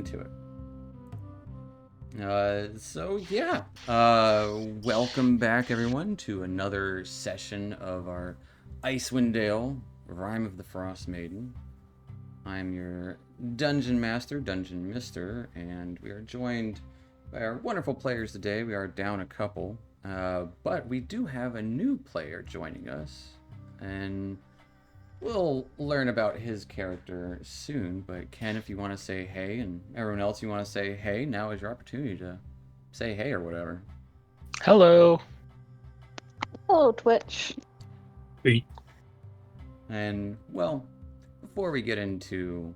into it. Welcome back everyone to another session of our Icewind Dale, Rime of the Frostmaiden. I'm your Dungeon Master, Dungeon Mister, and we are joined by our wonderful players today. We are down a couple, but we do have a new player joining us, and we'll learn about his character soon. But Ken, if you want to say hey, and everyone else you want to say hey, now is your opportunity to say hey or whatever. Hello. Hello, Twitch. Hey. And well, before we get into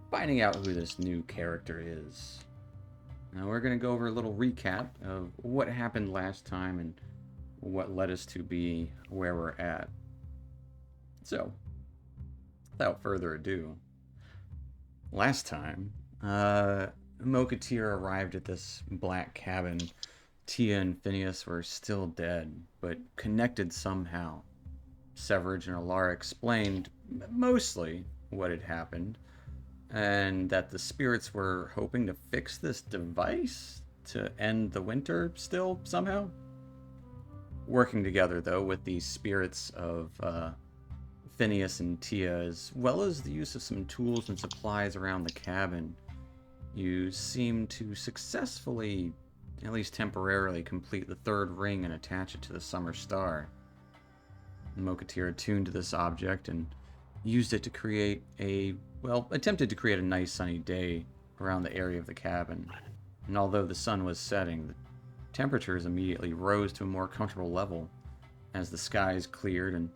finding out who this new character is, now we're gonna go over a little recap of what happened last time and what led us to be where we're at. So, without further ado, last time, Mokatir arrived at this black cabin. Tia and Phineas were still dead, but connected somehow. Severage and Alara explained mostly what had happened, and that the spirits were hoping to fix this device to end the winter still somehow. Working together, though, with the spirits of Phineas and Tia, as well as the use of some tools and supplies around the cabin, you seem to successfully, at least temporarily, complete the third ring and attach it to the summer star. Mokatir attuned to this object and used it to create attempted to create a nice sunny day around the area of the cabin. And although the sun was setting, the temperatures immediately rose to a more comfortable level as the skies cleared and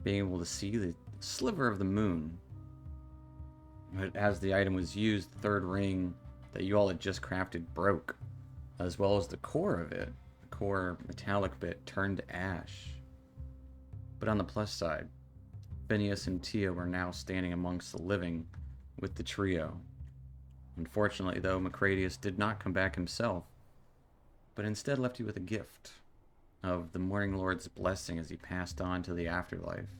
being able to see the sliver of the moon. But as the item was used, the third ring that you all had just crafted broke, as well as the core of it. The core metallic bit turned to ash. But on the plus side, Phineas and Tia were now standing amongst the living with the trio. Unfortunately, though, Macradius did not come back himself, but instead left you with a gift of the Morning Lord's blessing as he passed on to the afterlife.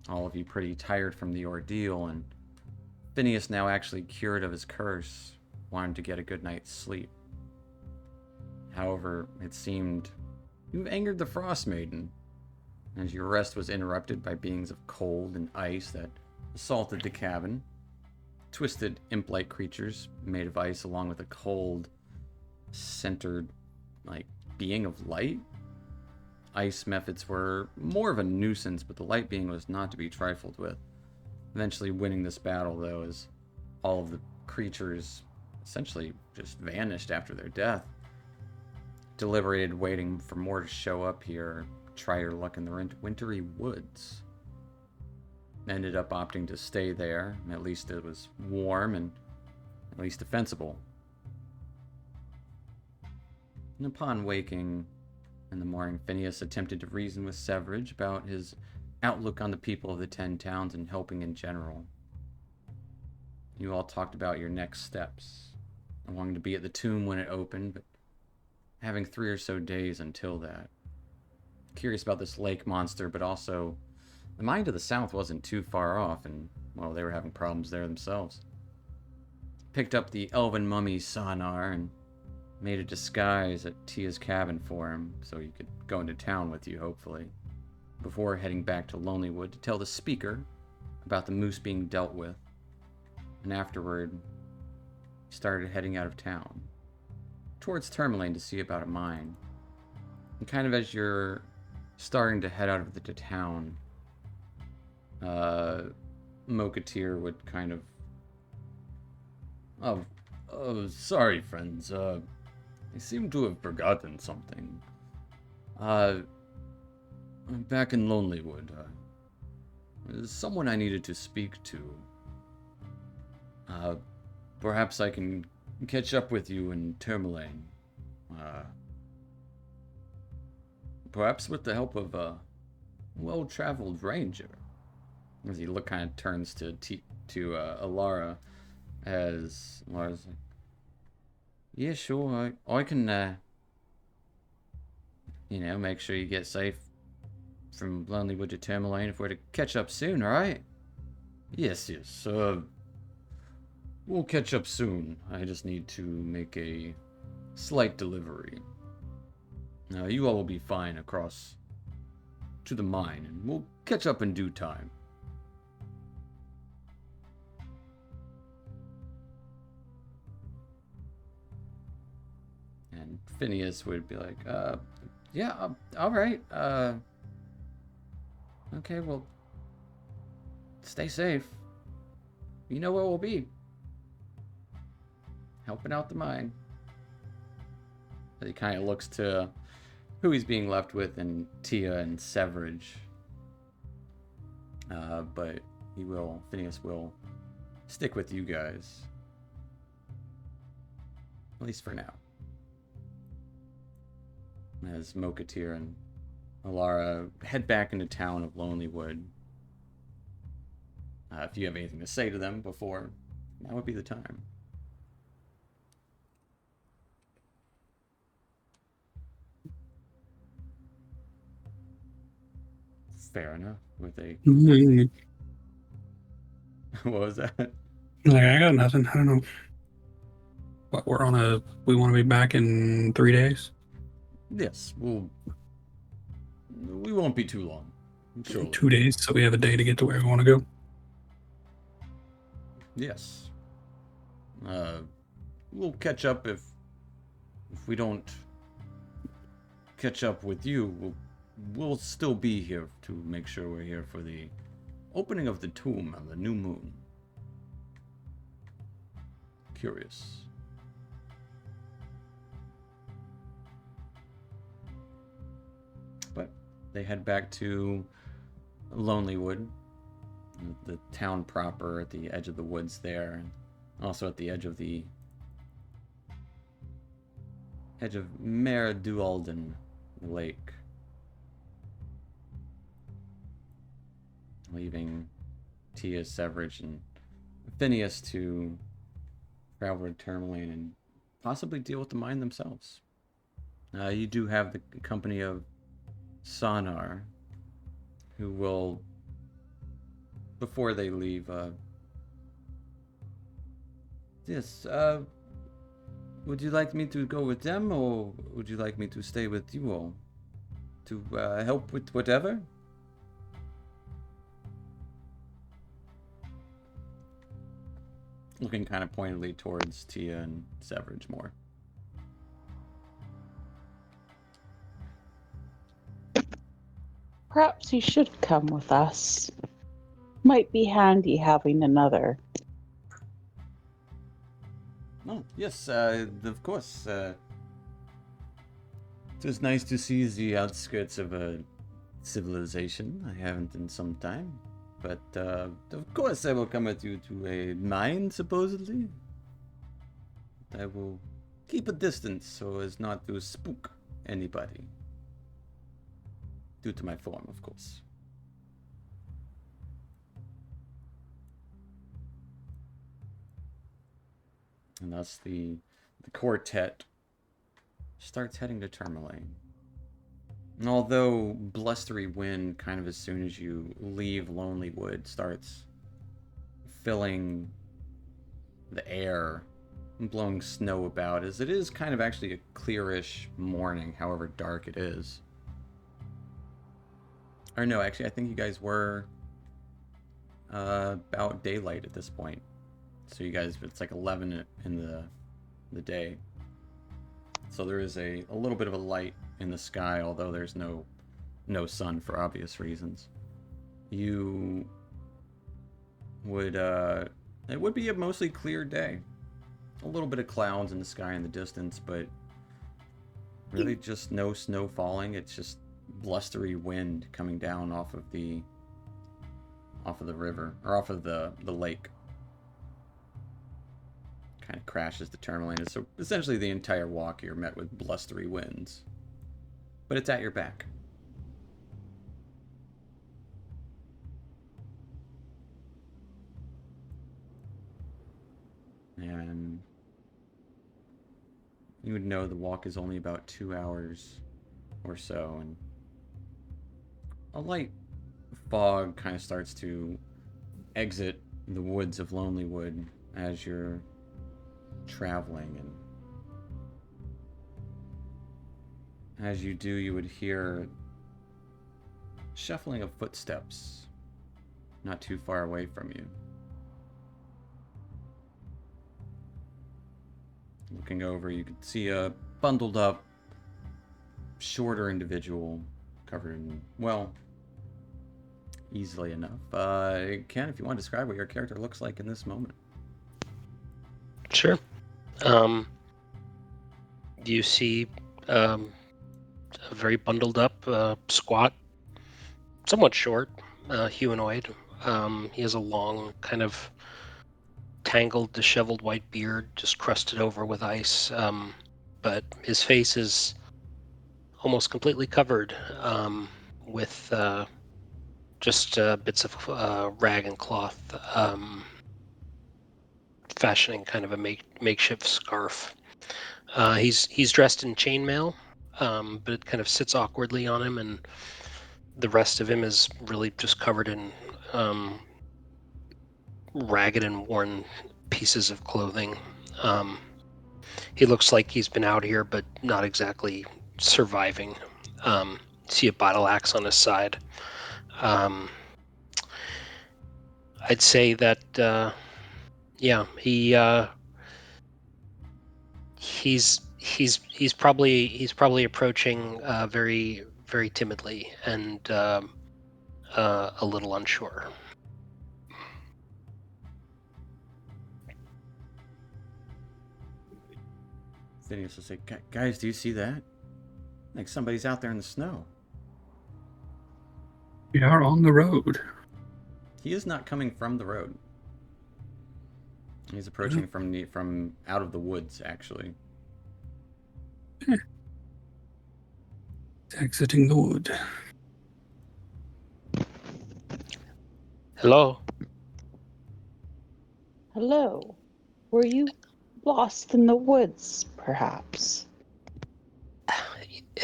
All of you pretty tired from the ordeal, and Phineas, now actually cured of his curse, wanted to get a good night's sleep. However, it seemed you've angered the Frostmaiden, as your rest was interrupted by beings of cold and ice that assaulted the cabin. Twisted imp-like creatures made of ice, along with a cold, centered, being of light. Ice methods were more of a nuisance, but the light being was not to be trifled with. Eventually winning this battle, though, as all of the creatures essentially just vanished after their death. Deliberated, waiting for more to show up here, try your luck in the wintry woods. Ended up opting to stay there. At least it was warm and at least defensible. And upon waking in the morning, Phineas attempted to reason with Severage about his outlook on the people of the 10 towns and helping in general. You all talked about your next steps. Wanting to be at the tomb when it opened, but having 3 or so days until that. Curious about this lake monster, but also the mine to the south wasn't too far off, and, well, they were having problems there themselves. Picked up the elven mummy sonar and made a disguise at Tia's cabin for him, so he could go into town with you, hopefully, before heading back to Lonelywood to tell the speaker about the moose being dealt with. And afterward, he started heading out of town, towards Tourmaline to see about a mine. And kind of as you're starting to head out of the town, Mokatir would kind of... Oh, sorry, friends. I seem to have forgotten something. I'm back in Lonelywood. There's someone I needed to speak to. Perhaps I can catch up with you in Tourmaline. Perhaps with the help of a well-traveled ranger. As he kind of turns to Alara, as Alara's like, yeah, sure, I can, make sure you get safe from Lonelywood to Tourmaline if we're to catch up soon, alright? Yes, we'll catch up soon. I just need to make a slight delivery. You all will be fine across to the mine, and we'll catch up in due time. And Phineas would be like, yeah, all right. Okay, well, stay safe. You know where we'll be. Helping out the mine. He kind of looks to who he's being left with, and Tia and Severage. But Phineas will stick with you guys. At least for now. As Mokatir and Alara head back into town of Lonelywood. If you have anything to say to them before, now would be the time. Fair enough. With a what was that? Like, I got nothing. I don't know. But we want to be back in 3 days. Yes, we won't be too long. Surely. 2 days, so we have a day to get to where we want to go. Yes. We'll catch up if we don't catch up with you. We'll still be here to make sure we're here for the opening of the tomb on the new moon. Curious. But they head back to Lonelywood, the town proper, at the edge of the woods there, and also at the edge of Mare Dualden Lake. Leaving Tia, Severage, and Phineas to travel to Tourmaline and possibly deal with the mine themselves. You do have the company of Sonar, who will, before they leave, would you like me to go with them, or would you like me to stay with you all? To help with whatever? Looking kind of pointedly towards Tia and Severage more. Perhaps you should come with us. Might be handy having another. Oh, yes, of course. It was nice to see the outskirts of a civilization I haven't in some time. But, of course I will come with you to a mine, supposedly. I will keep a distance so as not to spook anybody. Due to my form, of course. And thus the quartet starts heading to Tourmaline. And although blustery wind, kind of as soon as you leave Lonelywood, starts filling the air and blowing snow about, as it is kind of actually a clearish morning, however dark it is. Or no, actually, I think you guys were about daylight at this point. So you guys, it's like 11 in the day. So there is a little bit of a light in the sky, although there's no sun for obvious reasons. You would it would be a mostly clear day. A little bit of clouds in the sky in the distance, but really just no snow falling. It's just blustery wind coming down off of the river, or off of the lake. Kind of crashes the Tourmaline. So essentially the entire walk you're met with blustery winds. But it's at your back. And you would know the walk is only about 2 hours or so, and a light fog kind of starts to exit the woods of Lonelywood as you're traveling, and as you do, you would hear shuffling of footsteps not too far away from you. Looking over, you can see a bundled up, shorter individual covered in, well, easily enough. Ken, if you want to describe what your character looks like in this moment. Sure. You see a very bundled up, squat, somewhat short, humanoid. He has a long, kind of tangled, disheveled white beard, just crusted over with ice. But his face is almost completely covered with just bits of rag and cloth, fashioning kind of a makeshift scarf. He's dressed in chainmail, but it kind of sits awkwardly on him, and the rest of him is really just covered in ragged and worn pieces of clothing. He looks like he's been out here, but not exactly surviving. See a battle axe on his side. I'd say that he's probably approaching very very timidly and a little unsure. Phineas will say, guys, do you see that? Like somebody's out there in the snow. We are on the road. He is not coming from the road. He's approaching from out of the woods, actually. Exiting the wood. Hello. Hello. Were you lost in the woods, perhaps?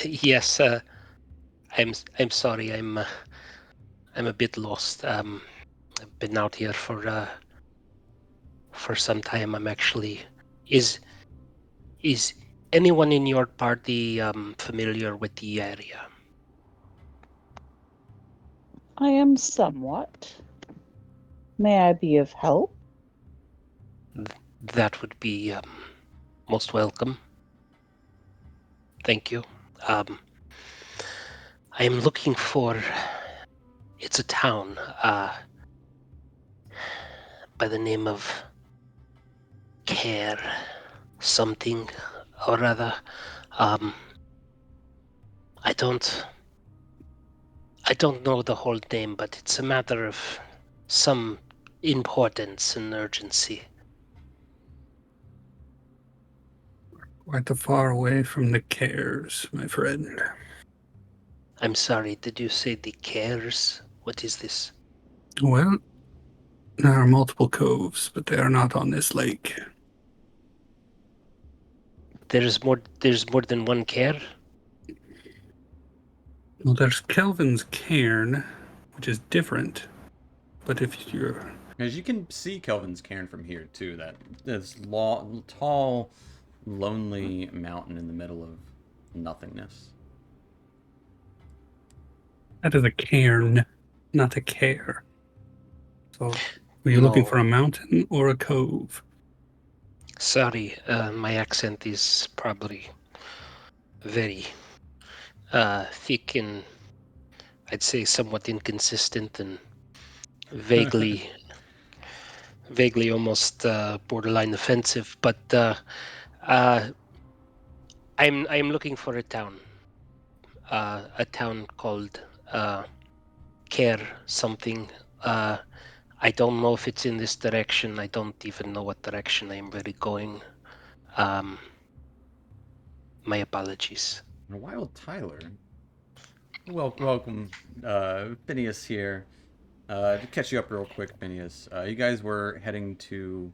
Yes, I'm sorry. I'm a bit lost. I've been out here for some time. I'm actually is anyone in your party familiar with the area? I am somewhat. May I be of help? That would be most welcome. Thank you. I am looking for. It's a town by the name of Care something or other. I don't know the whole name, but it's a matter of some importance and urgency. Quite far away from the cares, my friend. I'm sorry, did you say the Cares? What is this? Well, there are multiple coves, but they are not on this lake. There's more than one Care? Well, there's Kelvin's cairn, which is different. But if you're... As you can see Kelvin's cairn from here, too. This tall, lonely mountain in the middle of nothingness. That is a cairn, not a care. So, were you No. looking for a mountain or a cove? Sorry, my accent is probably very thick and I'd say somewhat inconsistent and vaguely almost borderline offensive. But I'm looking for a town called Care something. I don't know if it's in this direction. I don't even know what direction I'm really going. My apologies. Wild Tyler. Welcome, Phineas here. To catch you up real quick, Phineas. You guys were heading to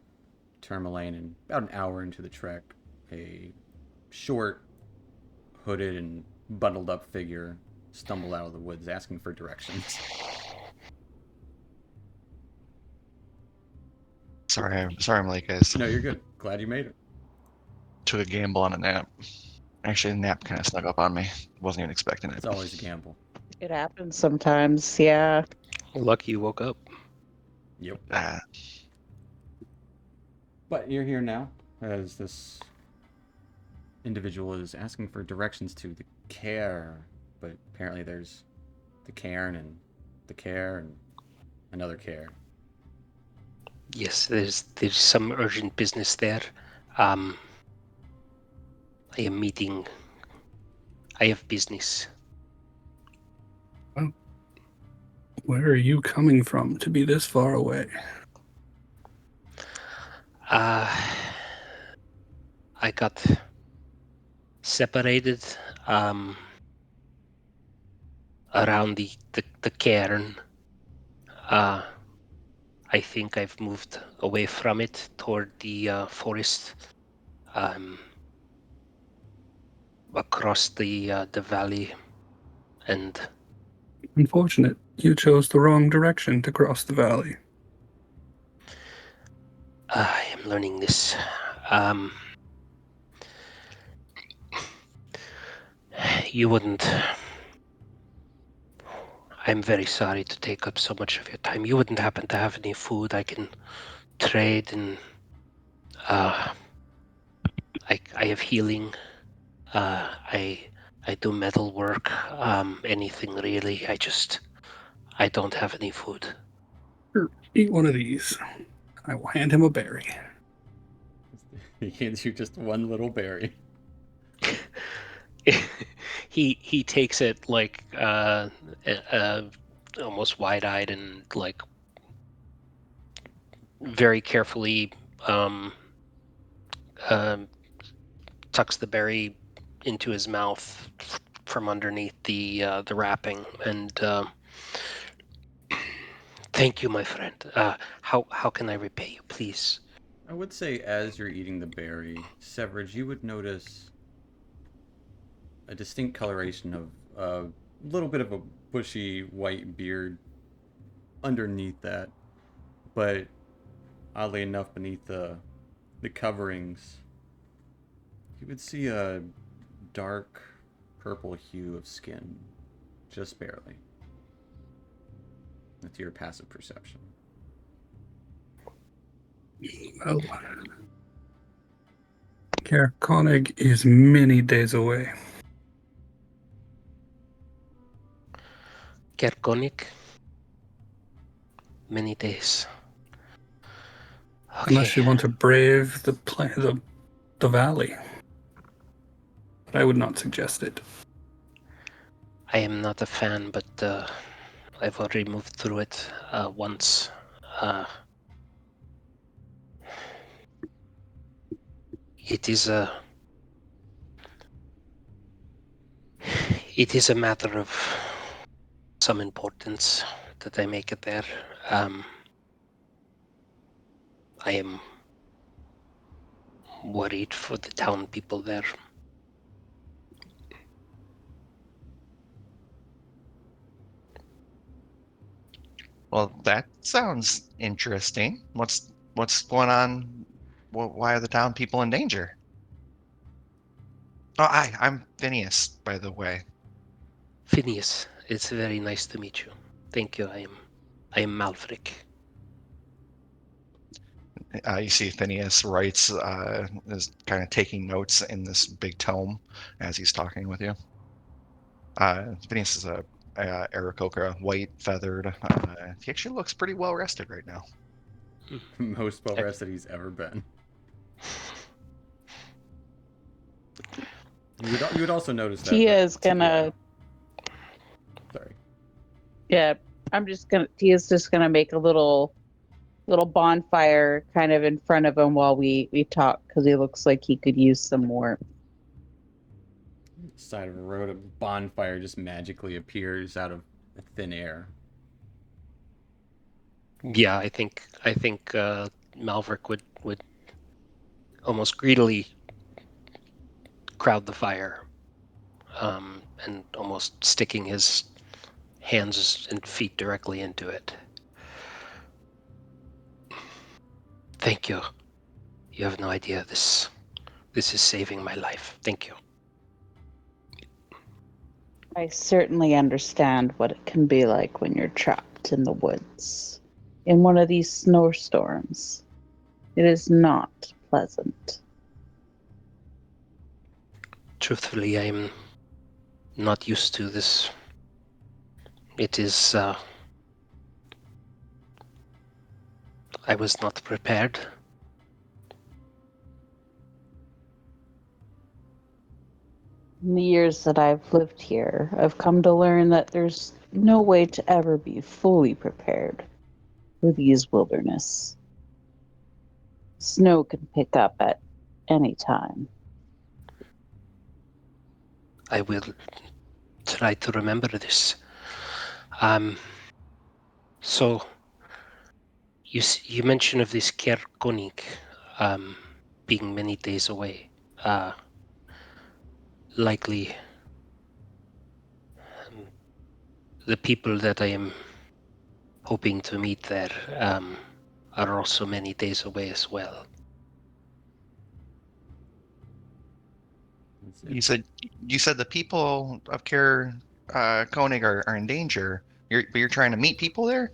Tourmaline, and about an hour into the trek, a short, hooded, and bundled up figure stumbled out of the woods asking for directions. Sorry, I'm late, guys. No, you're good. Glad you made it. Took a gamble on a nap. Actually, the nap kind of snuck up on me. Wasn't even expecting it. It's always a gamble. It happens sometimes, yeah. Lucky you woke up. Yep. Ah, But you're here now, as this individual is asking for directions to the care. But apparently there's the cairn and the care and another care. Yes, there's some urgent business there. I am meeting. I have business. Where are you coming from to be this far away? I got separated around the cairn. I think I've moved away from it toward the forest, across the valley, and Unfortunate. You chose the wrong direction to cross the valley. I am learning this. You wouldn't. I'm very sorry to take up so much of your time. You wouldn't happen to have any food I can trade, and I have healing. I do metal work. Anything really. I don't have any food. Here, eat one of these. I will hand him a berry. He hands you just one little berry. he takes it like almost wide-eyed and like very carefully um, tucks the berry into his mouth from underneath the wrapping, and thank you, my friend. How can I repay you, please? I would say as you're eating the berry, Severage, you would notice a distinct coloration of a little bit of a bushy white beard underneath that. But oddly enough, beneath the coverings, you would see a dark purple hue of skin, just barely. That's your passive perception. Well, Koenig is many days away. Kerkonik. Many days. Unless Okay. you want to brave the valley. But I would not suggest it. I am not a fan, but I've already moved through it once. It is a matter of some importance that I make it there. I am worried for the town people there. well, that sounds interesting. What's going on? Why are the town people in danger? Oh, I'm Phineas, by the way. Phineas, it's very nice to meet you. Thank you. I am Malfric. You see Phineas writes, is kind of taking notes in this big tome as he's talking with you. Phineas is a Aarakocra, white feathered. He actually looks pretty well rested right now. Most well rested he's ever been. You would also notice that. Tia's gonna. Sorry. Yeah, Tia's just gonna make a little bonfire kind of in front of him while we talk, because he looks like he could use some warmth. Side of a road, a bonfire just magically appears out of thin air. Yeah, I think Malverick would almost greedily crowd the fire, and almost sticking his hands and feet directly into it. Thank you. You have no idea. This is saving my life. Thank you. I certainly understand what it can be like when you're trapped in the woods in one of these snowstorms. It is not pleasant. Truthfully, I'm not used to this. It is. I was not prepared. In the years that I've lived here, I've come to learn that there's no way to ever be fully prepared for these wilderness. Snow can pick up at any time. I will try to remember this. So you mentioned of this Kerkonig being many days away. Likely the people that I am hoping to meet there are also many days away as well. That's You it. said the people of Koenig are in danger. But you're trying to meet people there?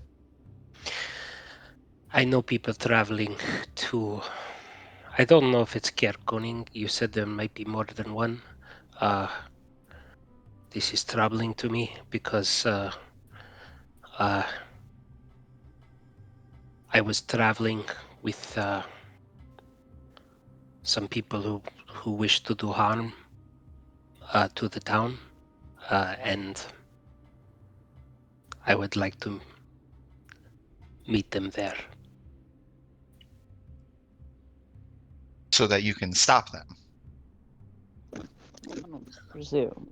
I know people traveling to. I don't know if it's Kerkoning. You said there might be more than one. This is troubling to me because I was traveling with some people who wish to do harm to the town, and I would like to meet them there. So that you can stop them. I presume.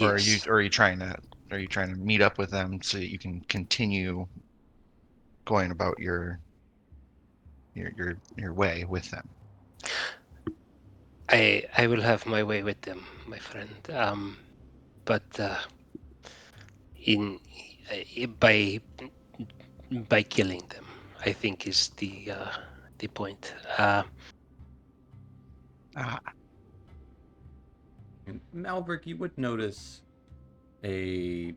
Or Yes, are you trying to meet up with them so that you can continue going about your way with them? I will have my way with them, my friend. But in by killing them, I think is the point. Ah, And Malbrick, you would notice a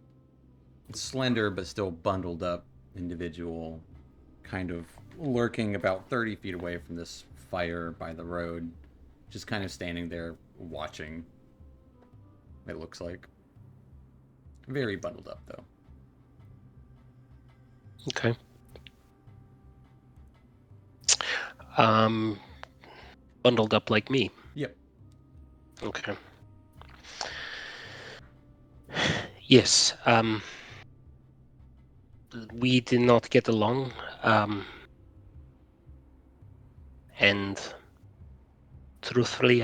slender but still bundled up individual kind of lurking about 30 feet away from this fire by the road, just kind of standing there watching, it looks like. Very bundled up, though. Okay. Bundled up like me. Yep. Okay. Yes. We did not get along, and truthfully,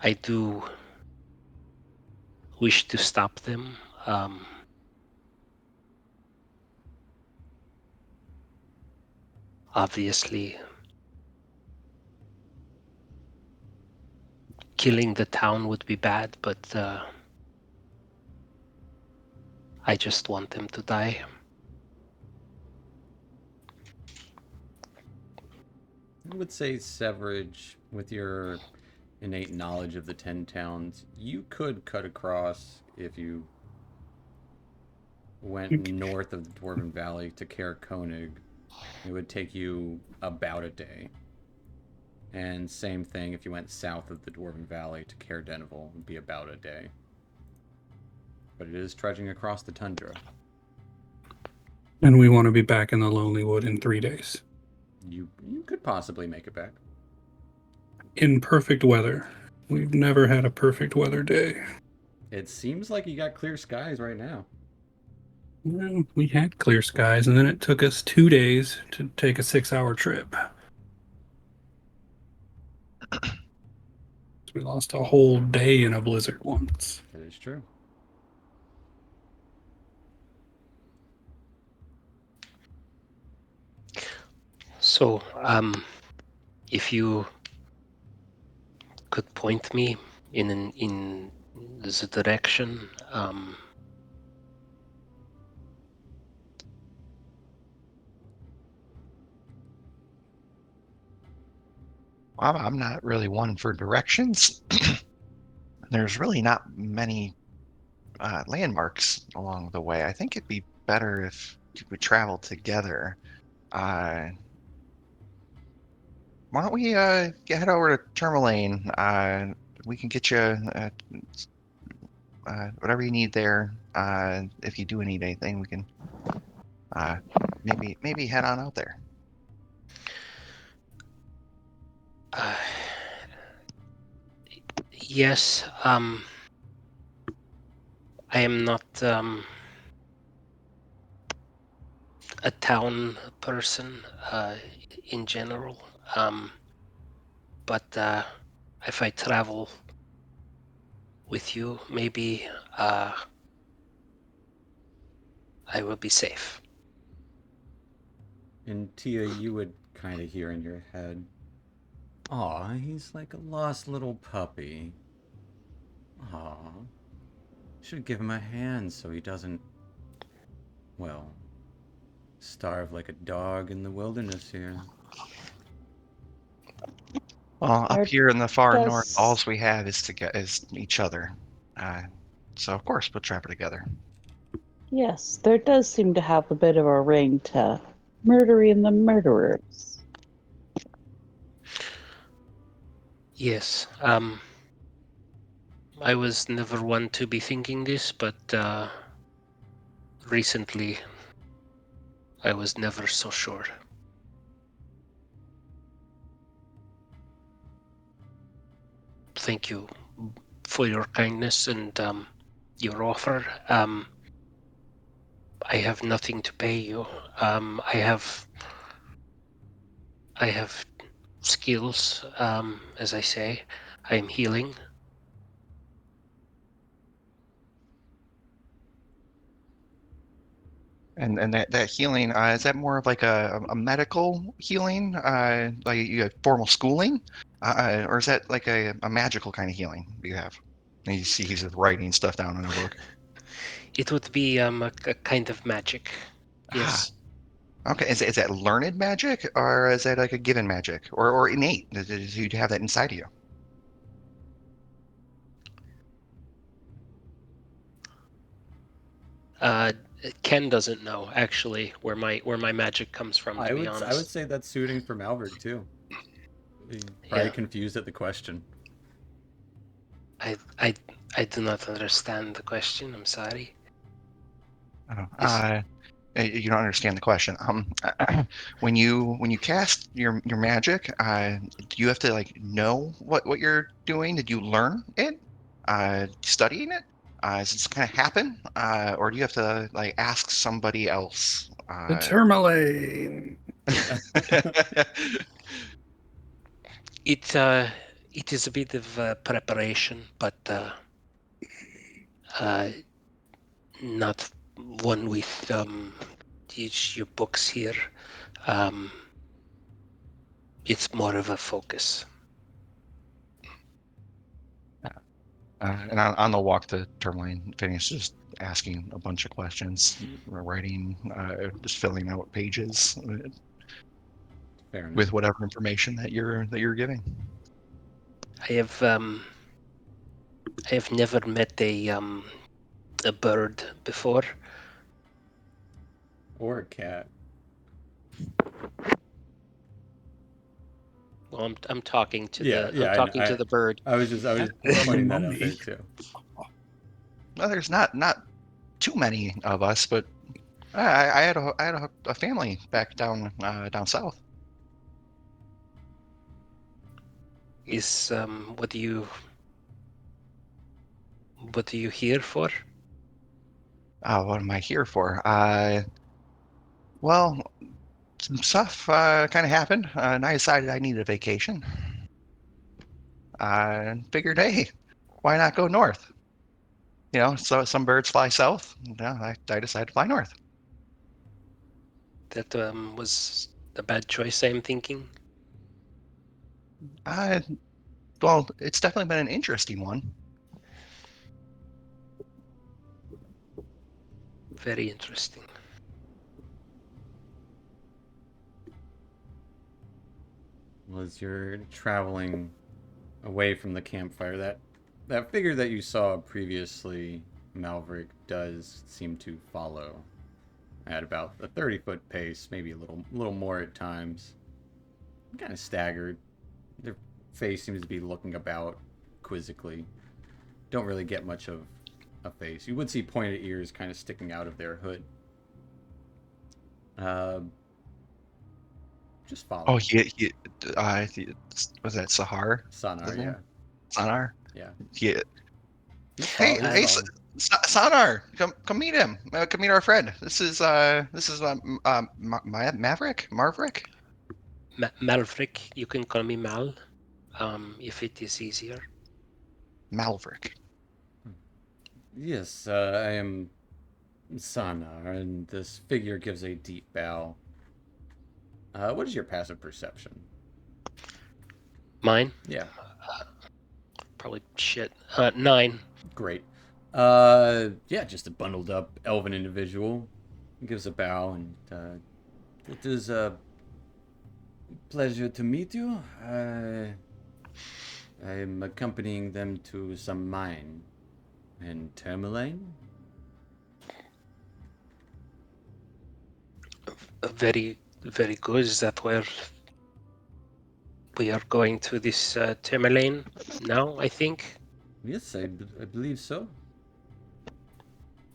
I do wish to stop them. Obviously, killing the town would be bad, but I just want them to die. I would say, Severage, with your innate knowledge of the 10 towns, you could cut across if you went north of the Dwarven Valley to Caer Konig. It would take you about a day. And same thing if you went south of the Dwarven Valley to Caer Denival, it would be about a day. But it is trudging across the tundra. And we want to be back in the Lonely Wood in 3 days. You could possibly make it back. In perfect weather. We've never had a perfect weather day. It seems like you got clear skies right now. Well, we had clear skies, and then it took us 2 days to take a 6-hour trip. We lost a whole day in a blizzard once. That is true. So, if you could point me in the direction, I'm not really one for directions. There's really not many landmarks along the way. I think it'd be better if we travel together. Uh, why don't we head over to Tourmaline? We can get you whatever you need there. If you do need anything, we can uh, maybe head on out there. Uh, yes. I am not a town person in general. But if I travel with you, maybe I will be safe. And Tia, you would kind of hear in your head, "Aw, he's like a lost little puppy. Aw, should give him a hand so he doesn't, well, starve like a dog in the wilderness here." Well, up There here in the far north, all does, we have is each other. Uh, so of course we'll travel together. yes, there does seem to have a bit of a ring to murdering the murderers. Yes. I was never one to be thinking this, but recently I was never so sure. Thank you for your kindness and your offer. I have nothing to pay you. I have skills, as I say. I am healing. And that healing, is that more of like a medical healing, like you have formal schooling, or is that like a magical kind of healing you have? And you see he's just writing stuff down in a book. It would be a kind of magic. Ah, Yes. okay. Is that learned magic, or is that like a given magic, or innate? Do you have that inside of you? Uh, Ken doesn't know actually where my magic comes from. To be I would honest, say that's suiting for Malvern too. He's probably yeah, confused at the question. I I I do not understand the question. I'm sorry. Oh, Is you don't understand the question. When you cast your magic, do you have to like know what you're doing? Did you learn it? Studying it? Does it just kind of happen? Or do you have to like ask somebody else? The Tourmaline. it is a bit of preparation, but uh, not one with teach your books here. Um, it's more of a focus. And on the walk to Tourmaline, Phineas just asking a bunch of questions, writing, just filling out pages Fair enough. with whatever information that you're giving. I have um, I have never met a bird before. Or a cat. Well, I'm talking to Yeah, the I'm yeah. talking to the bird. I was just Or a pointing that out there mummy. too. Well, there's not too many of us, but I had a family back down south. Is what are you here for? What am I here for? Well, some stuff kind of happened, and I decided I needed a vacation. And figured, hey, why not go north? So some birds fly south. I decided to fly north. That was a bad choice, I'm thinking. Uh, well, it's definitely been an interesting one. Very interesting. Well, as you're traveling away from the campfire, that figure that you saw previously, Malverick, does seem to follow at about a 30-foot pace, maybe a little more at times. Kind of staggered. Their face seems to be looking about quizzically. Don't really get much of a face. You would see pointed ears kind of sticking out of their hood. Just follow. Oh, he was that Sahar? Sonar, His yeah. name? Sonar? Yeah. He, He's hey, follow- he's hey, following. Sonar, come meet him. Come meet our friend. This is Maverick, Marverick. Malfric, you can call me Mal, if it is easier. Malverick. Yes, I am Sonar, and this figure gives a deep bow. What is your passive perception? Mine? Yeah, Probably shit. 9. great. Yeah, just a bundled up elven individual. He gives a bow, and it is a pleasure to meet you. I'm accompanying them to some mine in Tourmaline. Very, very good. Is that where we are going to this Tourmaline now, I think? Yes, I believe so.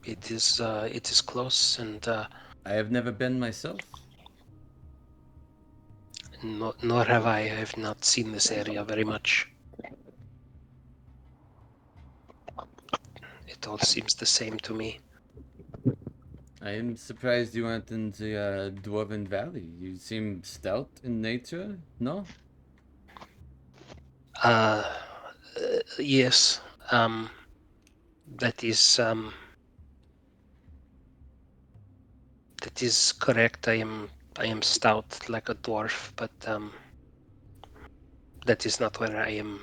It is close, and I have never been myself. nor have I. I have not seen this area very much. It all seems the same to me. I am surprised you aren't in the Dwarven Valley. You seem stout in nature, no? Yes. That is correct. I am stout like a dwarf, but that is not where I am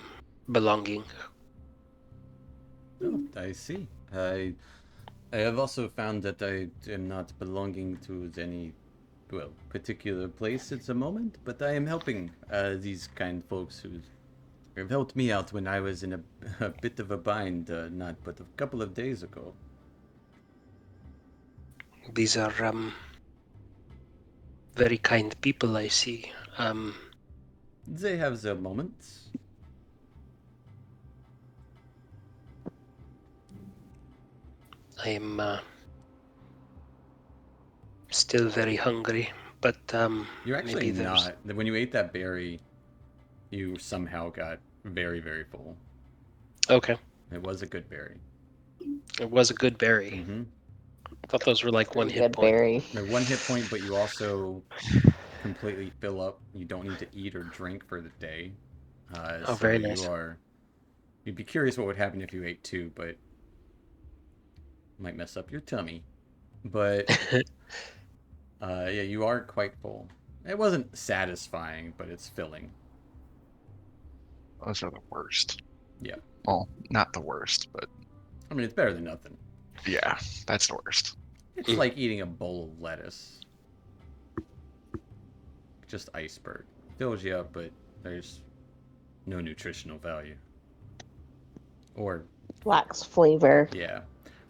belonging. Oh, I see. I have also found that I am not belonging to any, well, particular place at the moment, but I am helping these kind folks who have helped me out when I was in a bit of a bind, not but a couple of days ago. These are very kind people, I see. They have their moments. I am still very hungry, but You're actually maybe there's... not. When you ate that berry, you somehow got very, very full. Okay. It was a good berry. It was a good berry. Mm-hmm. I thought those were like one Pretty hit good point. berry. They're one hit point, but you also completely fill up. You don't need to eat or drink for the day. Oh, very nice. You'd be curious what would happen if you ate two, but might mess up your tummy. But yeah, you are quite full. It wasn't satisfying, but it's filling. Those are the worst. Yeah. Well, not the worst, but I mean, it's better than nothing. yeah, that's the worst. It's like eating a bowl of lettuce. Just iceberg. Fills you up, but there's no nutritional value. Or, Lacks flavor. yeah.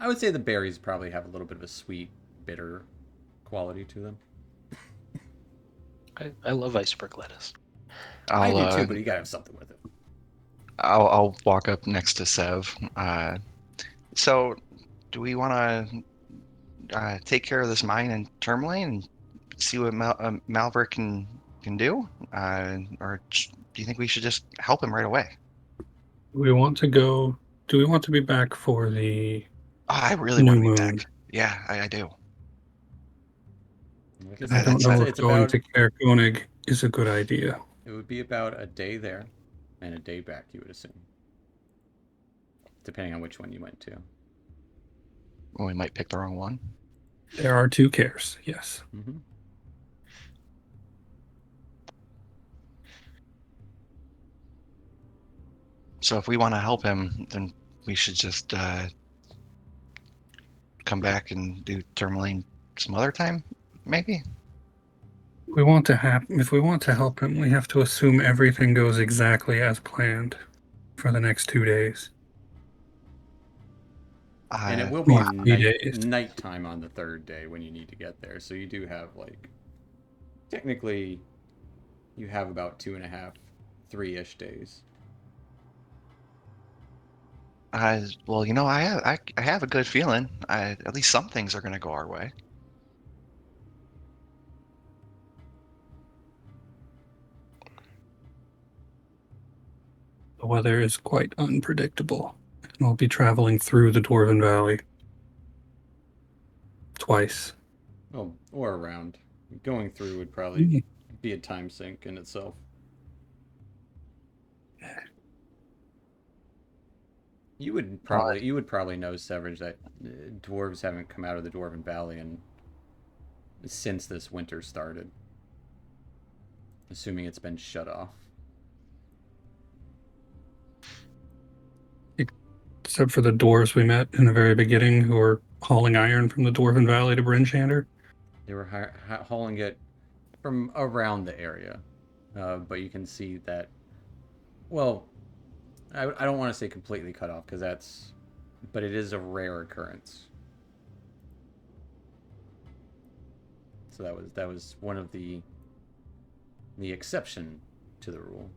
I would say the berries probably have a little bit of a sweet, bitter quality to them. I love iceberg lettuce. I I'll do too, but you gotta have something with it. I'll walk up next to Sev. So, do we want to take care of this mine in Tourmaline and see what Malverick can do, or do you think we should just help him right away? We want to go. Do we want to be back for the Oh, I really new want to be moon? back. Yeah, I do. Like I I said, don't know if it's going about, to Caer Koenig is a good idea. it would be about a day there and a day back, you would assume. Depending on which one you went to. Well, we might pick the wrong one. There are 2 cares, yes. Mm-hmm. So if we want to help him, then we should just come back and do Tourmaline some other time, maybe. If we want to help him, we have to assume everything goes exactly as planned for the next 2 days. And it will be Well, 3 days. nighttime on the third day when you need to get there. So you do have like technically you have about 2.5, 3-ish days. Well, I have a good feeling. At least some things are going to go our way. The weather is quite unpredictable, and we'll be traveling through the Dwarven Valley twice. Well, or around. Going through would probably be a time sink in itself. You would probably know, Severage, that dwarves haven't come out of the Dwarven Valley since this winter started. Assuming it's been shut off. Except for the dwarves we met in the very beginning who were hauling iron from the Dwarven Valley to Brynchander. They were hauling it from around the area. But you can see that, well, I don't want to say completely cut off because but it is a rare occurrence. So that was one of the exception to the rule.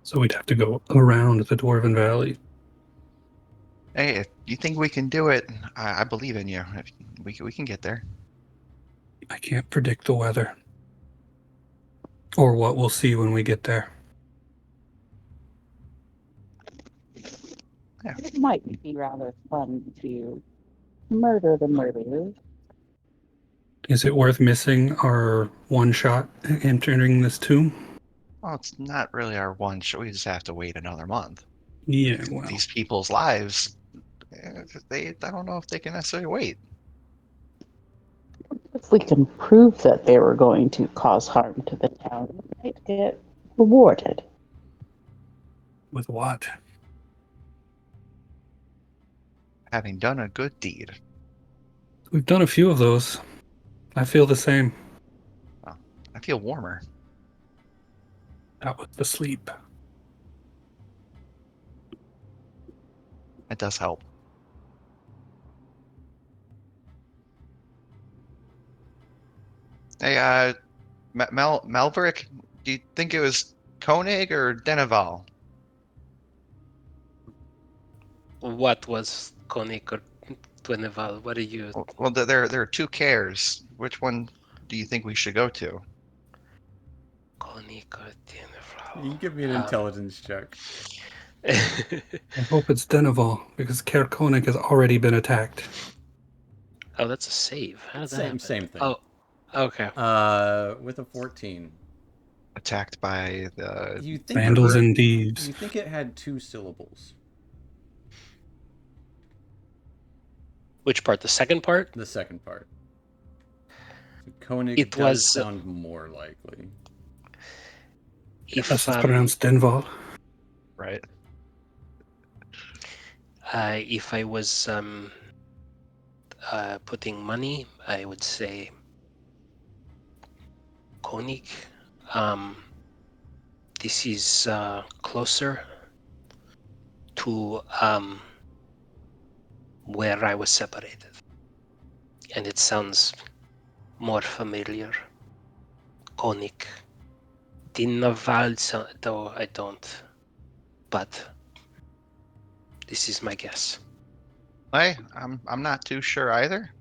So we'd have to go around the Dwarven Valley. Hey, if you think we can do it, I believe in you. We can get there. I can't predict the weather or what we'll see when we get there. Yeah. It might be rather fun to murder the murderers. Is it worth missing our one shot entering this tomb? Well, it's not really our one shot. We just have to wait another month. Yeah, well, These people's lives, I don't know if they can necessarily wait. If we can prove that they were going to cause harm to the town, we might get rewarded. with what? Having done a good deed. We've done a few of those. I feel the same. I feel warmer. That was the sleep. It does help. Hey, Malverick, do you think it was Koenig or Denival? What was Koenig or Twineval? What are you? Well, there are two cares. Which one do you think we should go to? Koenig or Twineval? You can give me an intelligence check. I hope it's Denival, because Caer Koenig has already been attacked. Oh, that's a save. How did that happen? Same thing. Oh, okay. With a 14. Attacked by the You think Vandals and thieves. You think it had 2 syllables? Which part? The second part? The second part. So Koenig It does was sound more likely. if That's pronounced Denval. right. If I was putting money, I would say Koenig. This is closer to where I was separated, and it sounds more familiar. Koenig. Dinnaval, though I don't, but this is my guess. I'm not too sure either.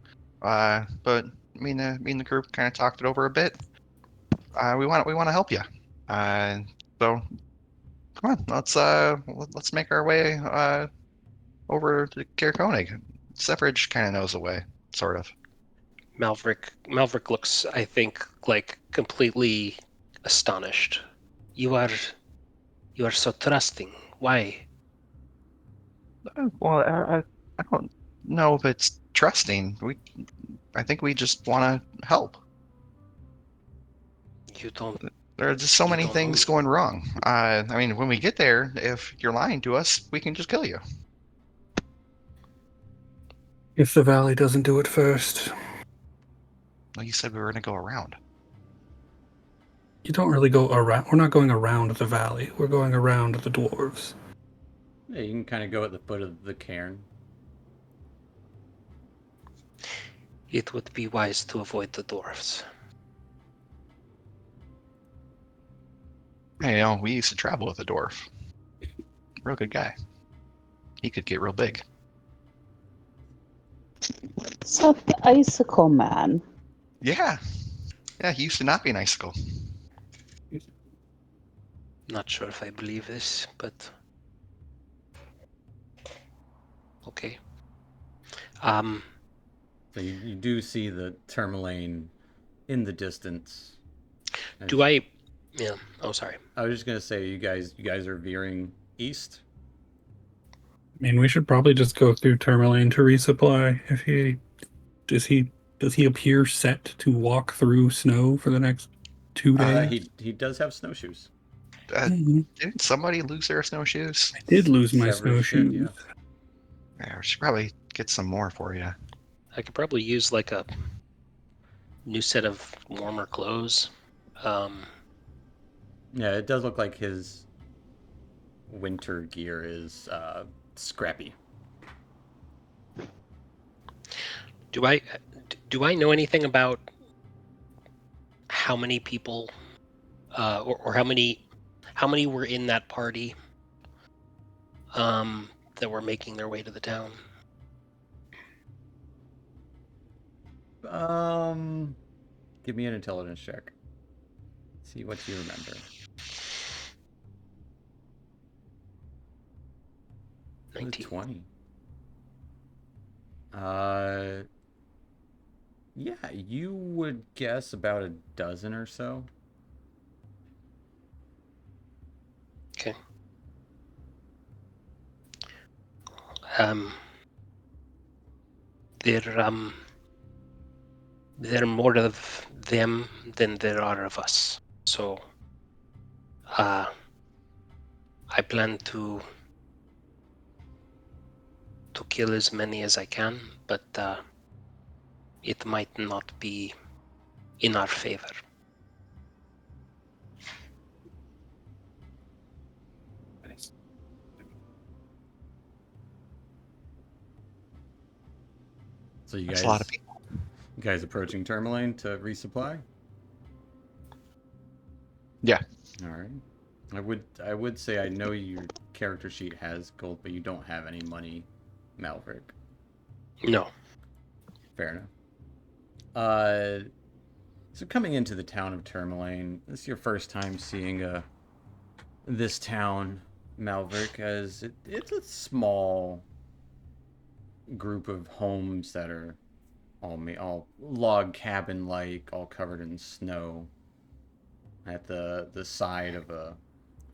But me and the group kind of talked it over a bit. We want to help you. So come on, let's make our way over to Caer Koenig. Severage kind of knows the way, sort of. Malverick looks, I think, like completely astonished. You are so trusting. Why? Well, I don't know if it's trusting. I think we just want to help. You don't. There are just so many things going wrong. I mean, when we get there, if you're lying to us, we can just kill you. If the valley doesn't do it first. Well, you said we were going to go around. You don't really go around. We're not going around the valley. We're going around the dwarves. Yeah, you can kind of go at the foot of the cairn. It would be wise to avoid the dwarves. Hey, we used to travel with a dwarf. Real good guy. He could get real big. It's not the icicle man. Yeah. Yeah, he used to not be an icicle. Not sure if I believe this, but okay. So you do see the tourmaline in the distance. Do I? Yeah. Oh, sorry. I was just gonna say you guys are veering east. I mean, we should probably just go through Tourmaline to resupply. If he does he appear set to walk through snow for the next 2 days? He does have snowshoes. Didn't somebody lose their snowshoes? I did lose my Severus should, snowshoes. Yeah, we should probably get some more for you. I could probably use like a new set of warmer clothes. Yeah, it does look like his winter gear is scrappy. Do I know anything about how many people, or how many were in that party, that were making their way to the town? Give me an intelligence check. See what you remember. 19. 20. Yeah, you would guess about a dozen or so. Okay. There are more of them than there are of us. So, I plan to kill as many as I can, but it might not be in our favor. So That's a lot of people. you guys approaching Tourmaline to resupply? Yeah. All right. I would say I know your character sheet has gold, but you don't have any money, Malverick. No. Fair enough. So coming into the town of Tourmaline, this is your first time seeing this town, Malverick, as it's a small group of homes that are all log cabin like, all covered in snow, at the side of a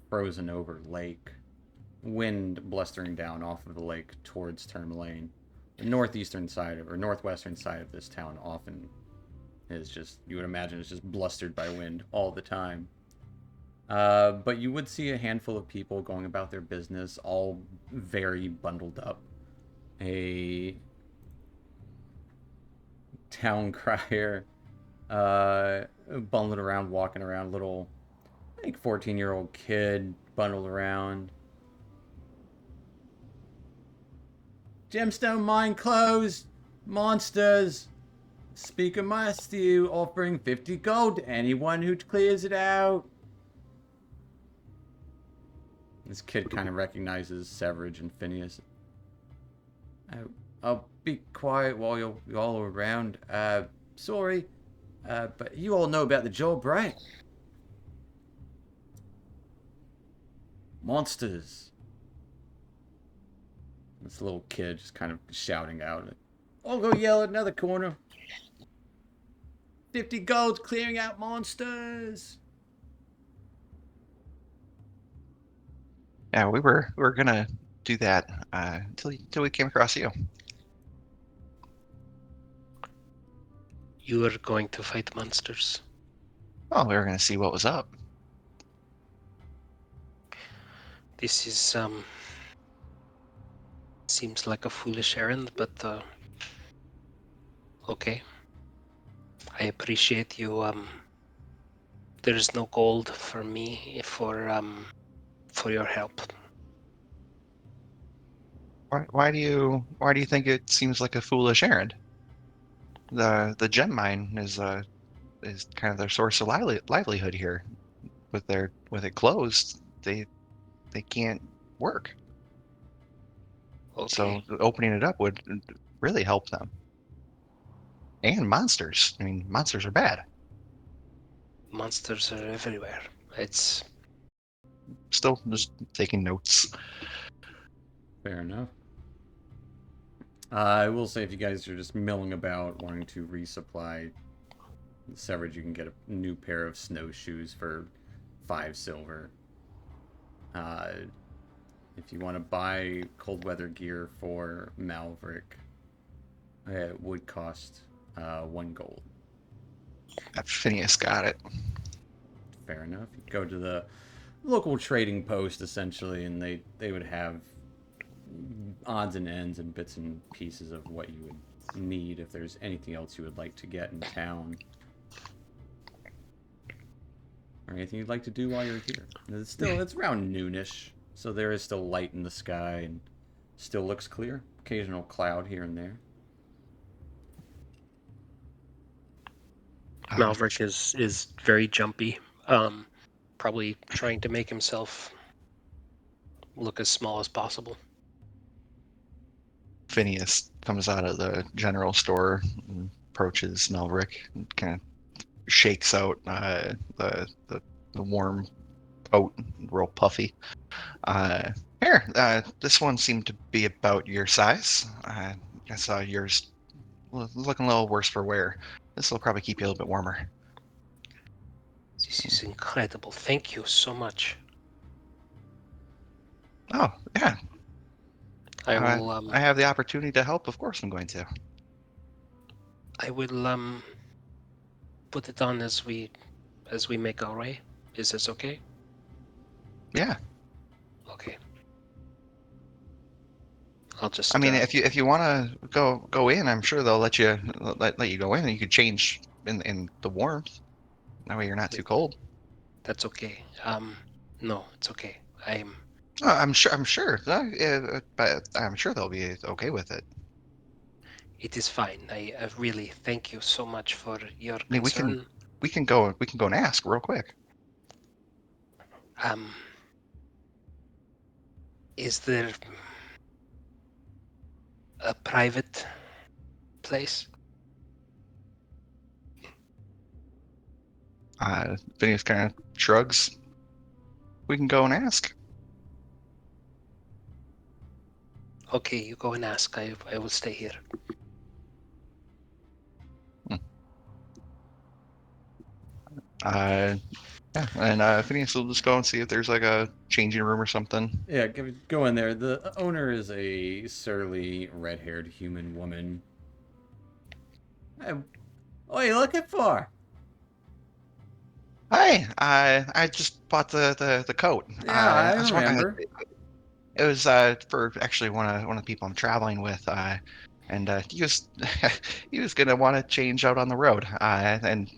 frozen over lake. Wind blustering down off of the lake towards Tourmaline. The northwestern side of this town often is just, you would imagine, it's just blustered by wind all the time. But you would see a handful of people going about their business, all very bundled up. A town crier, bundled around, walking around, little, I think 14-year-old kid bundled around. Gemstone mine closed. Monsters. Speaker must you, offering 50 gold to anyone who clears it out. This kid kind of recognizes Severage and Phineas. I'll be quiet while you're all around. Sorry, but you all know about the job, right? Monsters. This little kid just kind of shouting out. I'll go yell at another corner. 50 golds clearing out monsters. Yeah, we were gonna do that until we came across you. You are going to fight monsters. Oh, we were gonna see what was up. This is seems like a foolish errand, but Okay. I appreciate you. There's no gold for me for your help. Why do you think it seems like a foolish errand? The gem mine is kind of their source of livelihood here. With it closed, they can't work. Okay. So opening it up would really help them. And monsters. I mean, monsters are bad. Monsters are everywhere. It's Still just taking notes. Fair enough. I will say, if you guys are just milling about wanting to resupply Severage, you can get a new pair of snowshoes for 5 silver. If you want to buy cold weather gear for Malverick, it would cost 1 gold. Phineas got it. Fair enough. You go to the local trading post, essentially, and they would have odds and ends and bits and pieces of what you would need if there's anything else you would like to get in town. Or anything you'd like to do while you're here. It's around noonish, so there is still light in the sky and still looks clear. Occasional cloud here and there. Malverick is very jumpy. Probably trying to make himself look as small as possible. Phineas comes out of the general store and approaches Melrick and kind of shakes out the warm oat, real puffy. Here, this one seemed to be about your size. I saw yours looking a little worse for wear. This will probably keep you a little bit warmer. This is incredible. Thank you so much. Oh, yeah. I will. I have the opportunity to help. Of course, I'm going to. I will put it on as we make our way. Is this okay? Yeah. Okay. I'll just. I mean, if you want to go in, I'm sure they'll let you go in, and you could change in the warmth. That way, you're not too cold. That's okay. No, it's okay. Oh, I'm sure. But I'm sure they'll be okay with it. It is fine. I really thank you so much for your I mean, concern. we can go and ask real quick. Is there a private place? Phineas kind of shrugs. We can go and ask. Okay, you go and ask. I will stay here. Yeah, and Phineas will just go and see if there's like a changing room or something. Yeah, go in there. The owner is a surly, red-haired human woman. Hey, what are you looking for? Hi, I just bought the coat. Yeah, I was wondering, remember. it was for actually one of the people I'm traveling with. And he was he was gonna want to change out on the road. And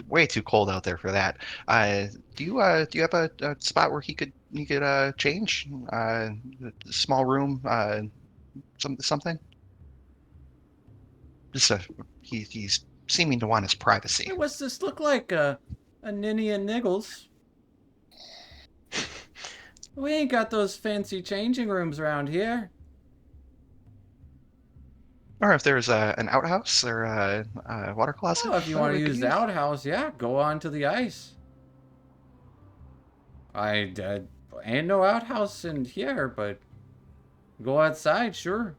way too cold out there for that. Do you have a spot where he could change? Small room, something. Just he's seeming to want his privacy. Hey, what's this look like? A ninny and niggles? We ain't got those fancy changing rooms around here. Or if there's an outhouse or a water closet. Oh, if you that want to we could use the outhouse, yeah, go on to the ice. I ain't no outhouse in here, but go outside, sure.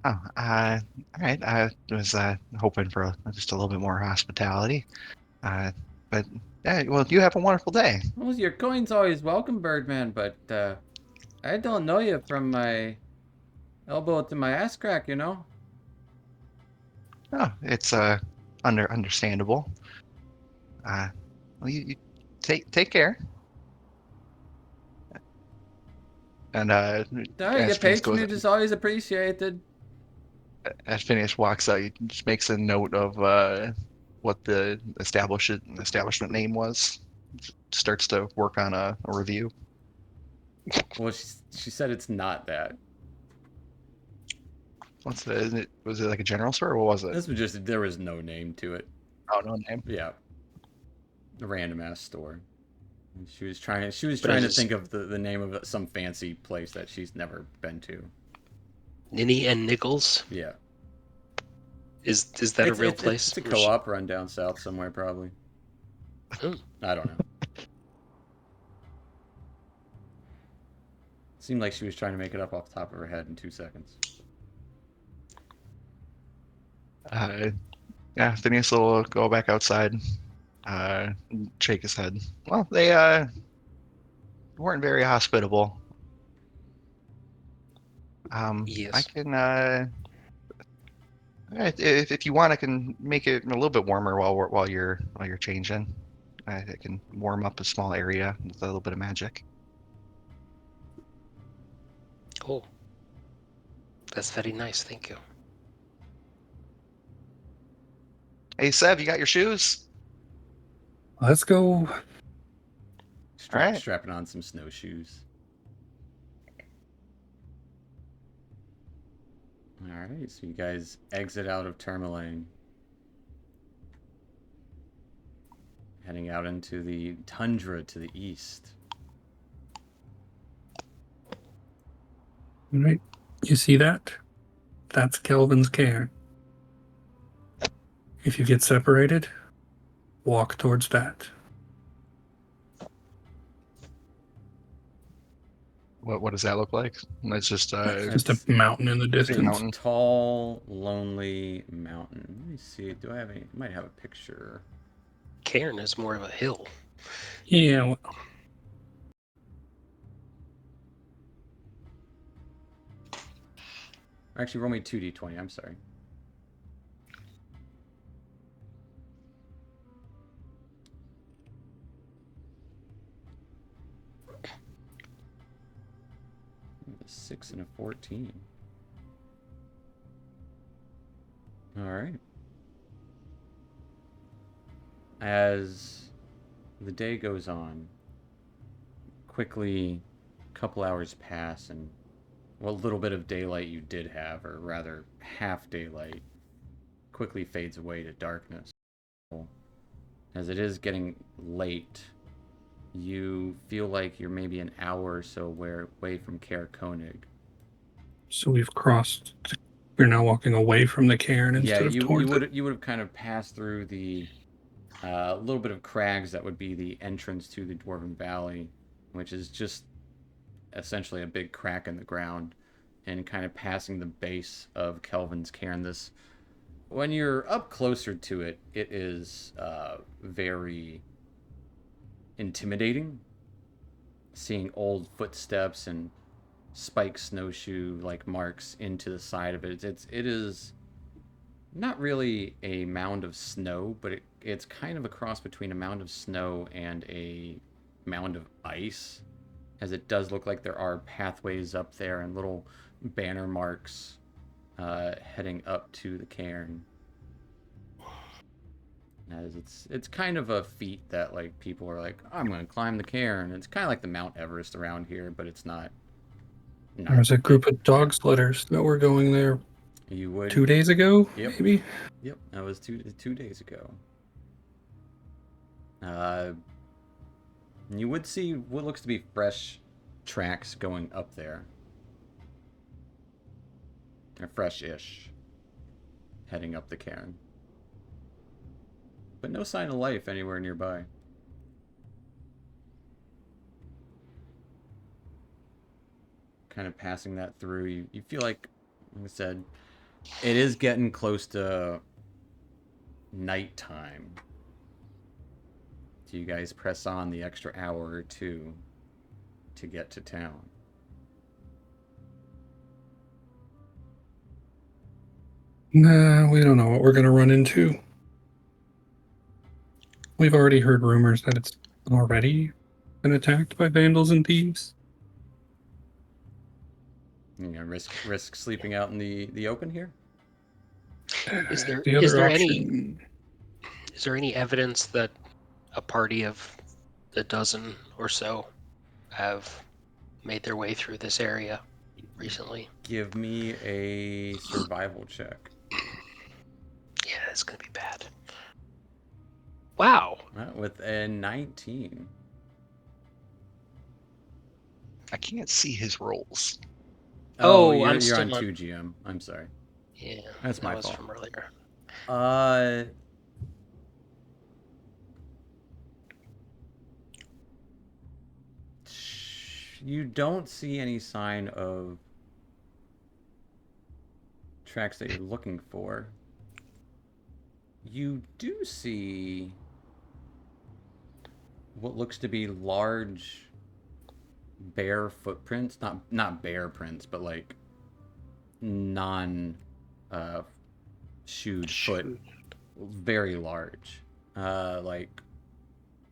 Oh, all right. I was hoping for just a little bit more hospitality. But yeah, well, you have a wonderful day. Well, your coin's always welcome, Birdman, but I don't know you from my elbow to my ass crack, you know? Oh, it's understandable. Well, you take care. And Oh, as your Phineas goes, patronage is always appreciated. as Phineas walks out, he just makes a note of what the establishment name was. Starts to work on a review. Well, she said it's not that. What's the? Was it like a general store, or what was it? This was just, there was no name to it. Oh, no name. Yeah. A random ass store. And she was trying But to think of the name of some fancy place that she's never been to. Ninny and Nichols? Yeah. Is that a real place? It's a co-op run down south somewhere, probably. Hmm. I don't know. Seemed like she was trying to make it up off the top of her head in 2 seconds. Yeah, Phineas will go back outside, shake his head. Well, they weren't very hospitable. Yes. I can if you want, I can make it a little bit warmer while you're changing. I can warm up a small area with a little bit of magic. Oh, that's very nice. Thank you. Hey, Sev, you got your shoes? Let's go. Alright. Strapping on some snowshoes. Alright, so you guys exit out of Tourmaline. Heading out into the tundra to the east. All right. You see that? That's Kelvin's cairn. If you get separated, walk towards that. What does that look like? That's just Just a mountain in the distance. mountain. Tall, lonely mountain. Let me see. Do I have any? I might have a picture. Cairn is more of a hill. Yeah. Well, Actually, roll me 2d20. I'm sorry. A 6 and a 14. All right. As the day goes on, quickly, a couple hours pass, and what little bit of daylight you did have, or rather half daylight, quickly fades away to darkness. As it is getting late, you feel like you're maybe an hour or so away from Caer Koenig. so we've crossed. We're now walking away from the cairn instead of towards it. You would have kind of passed through the little bit of crags that would be the entrance to the Dwarven Valley, which is just essentially a big crack in the ground, and kind of passing the base of Kelvin's cairn. This, when you're up closer to it, it is very intimidating. Seeing old footsteps and spiked snowshoe like marks into the side of it. It is not really a mound of snow, but it's kind of a cross between a mound of snow and a mound of ice, as it does look like there are pathways up there and little banner marks heading up to the cairn. As it's kind of a feat that like people are like, I'm gonna climb the cairn. It's kind of like the Mount Everest around here, but it's not. There's a group of dog sledders that were going there You would 2 days ago, Yep. maybe. Yep, that was two days ago. You would see what looks to be fresh tracks going up there. Or fresh-ish. Heading up the cairn. But no sign of life anywhere nearby. Kind of passing that through, you feel like I said, it is getting close to nighttime. Do you guys press on the extra hour or two to get to town? Nah, we don't know what we're going to run into. We've already heard rumors that it's already been attacked by vandals and thieves. You know, risk sleeping out in the open here. Is there The is other there option, any evidence that a party of a dozen or so have made their way through this area recently? Give me a survival check. Yeah, it's gonna be bad. Wow. With a 19. I can't see his rolls. Oh, I'm you're on still on. 2 GM. I'm sorry. Yeah, That's that my was fault. from earlier. Uh, you don't see any sign of tracks that you're looking for. You do see what looks to be large bear footprints, not bear prints, but like non uh shoed foot, Shoot. very large. Like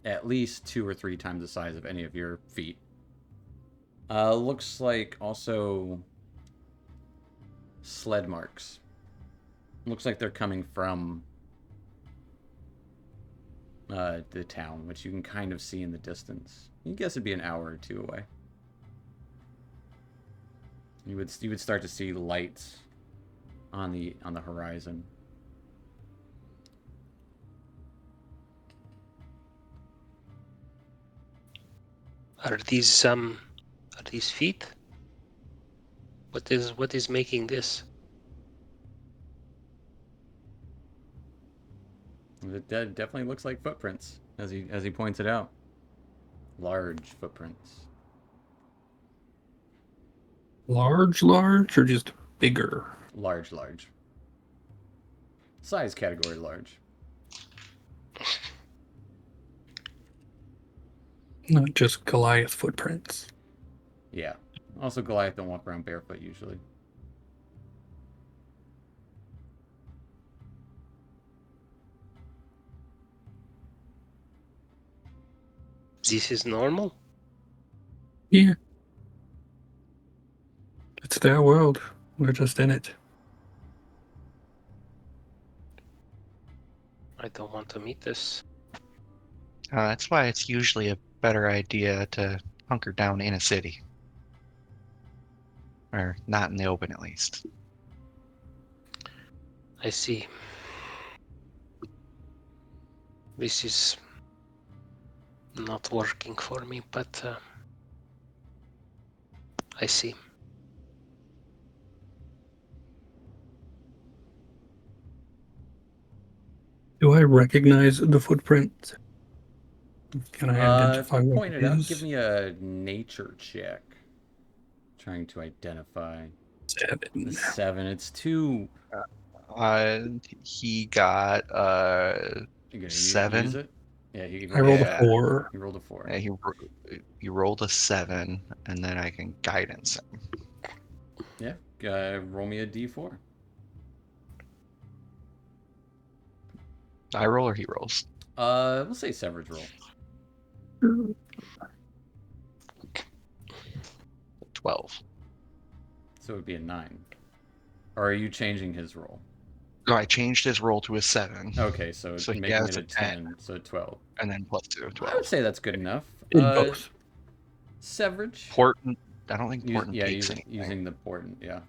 at least 2 or 3 times the size of any of your feet. Looks like also sled marks. Looks like they're coming from the town, which you can kind of see in the distance. You guess it'd be an hour or 2 away. You would start to see lights on the horizon. Are these feet? What is making this? It definitely looks like footprints, as he points it out. Large footprints. large, or just bigger? Large. Size category large. Not just Goliath footprints. Yeah. Also, Goliath don't walk around barefoot usually. This is normal? Yeah. It's their world. We're just in it. I don't want to meet this. That's why it's usually a better idea to hunker down in a city. Or not in the open, at least. I see. This is not working for me, but I see. Do I recognize the footprint? Can I identify what Point it it out. is? Give me a nature check. Trying to identify. 7. The 7. It's too. He got You gonna 7. use it? Yeah, he I rolled Yeah. a 4. He rolled a 4. Yeah, he rolled a 7, and then I can guidance him. Yeah. Roll me a d4. I roll or he rolls? We'll say Severage roll. 12. So it would be a 9. Or are you changing his roll? No, I changed his roll to a 7. Okay, so, So he making has it a a 10. 10, so 12. And then plus 2, I would 12. say that's good enough. In both. Severage. Portent. I don't think Portent takes anything. Using the portent, yeah.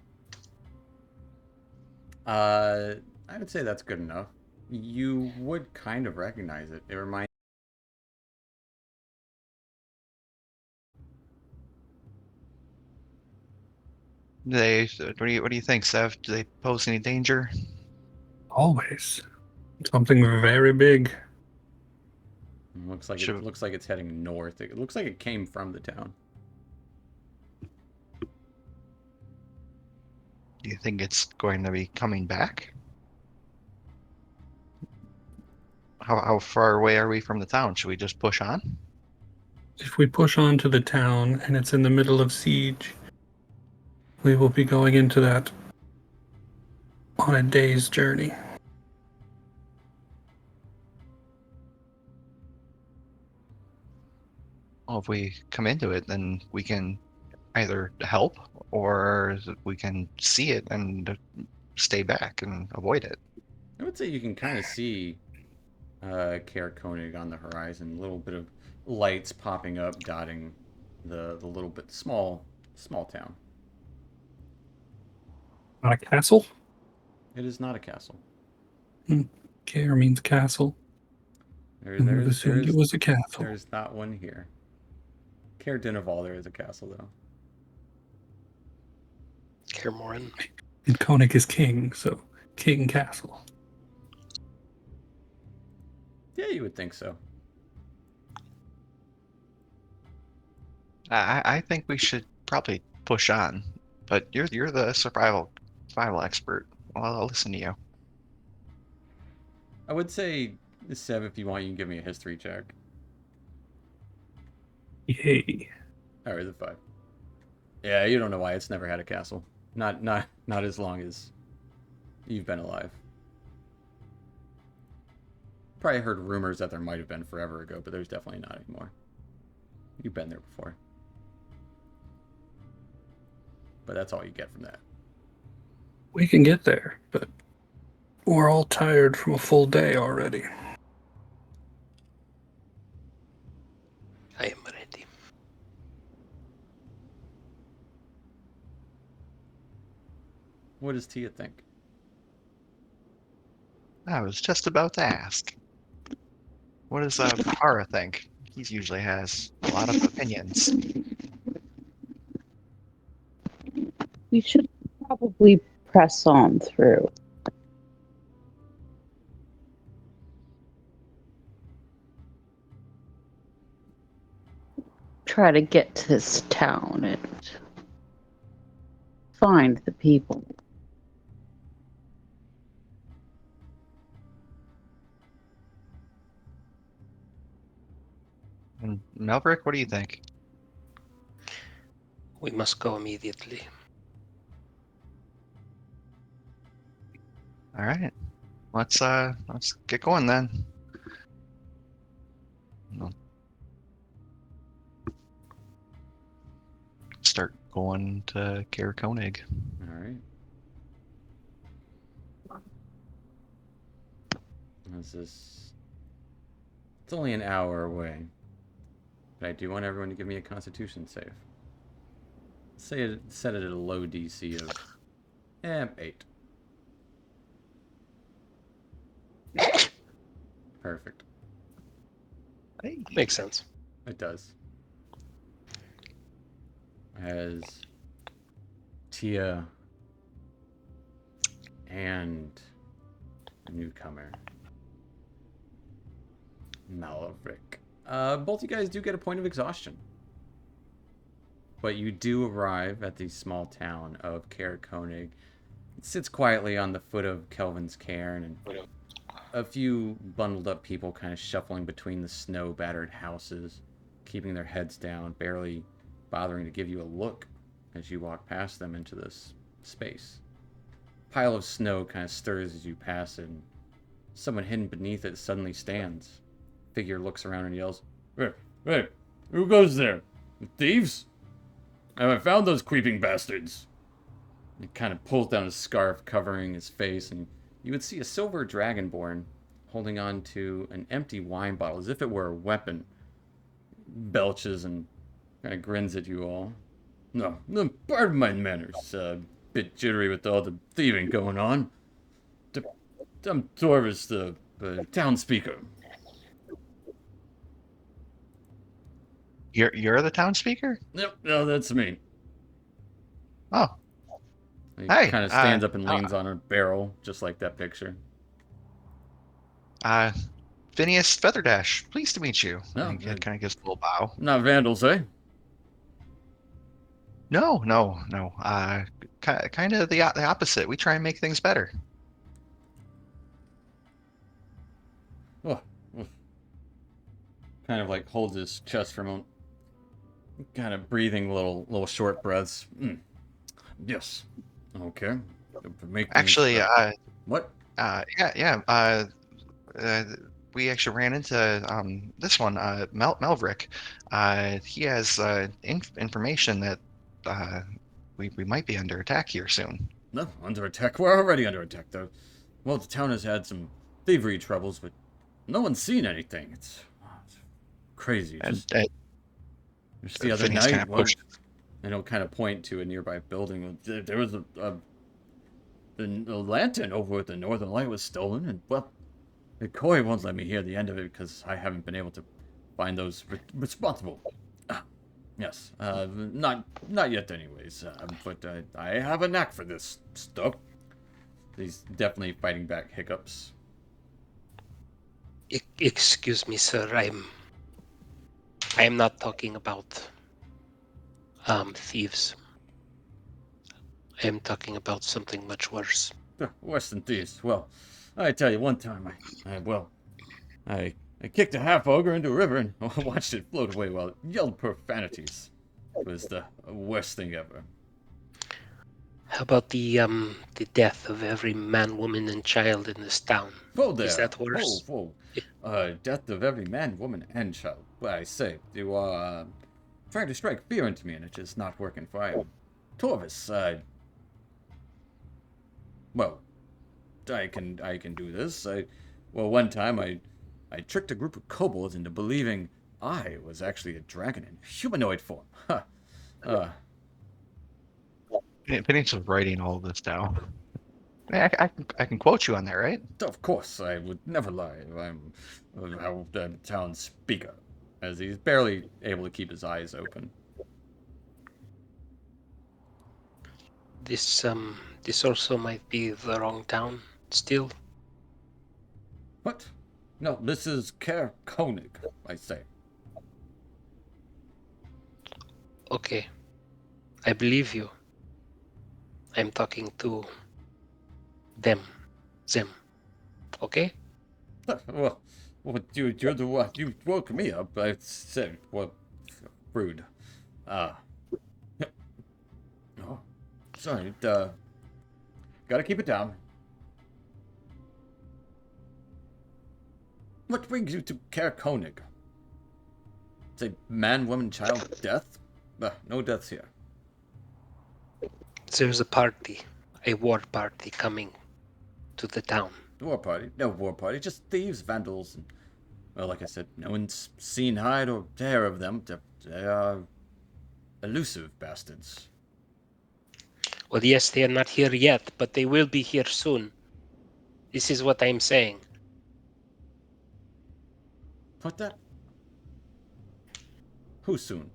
I would say that's good enough. You would kind of recognize it. It reminds. What do you think, Sev? Do they pose any danger? Always. Something very big. Looks like Should- it looks like it's heading north. It looks like it came from the town. Do you think it's going to be coming back? How far away are we from the town? Should we just push on? If we push on to the town and it's in the middle of siege, we will be going into that on a day's journey. Well, if we come into it, then we can either help or we can see it and stay back and avoid it. I would say you can kind of see Kaer Koenig on the horizon. A little bit of lights popping up, dotting the little bit small town. Not a castle? It is not a castle. Care means castle. I would have assumed it was a castle. There's not one here. Kaer Dineval, there is a castle though. Kaer Morhen. And Koenig is king, so king castle. Yeah, you would think so. I think we should probably push on, but you're the survival expert. Well, I'll listen to you. I would say, Seb, if you want, you can give me a history check. Yay. All right, the 5. Yeah, you don't know why it's never had a castle. Not as long as you've been alive. Probably heard rumors that there might have been forever ago, but there's definitely not anymore. You've been there before. But that's all you get from that. We can get there, but we're all tired from a full day already. I am ready. What does Tia think? I was just about to ask. What does Bahara think? He usually has a lot of opinions. We should probably press on through. Try to get to this town and find the people. And Melbrick, what do you think? We must go immediately. All right, let's get going then. We'll start going to Kaer Koenig. All right. This is... It's only an hour away. But I do want everyone to give me a Constitution save. Set it at a low DC of 8. Perfect. Hey. Makes sense. It does. As Tia and a newcomer, Malric. Both you guys do get a point of exhaustion. But you do arrive at the small town of Kaer Koenig. It sits quietly on the foot of Kelvin's cairn, and a few bundled up people kind of shuffling between the snow-battered houses, keeping their heads down, barely bothering to give you a look as you walk past them into this space. Pile of snow kind of stirs as you pass it, and someone hidden beneath it suddenly stands. Figure looks around and yells, Hey, who goes there? The thieves? I haven't found those creeping bastards. He kind of pulls down his scarf, covering his face, and you would see a silver dragonborn holding on to an empty wine bottle as if it were a weapon. Belches and kind of grins at you all. No, pardon my manners. Bit jittery with all the thieving going on. I'm Torvis, the town speaker. You're the town speaker? Yep, no, that's me. Oh, He hey, kind of stands up and leans on a barrel, just like that picture. Phineas Featherdash. Pleased to meet you. No, He kind of gives a little bow. Not vandals, eh? No. Kind of the opposite. We try and make things better. Oh, kind of like holds his chest for a moment. Kind of breathing little short breaths. Yes. Okay. Make things Actually, better. What? yeah. We actually ran into this one, Melvrick. He has information that we might be under attack here soon. No, under attack. We're already under attack, though. Well, the town has had some thievery troubles, but no one's seen anything. It's crazy. And Just the other Phineas night, kind of pushed. and it'll kind of point to a nearby building. There was the lantern over at the Northern Light was stolen, and well, Koi won't let me hear the end of it because I haven't been able to find those responsible. Yes, not yet, anyways. But I have a knack for this stuff. He's definitely fighting back hiccups. Excuse me, sir. I am not talking about thieves. I am talking about something much worse. Worse than thieves. Well, I tell you, one time I kicked a half ogre into a river and watched it float away while it yelled profanities. It was the worst thing ever. How about the death of every man, woman, and child in this town? Whoa there. Is that worse? Whoa. Death of every man, woman, and child. Well, I say, you are trying to strike fear into me, and it's just not working for I am. Torvis, well, I can do this. One time I tricked a group of kobolds into believing I was actually a dragon in humanoid form. Phineas was writing all of this down. I can quote you on that, right? Of course, I would never lie. I'm a town speaker, as he's barely able to keep his eyes open. This also might be the wrong town. Still. What? No, this is Kerr Koenig, I say. Okay. I believe you. I'm talking to them. Okay? Well, you're the one. You woke me up. I said, well, rude. Oh, sorry. Gotta keep it down. What brings you to Kerr Koenig? Say man, woman, child, death? No deaths here. There's a party, a war party coming to the town. War party? No war party, just thieves, vandals, and, well, like I said, no one's seen hide or hair of them. They are elusive bastards. Well, yes, they are not here yet, but they will be here soon. This is what I'm saying. What that? Who soon?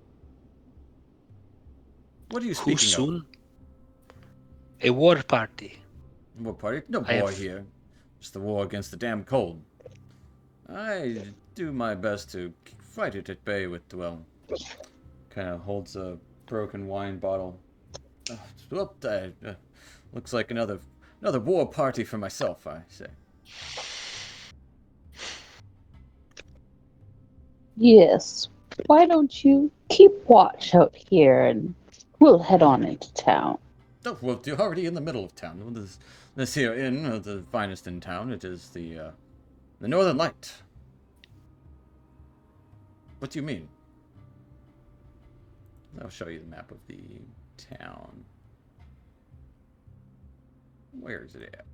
What are you speaking Who soon? of? A war party. War party? No war here. Just the war against the damn cold. I do my best to fight it at bay with, well, kind of holds a broken wine bottle. Looks like another war party for myself, I say. Yes. Why don't you keep watch out here and we'll head on into town. Oh, well, you're already in the middle of town. Well, this here inn, the finest in town. It is the Northern Light. What do you mean? I'll show you the map of the town. Where is it at?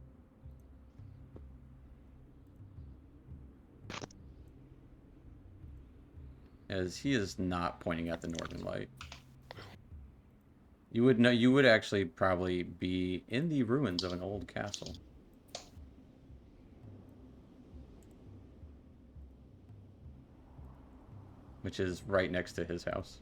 As he is not pointing at the Northern Light. You would know. You would actually probably be in the ruins of an old castle. Which is right next to his house.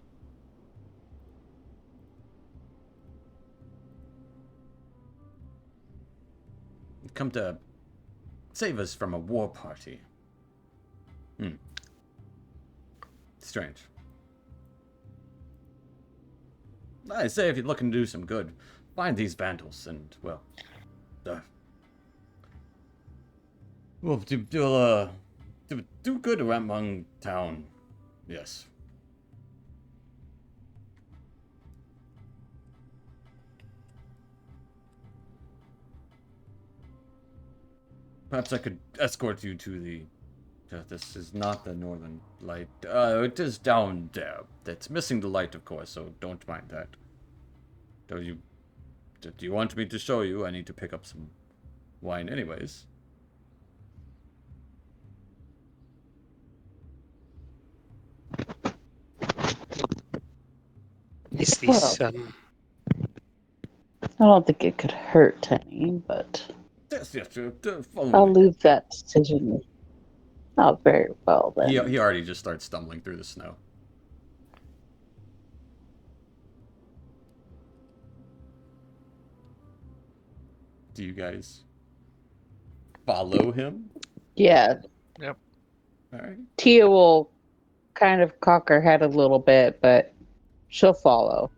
Come to save us from a war party. Strange. I say if you're looking to do some good, find these vandals and, well, do good among town. Yes. Perhaps I could escort you to the... this is not the Northern Light. It is down there. That's missing the light, of course, so don't mind that. Do you want me to show you? I need to pick up some wine anyways. Is Well, this I don't think it could hurt any, but Yes, follow I'll me. leave that decision. Oh, very well He then. already just starts stumbling through the snow. Do you guys follow him? Yeah, Yep. All right. Tia will kind of cock her head a little bit, but she'll follow.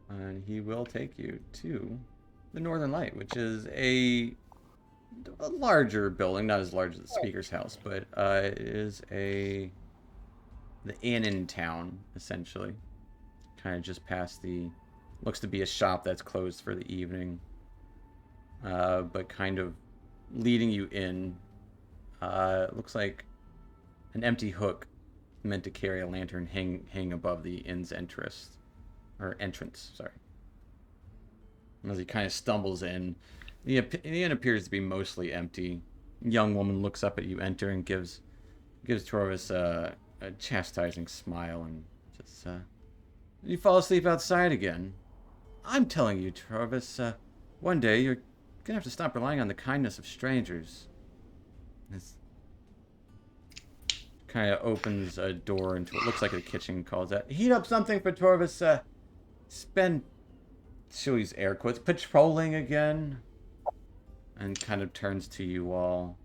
And he will take you to the Northern Light, which is a larger building, not as large as the speaker's house, but it is the inn in town, essentially. Kind of just past looks to be a shop that's closed for the evening, but kind of leading you in. Looks like an empty hook meant to carry a lantern hang above the inn's entrance. Sorry. As he kind of stumbles in, the inn appears to be mostly empty. A young woman looks up at you enter and gives Torvis a chastising smile and just, you fall asleep outside again. I'm telling you, Torvis, one day you're gonna have to stop relying on the kindness of strangers. This kind of opens a door into what looks like a kitchen, calls out, heat up something for Torvis, spend, she'll use air quotes, patrolling again. And kind of turns to you all.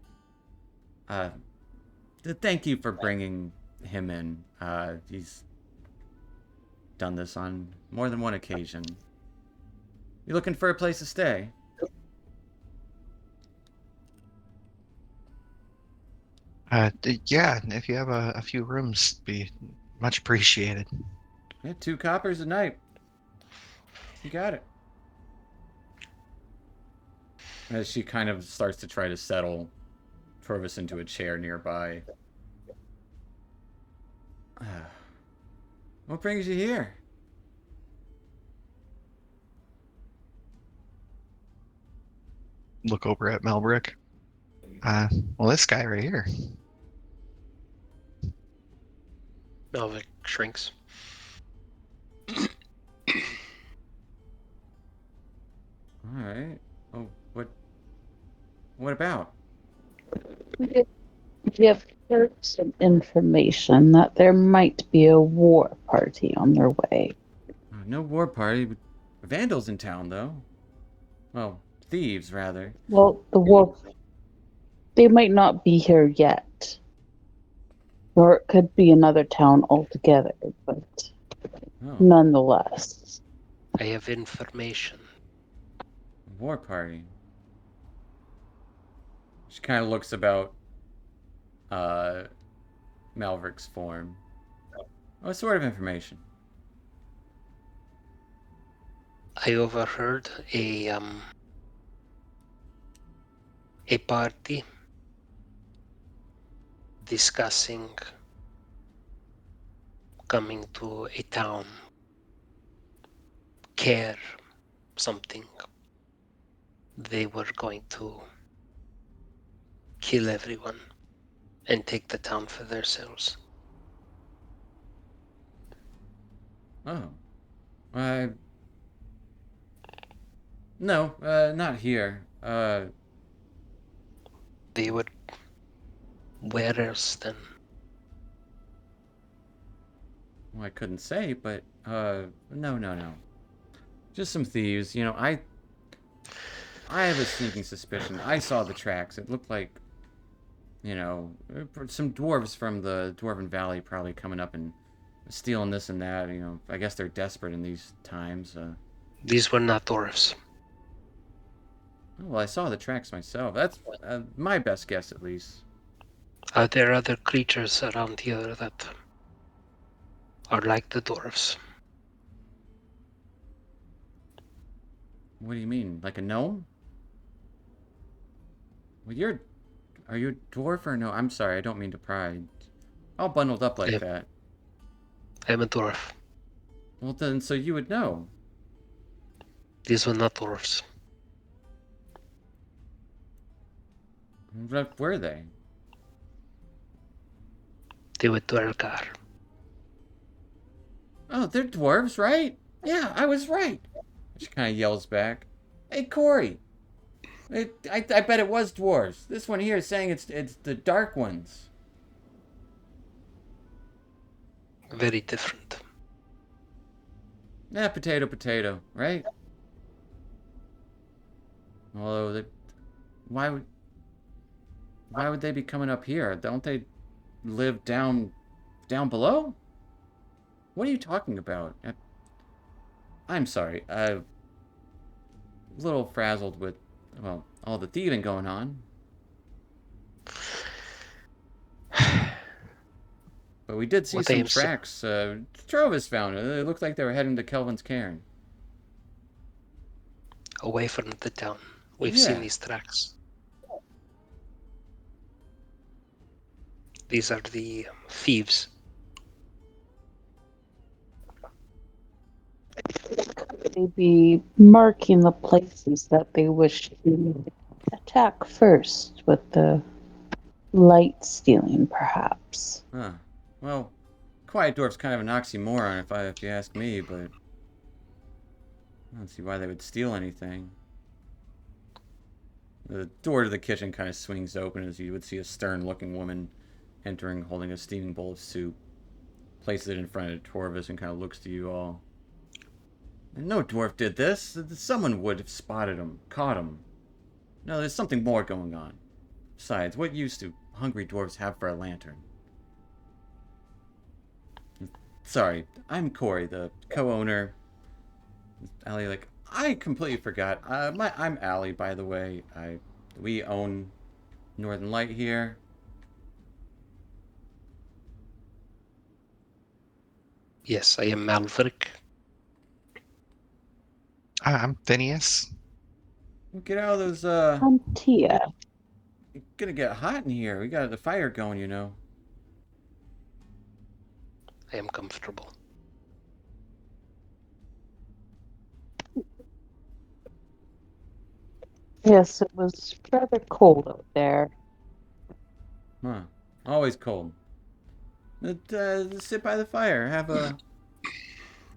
Thank you for bringing him in. He's done this on more than one occasion. You looking for a place to stay? Yeah, if you have a few rooms, be much appreciated. Yeah, 2 coppers a night. You got it. As she kind of starts to try to settle Torvis into a chair nearby. What brings you here? Look over at Melbrick. Well, this guy right here. Melvick shrinks? All right. Oh, what about? We have heard some information that there might be a war party on their way. No war party. But vandals in town, though. Well, thieves, rather. Well, they might not be here yet. Or it could be another town altogether, but Oh, nonetheless. I have information. war party. She kind of looks about Malverick's form. What sort of information? I overheard a party discussing coming to a town, care something. They were going to kill everyone and take the town for themselves. Oh. No, not here. They would. Where else then? Well, I couldn't say, but, no. Just some thieves. You know, I have a sneaking suspicion. I saw the tracks. It looked like, you know, some dwarves from the Dwarven Valley probably coming up and stealing this and that. You know, I guess they're desperate in these times. These were not dwarves. Well, I saw the tracks myself. That's my best guess, at least. Are there other creatures around here that are like the dwarves? What do you mean? Like a gnome? Well, are you a dwarf or no? I'm sorry, I don't mean to pry. All bundled up like that. I am a dwarf. Well, then, so you would know. These were not dwarves. What were they? They were Dwargar. Oh, they're dwarves, right? Yeah, I was right. She kind of yells back. Hey, Corey. I bet it was dwarves. This one here is saying it's the dark ones. Very different. Yeah, potato, potato, right? Although, why would they be coming up here? Don't they live down below? What are you talking about? I'm sorry. I'm a little frazzled with, well, all the thieving going on. But we did see What some aim, sir? tracks. Trovis found it. It looked like they were heading to Kelvin's cairn. Away from the town. We've Yeah. seen these tracks. These are the thieves. They be marking the places that they wish to attack first with the light stealing, perhaps. Huh. Well, Quiet Dwarf's kind of an oxymoron if you ask me, but I don't see why they would steal anything. The door to the kitchen kind of swings open as you would see a stern-looking woman entering holding a steaming bowl of soup. Places it in front of Torvis and kind of looks to you all. No dwarf did this. Someone would have spotted him, caught him. No, there's something more going on. Besides, what use do hungry dwarves have for a lantern? Sorry, I'm Corey, the co-owner. Allie, like, I completely forgot. I'm Allie, by the way. We own Northern Light here. Yes, I am Malverick. I'm Phineas. Get out of those, Tia. it's gonna get hot in here. We got the fire going, you know. I am comfortable. Yes, it was rather cold out there. Huh. Always cold. Sit by the fire. Have a...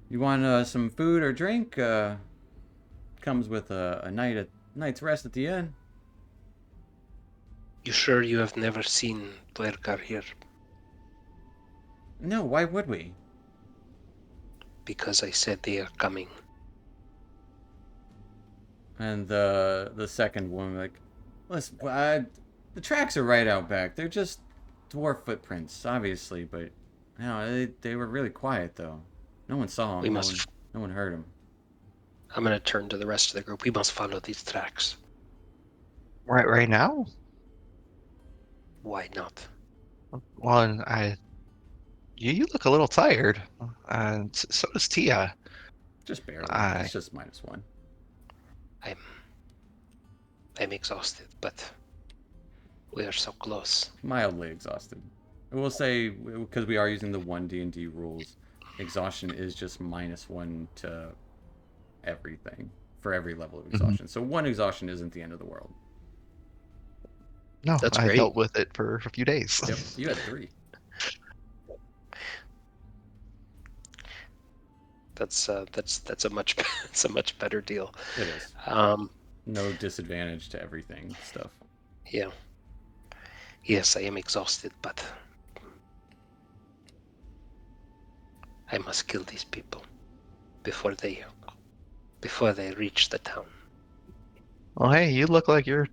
You want some food or drink? Comes with a night's rest at the end. You sure you have never seen Dwargar here? No, why would we? Because I said they are coming. And the second woman, like, listen, the tracks are right out back. They're just dwarf footprints, obviously, but no, they were really quiet though. No one saw them. No one heard them. I'm going to turn to the rest of the group. We must follow these tracks. Right now? Why not? Well, you look a little tired. So does Tia. Just barely. It's just -1. I'm exhausted, but we are so close. Mildly exhausted. I will say, because we are using the 1 D&D rules, exhaustion is just -1 to everything for every level of exhaustion. So 1 exhaustion isn't the end of the world. No, That's I great. dealt with it for a few days. Yep, you had 3. That's a much it's a much better deal. It is. No disadvantage to everything stuff. Yeah. Yes, I am exhausted, but I must kill these people before they reach the town. Well, hey, you look like you're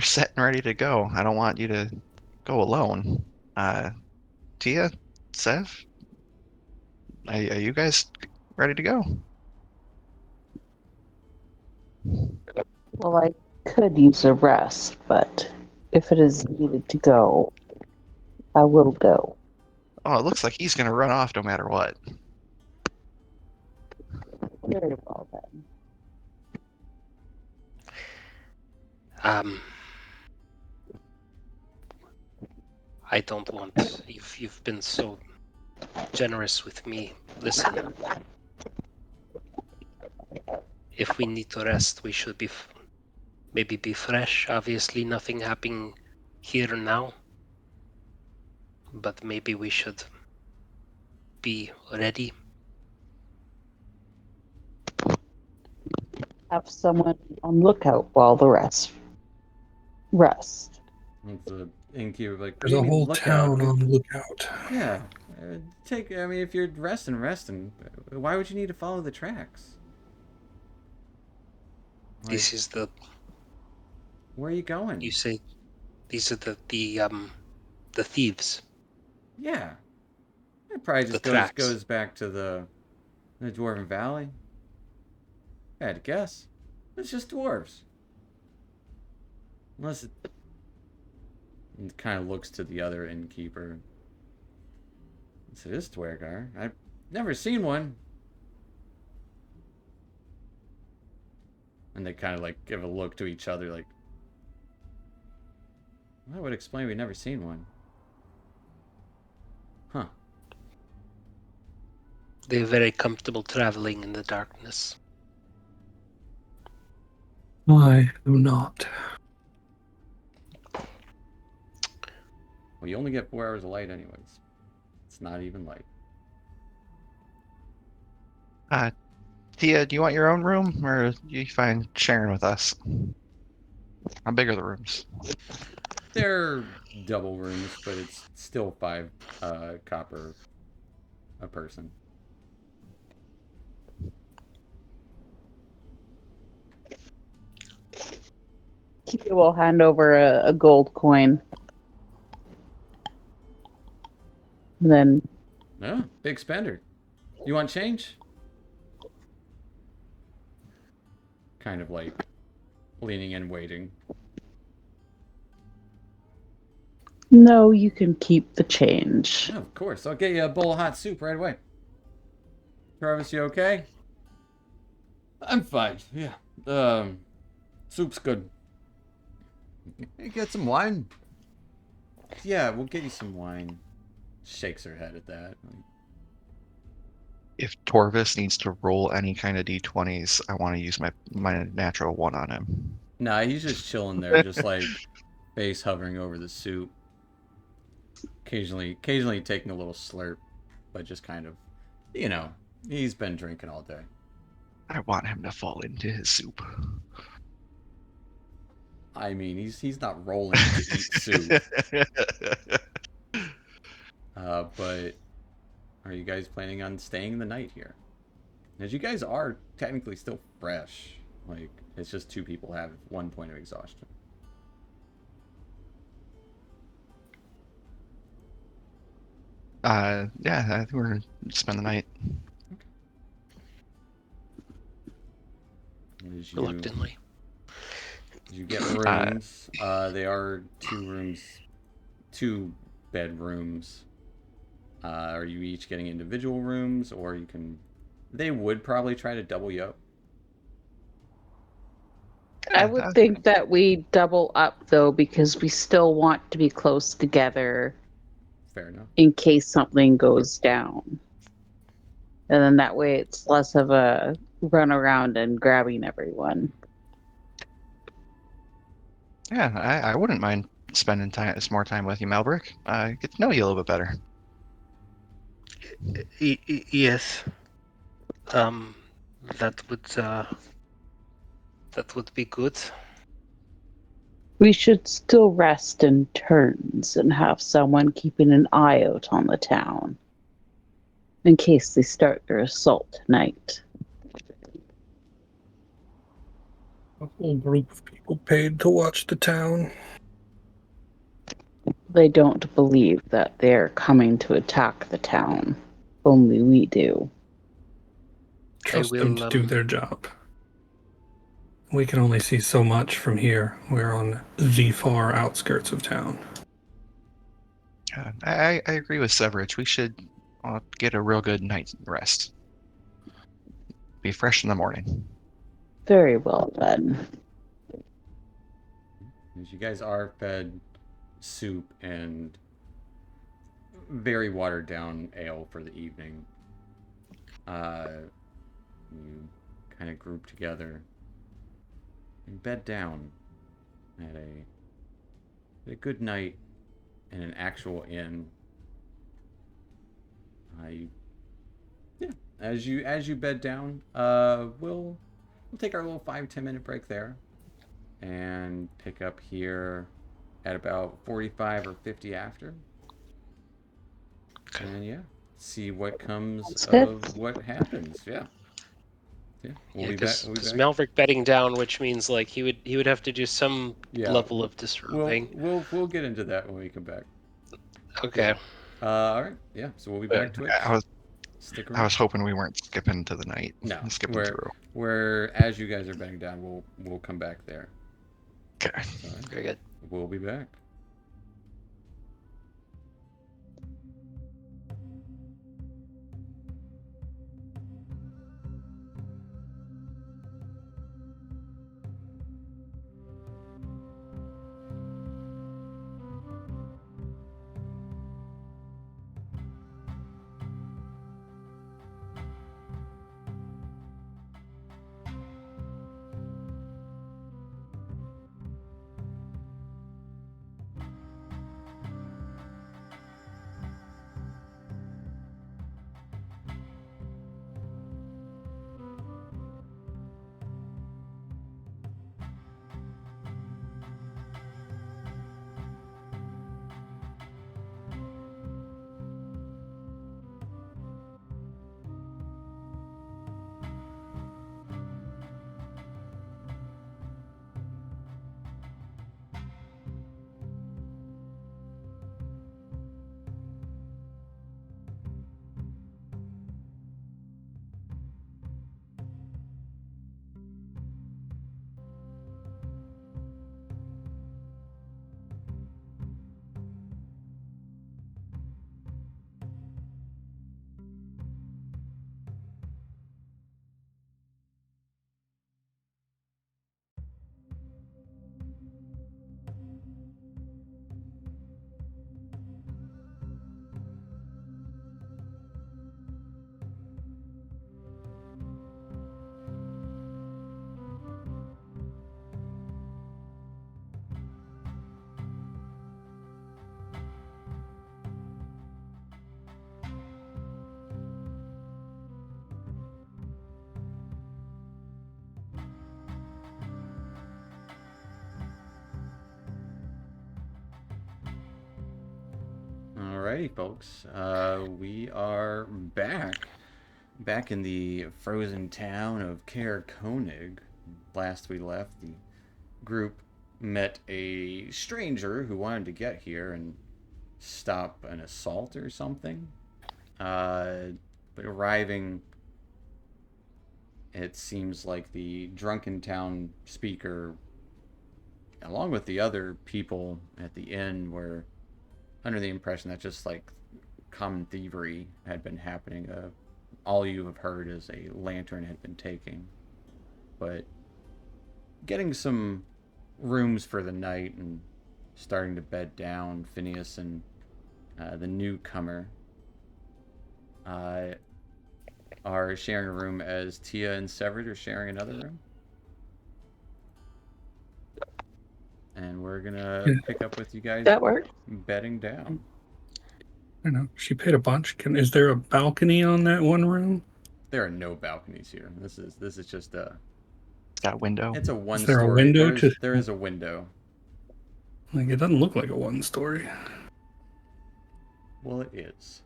set and ready to go. I don't want you to go alone. Tia, Sev, are you guys ready to go? Well, I could use a rest, but if it is needed to go, I will go. Oh, it looks like he's gonna run off no matter what. Very well then. I don't want. You've been so generous with me. Listen, if we need to rest, we should maybe be fresh. Obviously, nothing happening here now, but maybe we should be ready. Have someone on lookout while the rest. And the innkeeper like, what There's do you a mean whole lookout? town on lookout. Yeah. I mean, if you're resting, why would you need to follow the tracks? Like, This is where are you going? you say these are the thieves. Yeah. It probably just The tracks. goes back to the Dwarven Valley. I had to guess. It's just dwarves. Unless it kind of looks to the other innkeeper. It's this Dwergar. I've never seen one. And they kind of like give a look to each other like, that would explain we've never seen one. Huh. They're very comfortable traveling in the darkness. I do not. Well, you only get 4 hours of light anyways. It's not even light. Tia, do you want your own room, or do you find sharing with us? How big are the rooms? They're double rooms, but it's still 5 copper a person. Kipi will hand over a gold coin. And then No, big spender. You want change? Kind of like leaning in, waiting. no, you can keep the change. Oh, of course. I'll get you a bowl of hot soup right away. Travis, you okay? I'm fine. Yeah. Soup's good. Hey, get some wine. Yeah, we'll get you some wine. Shakes her head at that. If Torvis needs to roll any kind of d20s, I want to use my natural 1 on him. Nah, he's just chilling there, just like face hovering over the soup. Occasionally taking a little slurp, but just kind of, he's been drinking all day. I want him to fall into his soup. I mean, he's not rolling to eat soup. But are you guys planning on staying the night here? As you guys are technically still fresh. Like, it's just 2 people have 1 point of exhaustion. Yeah, I think we're gonna spend the night. Reluctantly. You get rooms. They are 2 bedrooms. Are you each getting individual rooms, or you can? They would probably try to double you up. I would think that we double up though, because we still want to be close together Fair enough. in case something goes down. And then that way it's less of a run around and grabbing everyone. Yeah, I wouldn't mind spending some more time with you, Malbrick. Get to know you a little bit better. Yes. That would be good. We should still rest in turns and have someone keeping an eye out on the town in case they start their assault tonight. A whole group of people paid to watch the town. They don't believe that they're coming to attack the town. Only we do. Trust them to do their job. We can only see so much from here. We're on the far outskirts of town. I agree with Severage. We should get a real good night's rest. Be fresh in the morning. Very well then. As you guys are fed soup and very watered down ale for the evening. You kind of group together and bed down at a good night in an actual inn. As you bed down, we'll take our little 5-10 minute break there, and pick up here at about 45 or 50 after. Okay. And yeah, see what comes That's good. of what happens. Yeah. We'll be back. Because Malverick bedding down, which means like he would have to do some level of disrobing. We'll get into that when we come back. Okay. All right. Yeah. So we'll be back to it. Stick around. I was hoping we weren't skipping to the night. No, skipping through. Where as you guys are bedding down, we'll come back there. Okay. All right. Very good. We'll be back. Alrighty, folks. We are back in the frozen town of Caer Konig. Last we left, the group met a stranger who wanted to get here and stop an assault or something. But arriving, it seems like the drunken town speaker, along with the other people at the inn, were under the impression that just like common thievery had been happening. All you have heard is a lantern had been taken. But getting some rooms for the night and starting to bed down, Phineas and the newcomer are sharing a room as Tia and Severed are sharing another room. And we're gonna pick up with you guys That works. bedding down. I know. She paid a bunch. Is there a balcony on that one room? There are no balconies here. This is just a. That window. It's a one Is there a story. window There is a window. Like, it doesn't look like a one story. Well, it is.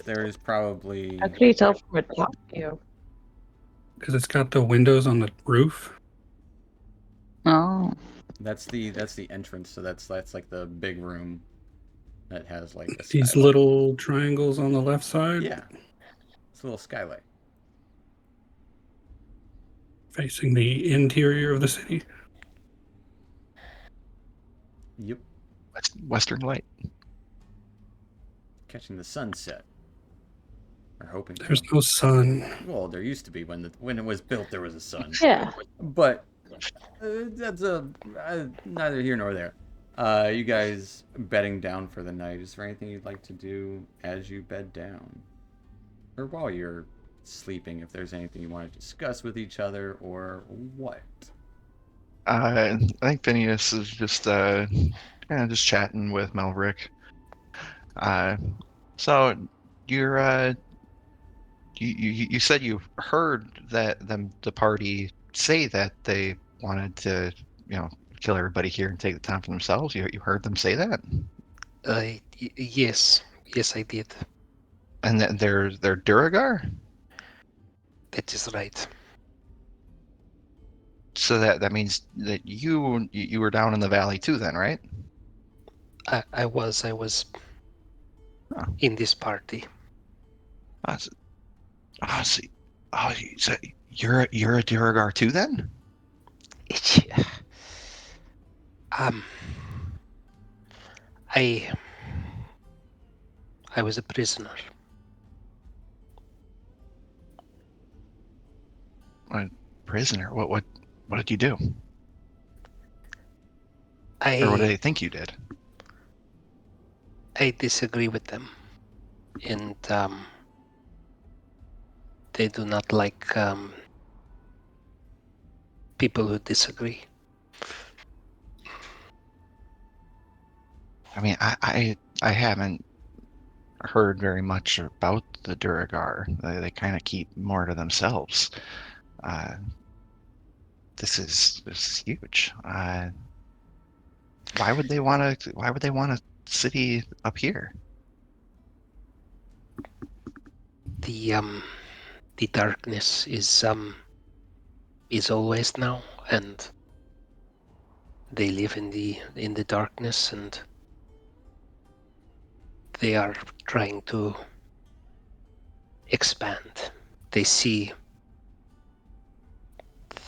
There is probably. How could you tell from a top view? Because it's got the windows on the roof. Oh. That's the entrance. So that's like the big room that has like a These skylight. little triangles on the left side. Yeah, it's a little skylight. Facing the interior of the city. Yep. Western light. Catching the sunset. Or hoping. There's no sun. Well, there used to be when it was built. There was a sun. Yeah. But that's neither here nor there. You guys bedding down for the night. Is there anything you'd like to do as you bed down? Or while you're sleeping, if there's anything you want to discuss with each other, or what? I think Phineas is just kind of just chatting with Melrick. Uh, so you're you said you heard that the party say that they wanted to, you know, kill everybody here and take the town for themselves. You heard them say that, Yes, yes, I did. and that they're Duragar. That is right. So that means that you were down in the valley too, then, right? I was Oh, in this party. oh, so, oh, so, so you're a Duragar too, then? Um, I I was a prisoner. A prisoner? What did you do? Or what do I they think you did? I disagree with them, and they do not like people who disagree. I mean, I haven't heard very much about the Duragar. They kind of keep more to themselves. Uh, this is huge. Why would they want a city up here? The darkness is always now, and they live in the darkness, and they are trying to expand. They see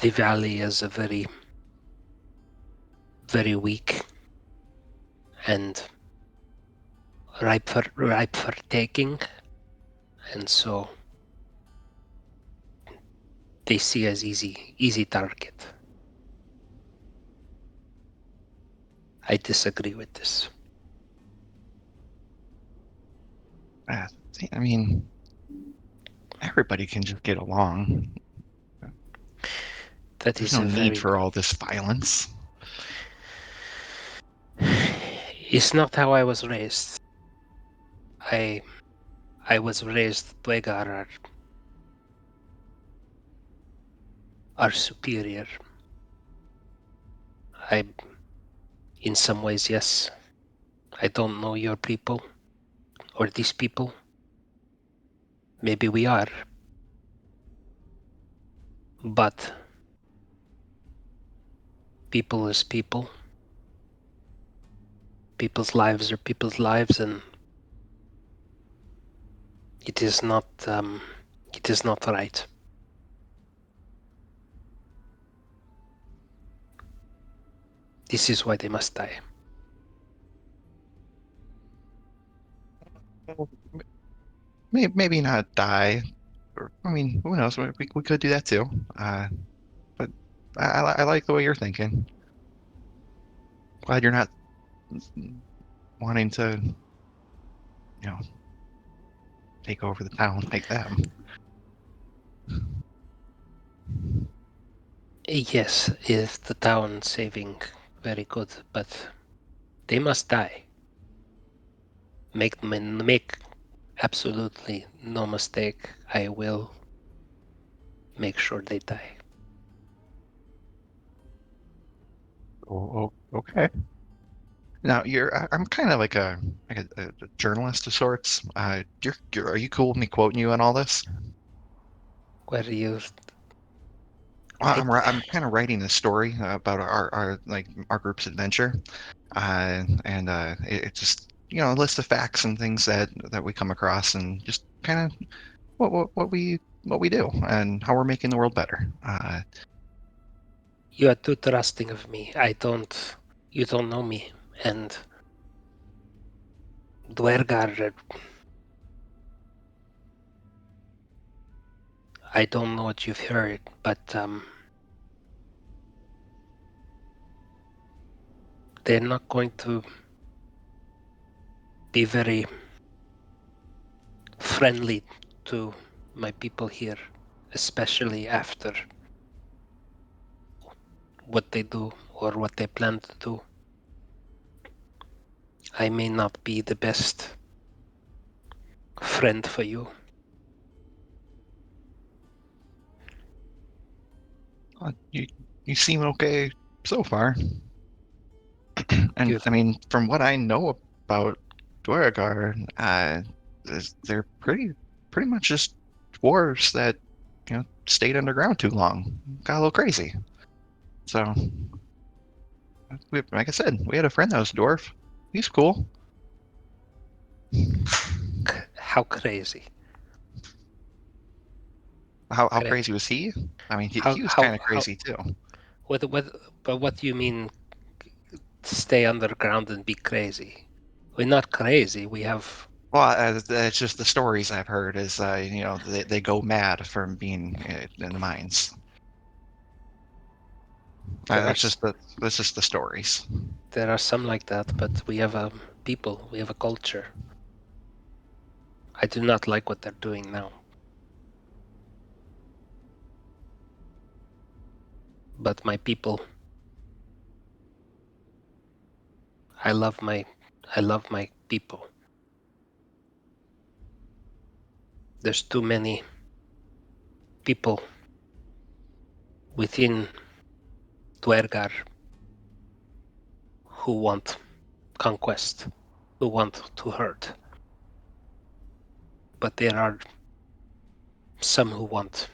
the valley as a very, very weak and ripe for taking, and so they see as easy target. I disagree with this. I mean, everybody can just get along. That There's is no a need very. for all this violence. It's not how I was raised. I I was raised Dwegar are superior. I, in some ways, yes. I don't know your people or these people. Maybe we are, but people is people. People's lives are people's lives, and it is not right. This is why they must die. Maybe not die. I mean, who knows? We could do that too. But I like the way you're thinking. Glad you're not wanting to, you know, take over the town like them. Yes, is the town saving very good, but they must die. Make absolutely no mistake. I will make sure they die. Okay. Now I'm kind of like a journalist of sorts. Are you cool with me quoting you on all this? Where you? Well, I, I'm kind of writing a story about our like our group's adventure, and it's just, you know, a list of facts and things that we come across, and just kind of what we do and how we're making the world better. You are too trusting of me. You don't know me, and Dwergar. I don't know what you've heard, but they're not going to be very friendly to my people here, especially after what they do or what they plan to do. I may not be the best friend for you. You seem okay so far. And Good. I mean, from what I know about Dwargar, they're pretty much just dwarves that stayed underground too long, got a little crazy. So, like I said, we had a friend that was a dwarf. He's cool. How crazy? How Cra- crazy was he? I mean, How he was how kind of how? crazy too. But what do you mean? Stay underground and be crazy? We're not crazy. We have. Well, it's just the stories I've heard is, they go mad from being in the mines. There are That's just the stories. there are some like that, but we have a people. We have a culture. I do not like what they're doing now. But my people, I love my people. There's too many people within Dwergar who want conquest, who want to hurt. But there are some who want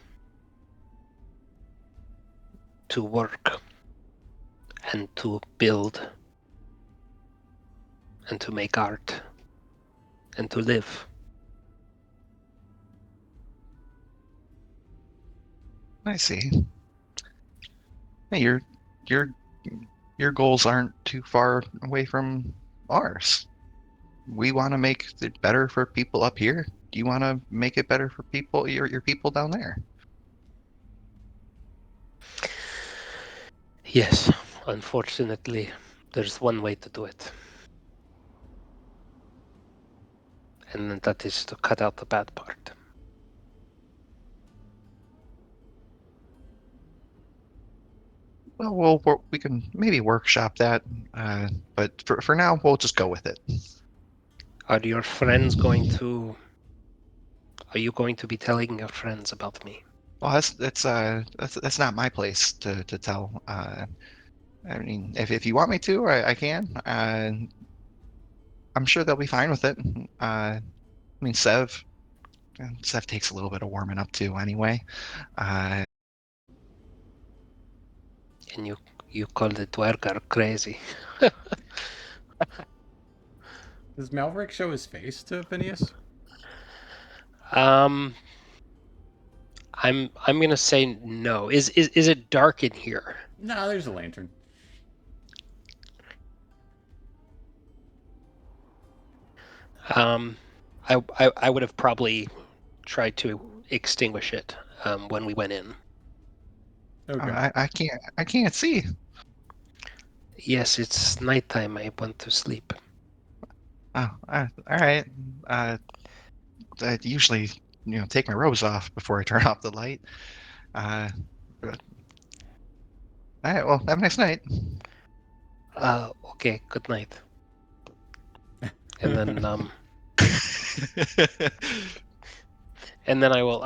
to work and to build and to make art and to live. I see. Hey, your your goals aren't too far away from ours. We want to make it better for people up here. Do you want to make it better for your people down there? Yes, unfortunately, there's one way to do it. And that is to cut out the bad part. Well, we can maybe workshop that, but for now, we'll just go with it. Are your friends going to... Are you going to be telling your friends about me? Well, that's not my place to tell. I mean, if you want me to, I can. I'm sure they'll be fine with it. I mean, Sev takes a little bit of warming up to anyway. Uh, And you call the Dwergar crazy. Does Malverick show his face to Phineas? I'm gonna say no. Is it dark in here? No, there's a lantern. I would have probably tried to extinguish it when we went in. Okay. I can't see. Yes, it's nighttime. I want to sleep. Oh, all right. I usually, take my robes off before I turn off the light. But, all right. Well, have a nice night. Okay. Good night. And then I will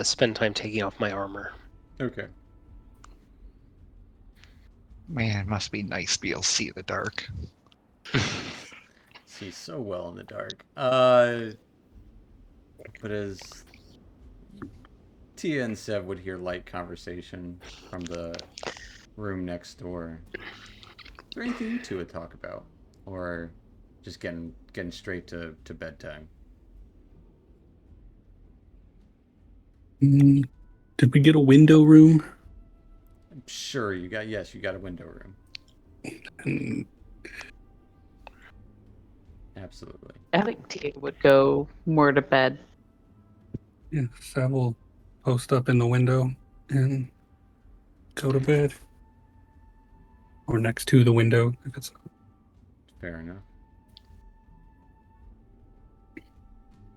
spend time taking off my armor. Okay. Man, it must be nice to be able to see in the dark. See so well in the dark. But as Tia and Sev would hear light conversation from the room next door, is there anything you two would talk about, or just getting straight to bedtime? Did we get a window room? I'm sure you got a window room. Mm, Absolutely. I think Tia would go more to bed. yes, I will post up in the window and go to bed. Or next to the window, if it's Fair enough.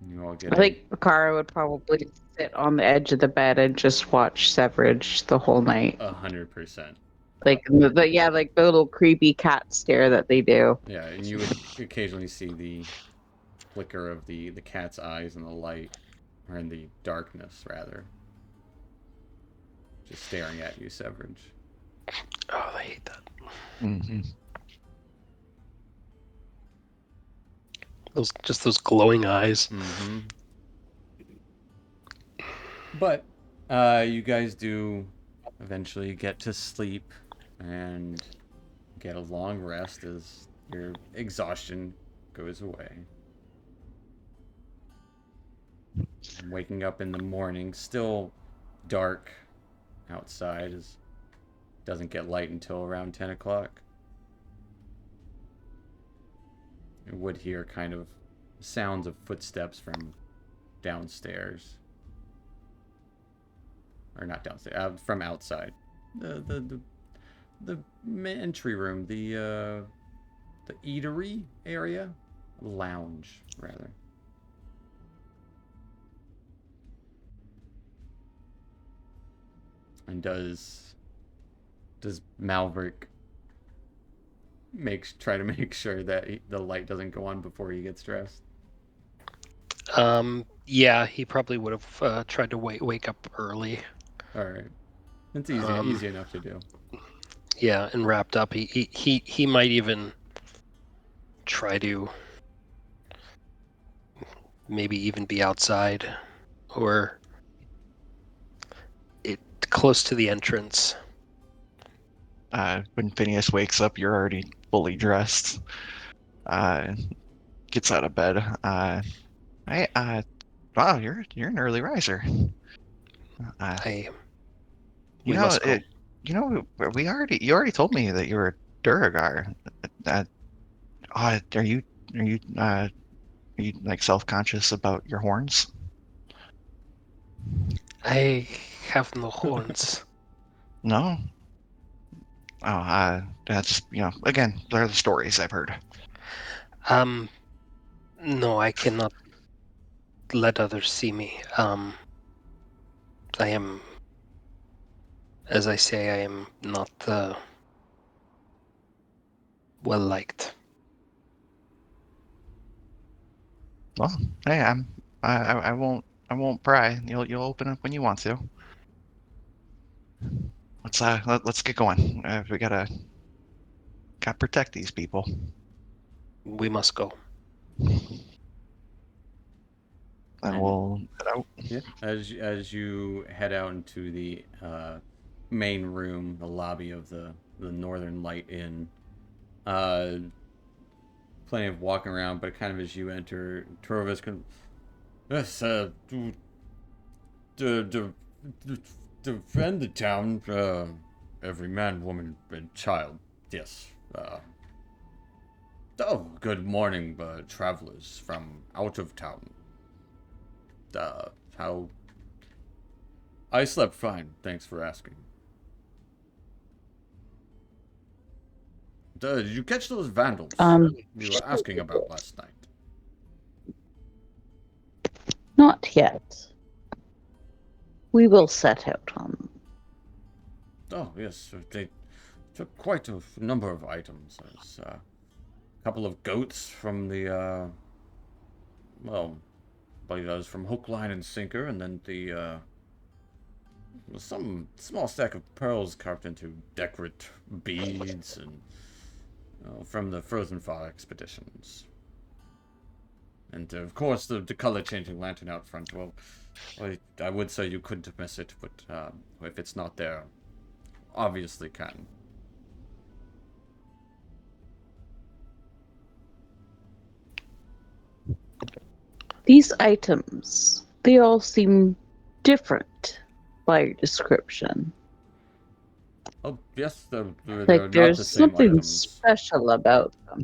You all get I think Kara would probably sit on the edge of the bed and just watch Severage the whole night. 100%. Like like the little creepy cat stare that they do. Yeah, and you would occasionally see the flicker of the cat's eyes in the light, or in the darkness, rather. Just staring at you, Severage. Oh, I hate that. Mm-hmm. Those glowing eyes. Mm-hmm. But you guys do eventually get to sleep and get a long rest as your exhaustion goes away. Waking up in the morning, still dark outside, as doesn't get light until around 10 o'clock. You would hear kind of sounds of footsteps from downstairs. Or not downstairs, from outside. The entry room, the eatery area? Lounge, rather. And does Malverick try to make sure that the light doesn't go on before he gets dressed? Yeah, he probably would have tried to wake up early. All right, it's easy enough to do. Yeah, and wrapped up. He might even try to maybe even be outside or close to the entrance. When Phineas wakes up, you're already fully dressed. Gets out of bed. Wow, you're an early riser. We must go. You already told me that you were a Duragar. Are you like self-conscious about your horns? I have no horns. No. Oh, that's again, they're the stories I've heard. No, I cannot let others see me. I am, as I say, I am not well liked. Well, hey, I won't pry. You'll open up when you want to. Let's get going. We gotta protect these people. We must go. And we'll head out. Yeah, as you head out into the main room, the lobby of the Northern Light Inn, plenty of walking around, but kind of as you enter, Trovis can, yes, defend the town, every man, woman, and child. Yes. Oh, good morning, travelers from out of town. How? I slept fine, thanks for asking. Did you catch those vandals you were asking about last night? Not yet. We will set out on them. Oh, yes, they took quite a number of items. There's a couple of goats from the, well, I believe that was from Hook, Line, and Sinker, and then some small stack of pearls carved into decorate beads, and from the Frozen Far expeditions. And of course, the color-changing lantern out front. Well, I would say you couldn't miss it, but if it's not there, obviously can. These items, they all seem different by your description. Oh, yes, they're Like not there's the same something items. special about them.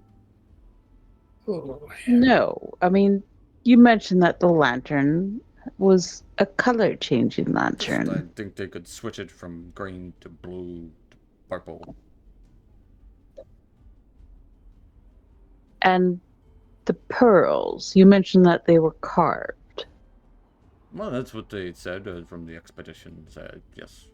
Oh, No, I mean, you mentioned that the lantern was a color changing I lantern. think they could switch it from green to blue to purple. And the pearls, you mentioned that they were carved. Well, that's what they said from the expedition. Said yes.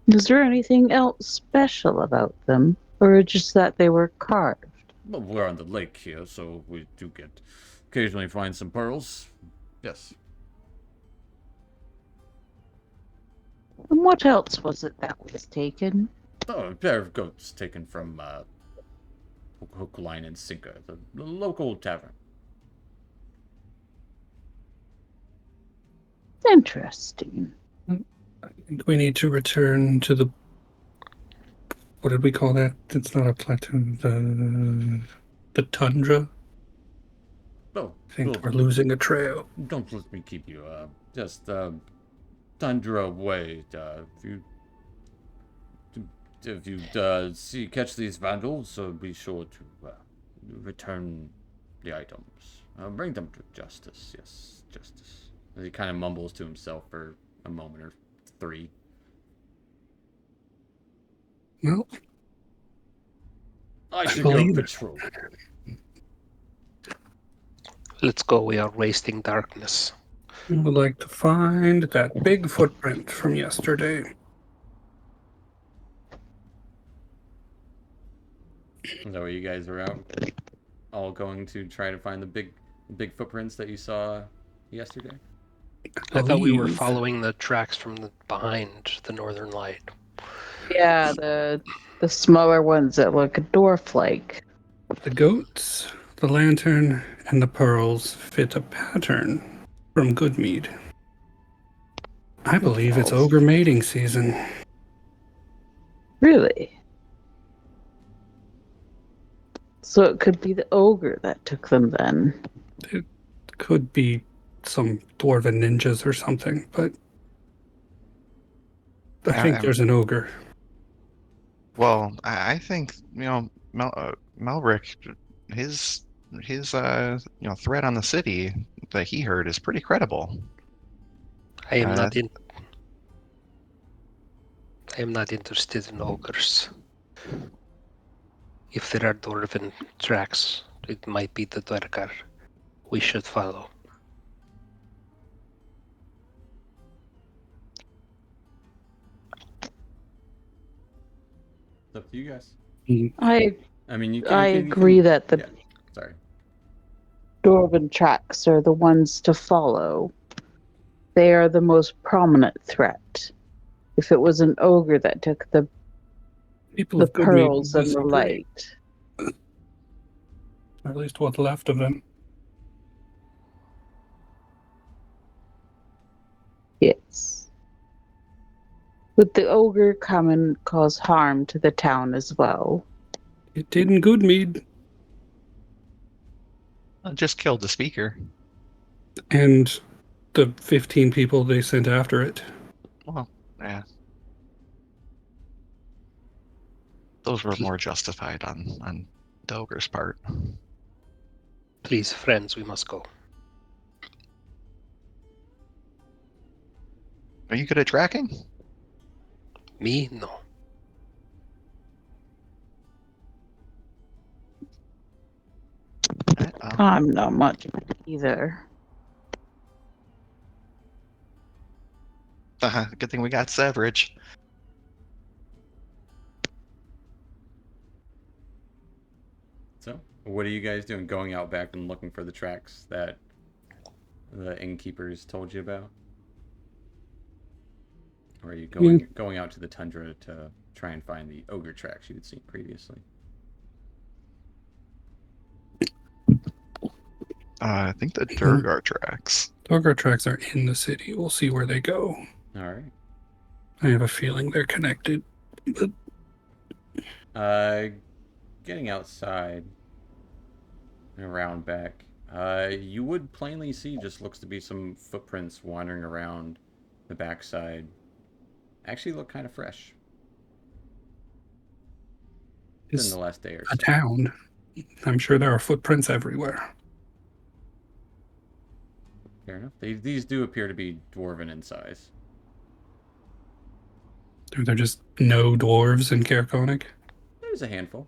Was there anything else special about them? Or just that they were carved? Well, we're on the lake here, so we do get occasionally find some pearls. Yes. And what else was it that was taken? Oh, a pair of goats taken from Hook, Line, and Sinker, the local tavern. Interesting. I think we need to return to the. What did we call that? It's not a plateau. The tundra. Oh, I think well, we're losing a trail. don't let me keep you. Just Tundra Way. If you catch these vandals, be sure to return the items. Bring them to justice. Yes, justice. As he kind of mumbles to himself for a moment or three. Well, I should believe go it. patrol. Let's go. We are wasting darkness. I would like to find that big footprint from yesterday. Is that where you guys were out? All going to try to find the big footprints that you saw yesterday? I thought we were Believe. following the tracks from behind the northern light. Yeah, the smaller ones that look dwarf-like. The goats, the lantern, and the pearls fit a pattern from Goodmead. I believe it's Elf. ogre mating season. Really? So it could be the ogre that took them then. It could be some dwarven ninjas or something, but I think there's an ogre. Well, I think Melrick, his threat on the city that he heard is pretty credible. I am Uh, not in. I am not interested in ogres. If there are dwarven tracks, it might be the Dwergar. We should follow. It's up to you guys. I I mean, you I can, agree that the yeah, sorry. dwarven tracks are the ones to follow. They are the most prominent threat. If it was an ogre that took the People of Goodmead pearls and the disagree, light. or at least what's left of them. Yes. Would the ogre come and cause harm to the town as well? It did in Goodmead, just killed the speaker. and the 15 people they sent after it. Well, yeah. Those were more justified on the ogre's part. Please, friends, we must go. Are you good at tracking? Me? No. I'm not much either. Good thing we got Savage. So, what are you guys doing? Going out back and looking for the tracks that the innkeepers told you about? Or are you going out to the tundra to try and find the ogre tracks you had seen previously? I think the Durgar tracks. Ogre tracks are in the city. We'll see where they go. All right. I have a feeling they're connected. But Getting outside and around back, you would plainly see just looks to be some footprints wandering around the backside. Actually look kind of fresh. In it's the last day or a so. town. I'm sure there are footprints everywhere. Fair enough. These do appear to be dwarven in size. Are there just no dwarves in Caerconic? There's a handful.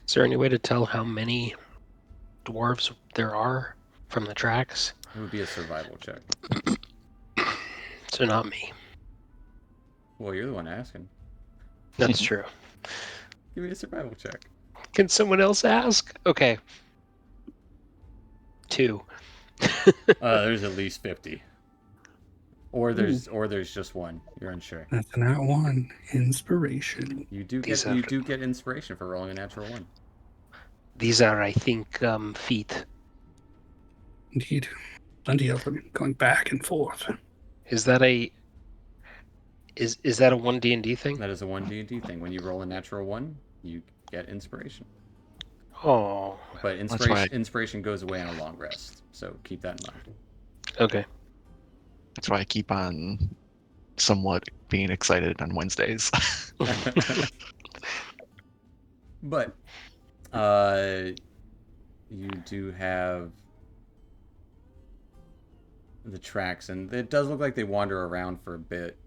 Is there any way to tell how many dwarves there are from the tracks? It would be a survival check. So not me. Well, you're the one asking. That's true. Give me a survival check. Can someone else ask? Okay. 2. There's at least 50. Or there's just one. You're unsure. That's an @1 inspiration. You do These get inspiration for rolling a natural 1. These are, I think, feet. Indeed, plenty of them going back and forth. Is that a 1 D&D thing? That is a 1 D&D thing. When you roll a natural 1, you get inspiration. Oh, But inspiration goes away on a long rest. So keep that in mind. okay. That's why I keep on somewhat being excited on Wednesdays. But you do have the tracks, and it does look like they wander around for a bit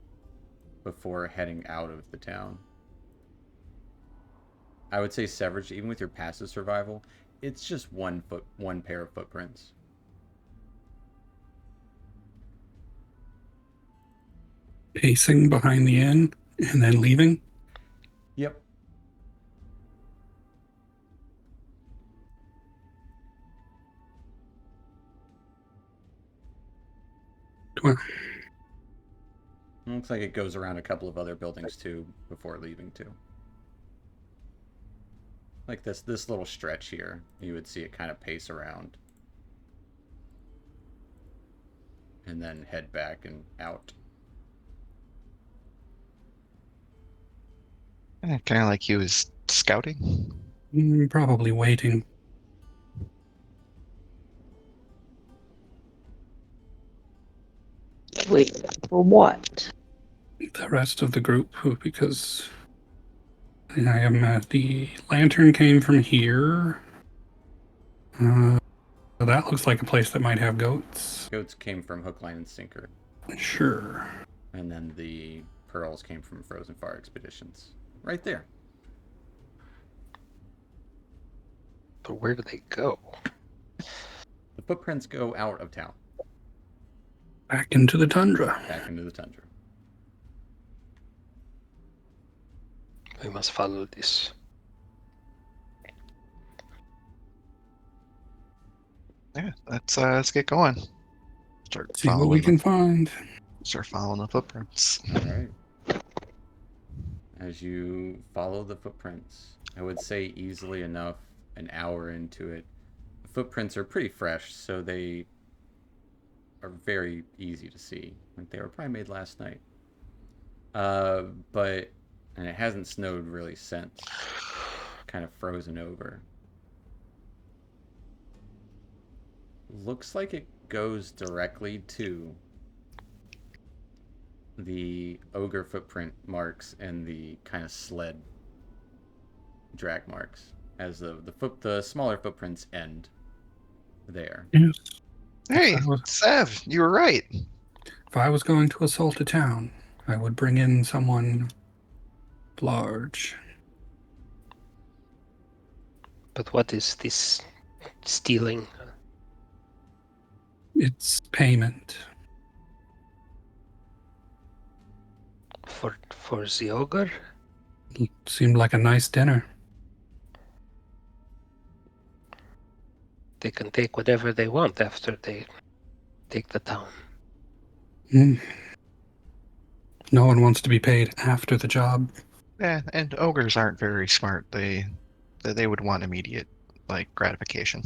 before heading out of the town. I would say Severage, even with your passive survival, it's just one pair of footprints. Pacing behind the inn and then leaving. Yep. Well, Looks like it goes around a couple of other buildings too before leaving too. Like this little stretch here, you would see it kind of pace around. And then head back and out. Kind of like he was scouting. probably waiting. Wait, for what? The rest of the group, because I am the lantern came from here. That looks like a place that might have goats. Goats came from Hook, Line, and Sinker. Sure. And then the pearls came from Frozen Far Expeditions. Right there. But where do they go? The footprints go out of town. Back into the tundra. Back into the tundra. We must follow this. Yeah, let's get going. See what we can find. Start following the footprints. All right. As you follow the footprints, I would say easily enough, an hour into it, the footprints are pretty fresh, so they are very easy to see. Like they were probably made last night. And it hasn't snowed really since. Kind of frozen over. Looks like it goes directly to the ogre footprint marks and the kind of sled drag marks as the smaller footprints end there. Yes. Hey, Sev, you were right. If I was going to assault a town, I would bring in someone large. But what is this stealing? It's payment. For the ogre? It seemed like a nice dinner. They can take whatever they want after they take the town. No one wants to be paid after the job. Yeah, and ogres aren't very smart. They would want immediate gratification.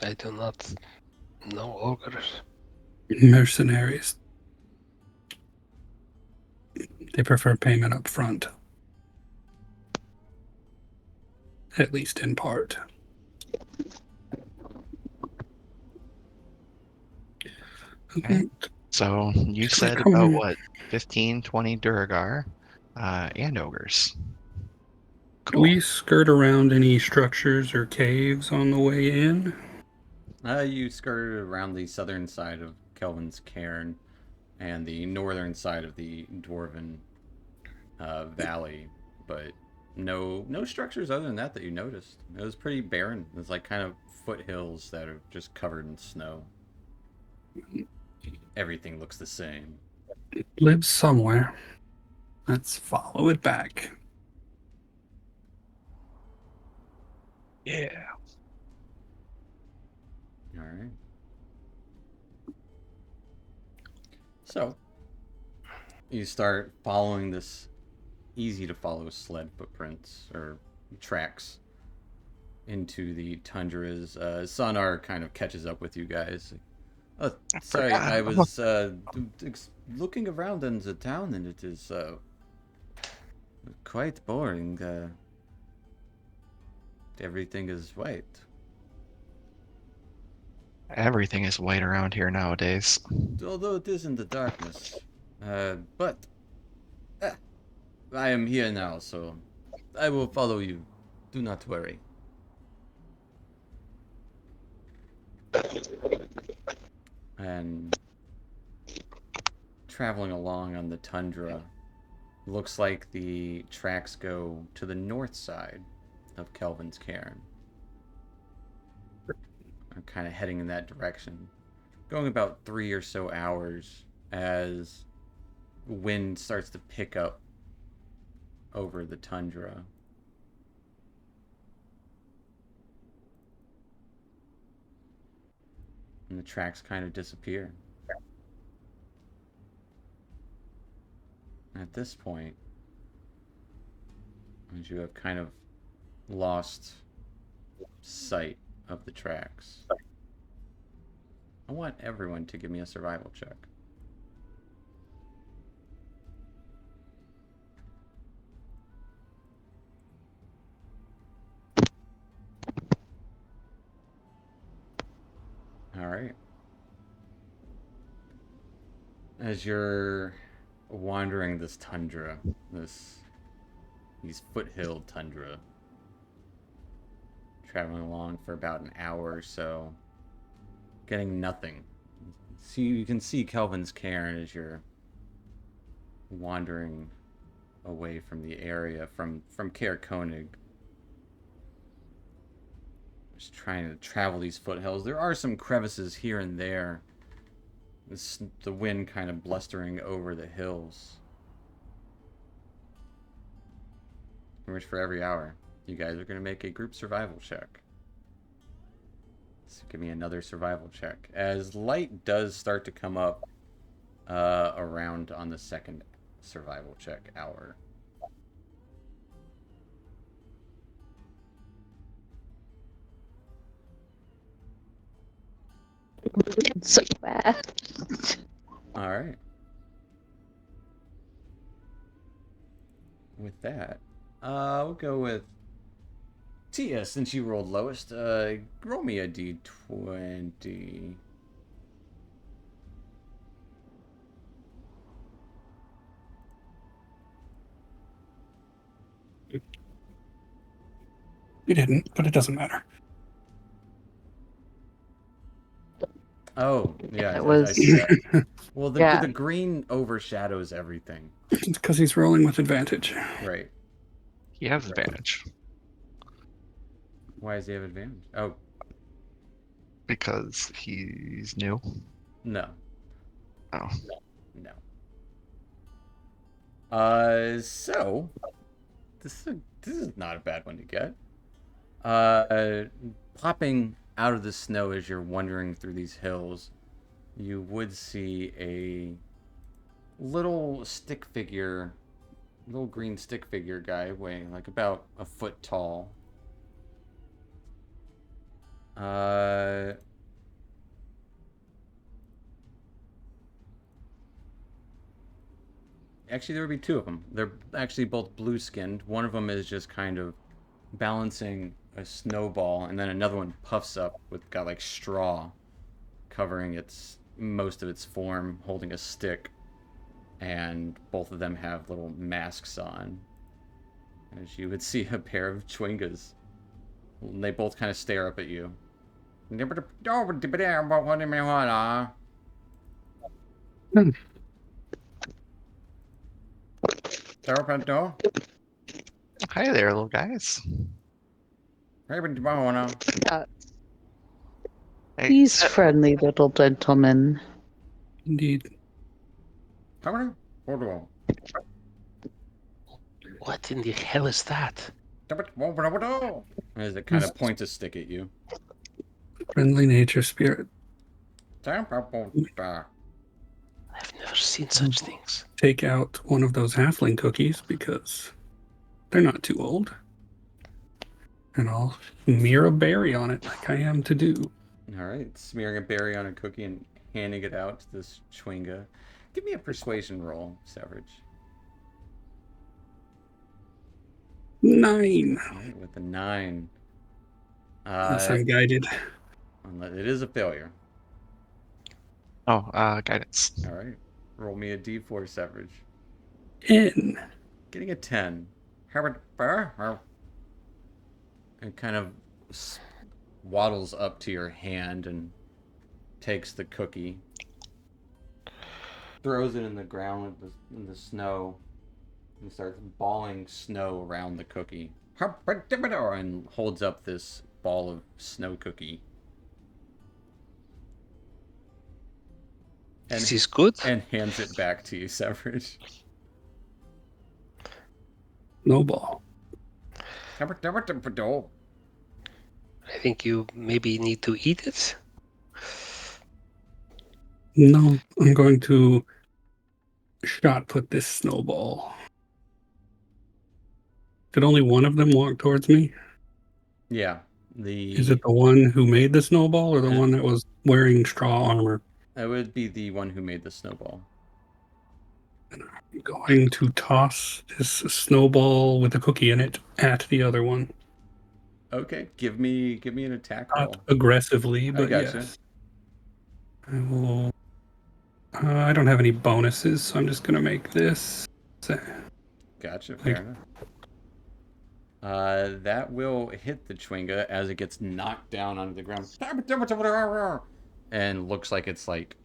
I do not know ogres. Mercenaries. They prefer payment up front. At least in part. Okay. So you said Come about on. what, 15, 20 Duragar and ogres. Do we skirt around any structures or caves on the way in? You skirted around the southern side of Kelvin's cairn and the northern side of the dwarven valley, but no structures other than that you noticed. It was pretty barren. It's like kind of foothills that are just covered in snow. Everything looks the same. It lives somewhere. Let's follow it back. Yeah. All right. So, you start following this easy to follow sled footprints or tracks into the tundras. Sonar kind of catches up with you guys. Oh, sorry, I was looking around in the town and it is quite boring. Everything is white. Everything is white around here nowadays. Although it is in the darkness. But I am here now, so I will follow you. Do not worry. And traveling along on the tundra, looks like the tracks go to the north side of Kelvin's cairn. I'm kind of heading in that direction. Going about 3 or so hours as wind starts to pick up over the tundra. And the tracks kind of disappear. At this point, as you have kind of lost sight of the tracks, I want everyone to give me a survival check. All right. As you're wandering this tundra, these foothill tundra, traveling along for about an hour or so, getting nothing. So you can see Kelvin's cairn as you're wandering away from the area, from Caer Konig. Just trying to travel these foothills. There are some crevices here and there. The wind kind of blustering over the hills. Which for every hour, you guys are going to make a group survival check. So give me another survival check. As light does start to come up around on the second survival check hour. So bad. All right. With that, we'll go with Tia, since you rolled lowest. Roll me a d20. You didn't, but it doesn't matter. Oh, yeah. It was. Well, Yeah. the green overshadows everything. It's because he's rolling with advantage. Right. He has advantage Why does he have advantage? Oh, because he's new. no. Oh. No. So this is not a bad one to get. Popping out of the snow as you're wandering through these hills, you would see a little green stick figure guy weighing like about a foot tall. Actually, there would be two of them. They're actually both blue-skinned. One of them is just kind of balancing a snowball, and then another one puffs up got like straw covering most of its form, holding a stick. And both of them have little masks on. As you would see a pair of Chwingas. And they both kind of stare up at you. Hmm. Hi there, little guys. Hey, These friendly little gentlemen. Indeed. What in the hell is that? As it kind of points a stick at you. Friendly nature spirit. I've never seen such things. Take out one of those halfling cookies because they're not too old. And I'll smear a berry on it like I am to do. Alright, smearing a berry on a cookie and handing it out to this Chwinga. Give me a persuasion roll, Savage. 9. Alright, with a 9. Unless I'm guided. It is a failure. Oh, guidance. Alright. Roll me a d4, Savage. 10. Getting a 10. It kind of waddles up to your hand and takes the cookie. Throws it in the ground in the snow. And starts balling snow around the cookie. And holds up this ball of snow cookie. And, This is good. and hands it back to you, Severage. Snowball. I think you maybe need to eat it. No, I'm going to shot put this snowball. Did only one of them walk towards me? Yeah. Is it the one who made the snowball or the one that was wearing straw armor? It would be the one who made the snowball. I'm going to toss this snowball with a cookie in it at the other one. Okay, give me an attack roll. Not aggressively, but gotcha. yes. I will. I don't have any bonuses, so I'm just going to make this. Gotcha, fair enough. That will hit the Chwinga as it gets knocked down onto the ground. And looks like it's like,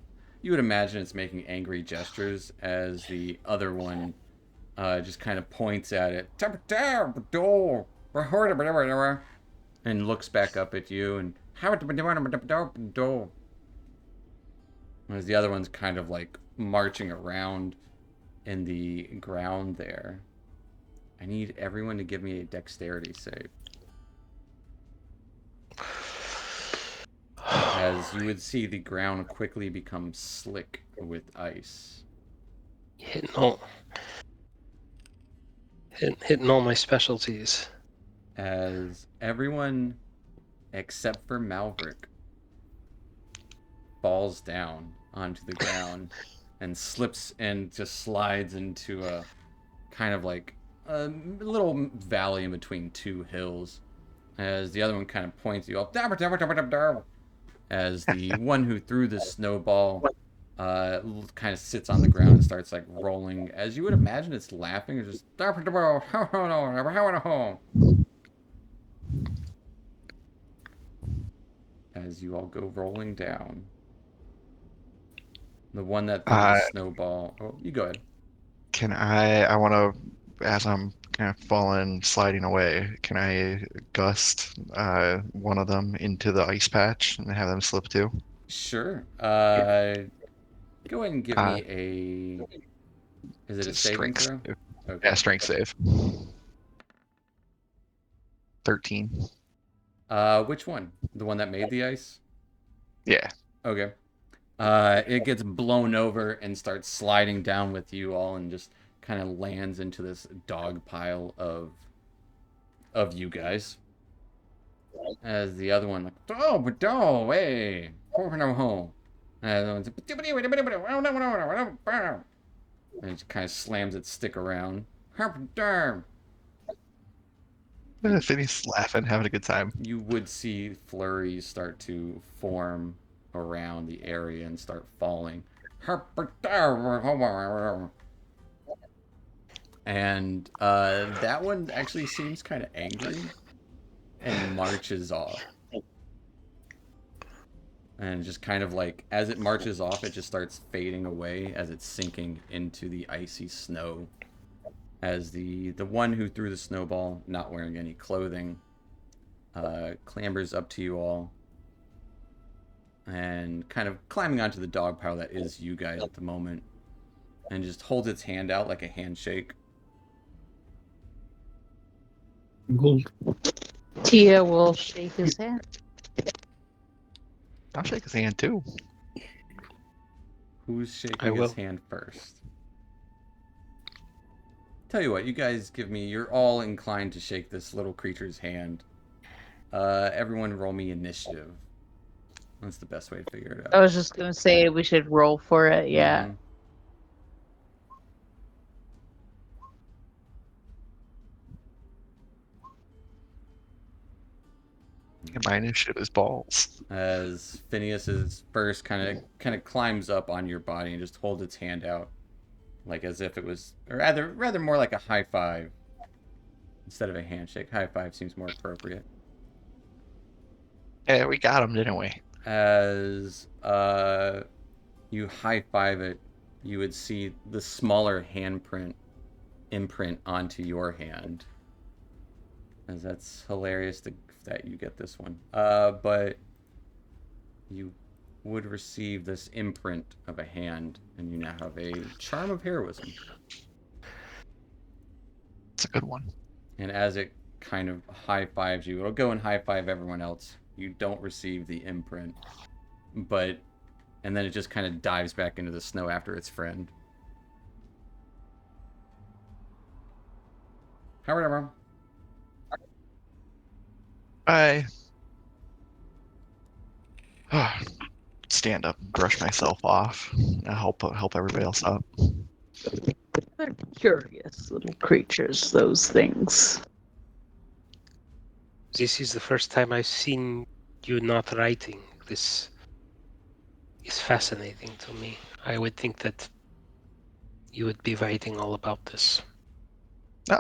you would imagine it's making angry gestures as the other one just kind of points at it. And looks back up at you and as the other one's kind of like marching around in the ground there. I need everyone to give me a dexterity save. As you would see the ground quickly become slick with ice. Hitting all my specialties. As everyone except for Malverick falls down onto the ground and slips and just slides into a kind of like a little valley in between two hills. As the other one kind of points you up. As the one who threw the snowball kind of sits on the ground and starts like rolling. As you would imagine, it's laughing. It's just as you all go rolling down. The one that threw the snowball. Oh, you go ahead. Can I want to, as I'm kind of falling, sliding away, can I gust one of them into the ice patch and have them slip too? Sure. Go ahead and give me a... Is it a saving strength throw? save. Okay. Yeah, strength save. 13. Which one? The one that made the ice? Yeah. Okay. It gets blown over and starts sliding down with you all and just kind of lands into this dog pile of you guys. As the other one, like, oh, but no, hey, home. And the one's and it kind of slams its stick around. Finney's laughing, having a good time. You would see flurries start to form around the area and start falling. And that one actually seems kind of angry and marches off. And just kind of like, as it marches off, it just starts fading away as it's sinking into the icy snow. As the one who threw the snowball, not wearing any clothing, clambers up to you all and kind of climbing onto the dog pile that is you guys at the moment, and just holds its hand out like a handshake. Cool. Tia will shake his hand. I'll shake his hand too. Who's I shaking will. his hand first? Tell you what, you guys give me, you're all inclined to shake this little creature's hand. Everyone roll me initiative. That's the best way to figure it I out. was just gonna say we should roll for it. Yeah. Mhm. And my initiative is balls. As Phineas's first kind of climbs up on your body and just holds its hand out, like as if it was, or rather more like a high five instead of a handshake. High five seems more appropriate. Yeah, we got him, didn't we? As you high five it, you would see the smaller handprint imprint onto your hand. As that's hilarious that you get this one. But you would receive this imprint of a hand, and you now have a charm of heroism. It's a good one. And as it kind of high fives you, it'll go and high five everyone else. You don't receive the imprint, and then it just kind of dives back into the snow after its friend. Howard, everyone. I stand up, brush myself off, and help everybody else up. They're curious little creatures, those things. This is the first time I've seen you not writing. This is fascinating to me. I would think that you would be writing all about this. No,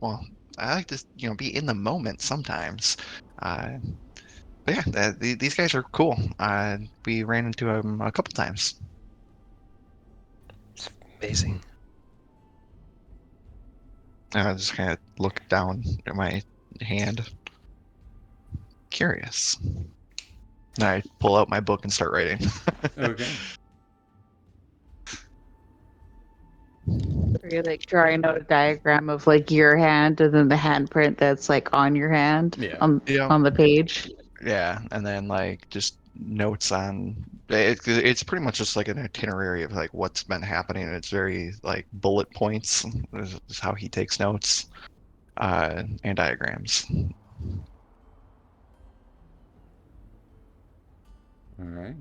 well, I like to, be in the moment sometimes. But yeah, these guys are cool. We ran into them a couple times. It's amazing. I just kind of look down at my hand. Curious. And I pull out my book and start writing. Okay. You're like drawing out a diagram of like your hand and then the handprint that's like on your hand Yeah. Yeah. on the page. Yeah, and then like just notes on it's pretty much just like an itinerary of like what's been happening. It's very like bullet points is how he takes notes, and diagrams. All right.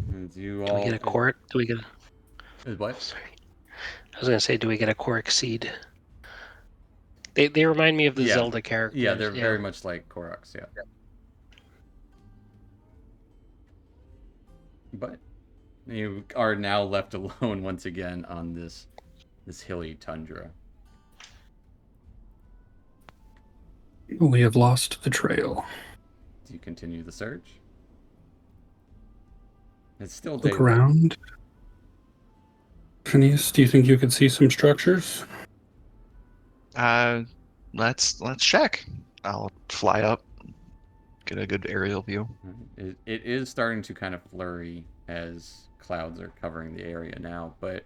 And you Do we all get a cork? Do we get a... What? Sorry. I was going to say, do we get a cork seed? They remind me of the Yeah. Zelda characters. Yeah, they're very much like Koroks, yeah. But you are now left alone once again on this hilly tundra. We have lost the trail. Do you continue the search? It's still Look daylight. around. Phineas, do you think you could see some structures? Let's check. I'll fly up, get a good aerial view. It is starting to kind of flurry as clouds are covering the area now, but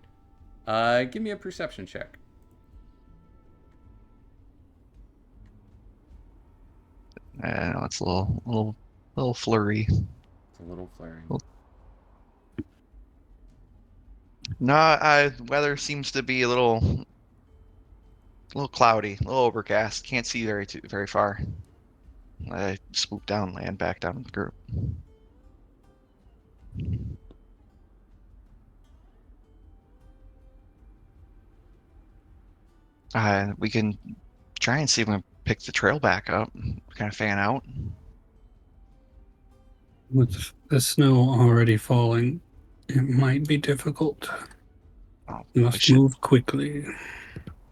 give me a perception check. It's a little flurry. It's a little flurry. No, weather seems to be a little cloudy, a little overcast. Can't see very far. I swoop down, land back down with the group. We can try and see if we can pick the trail back up, kind of fan out. With the snow already falling, it might be difficult. Oh, we Must should move quickly.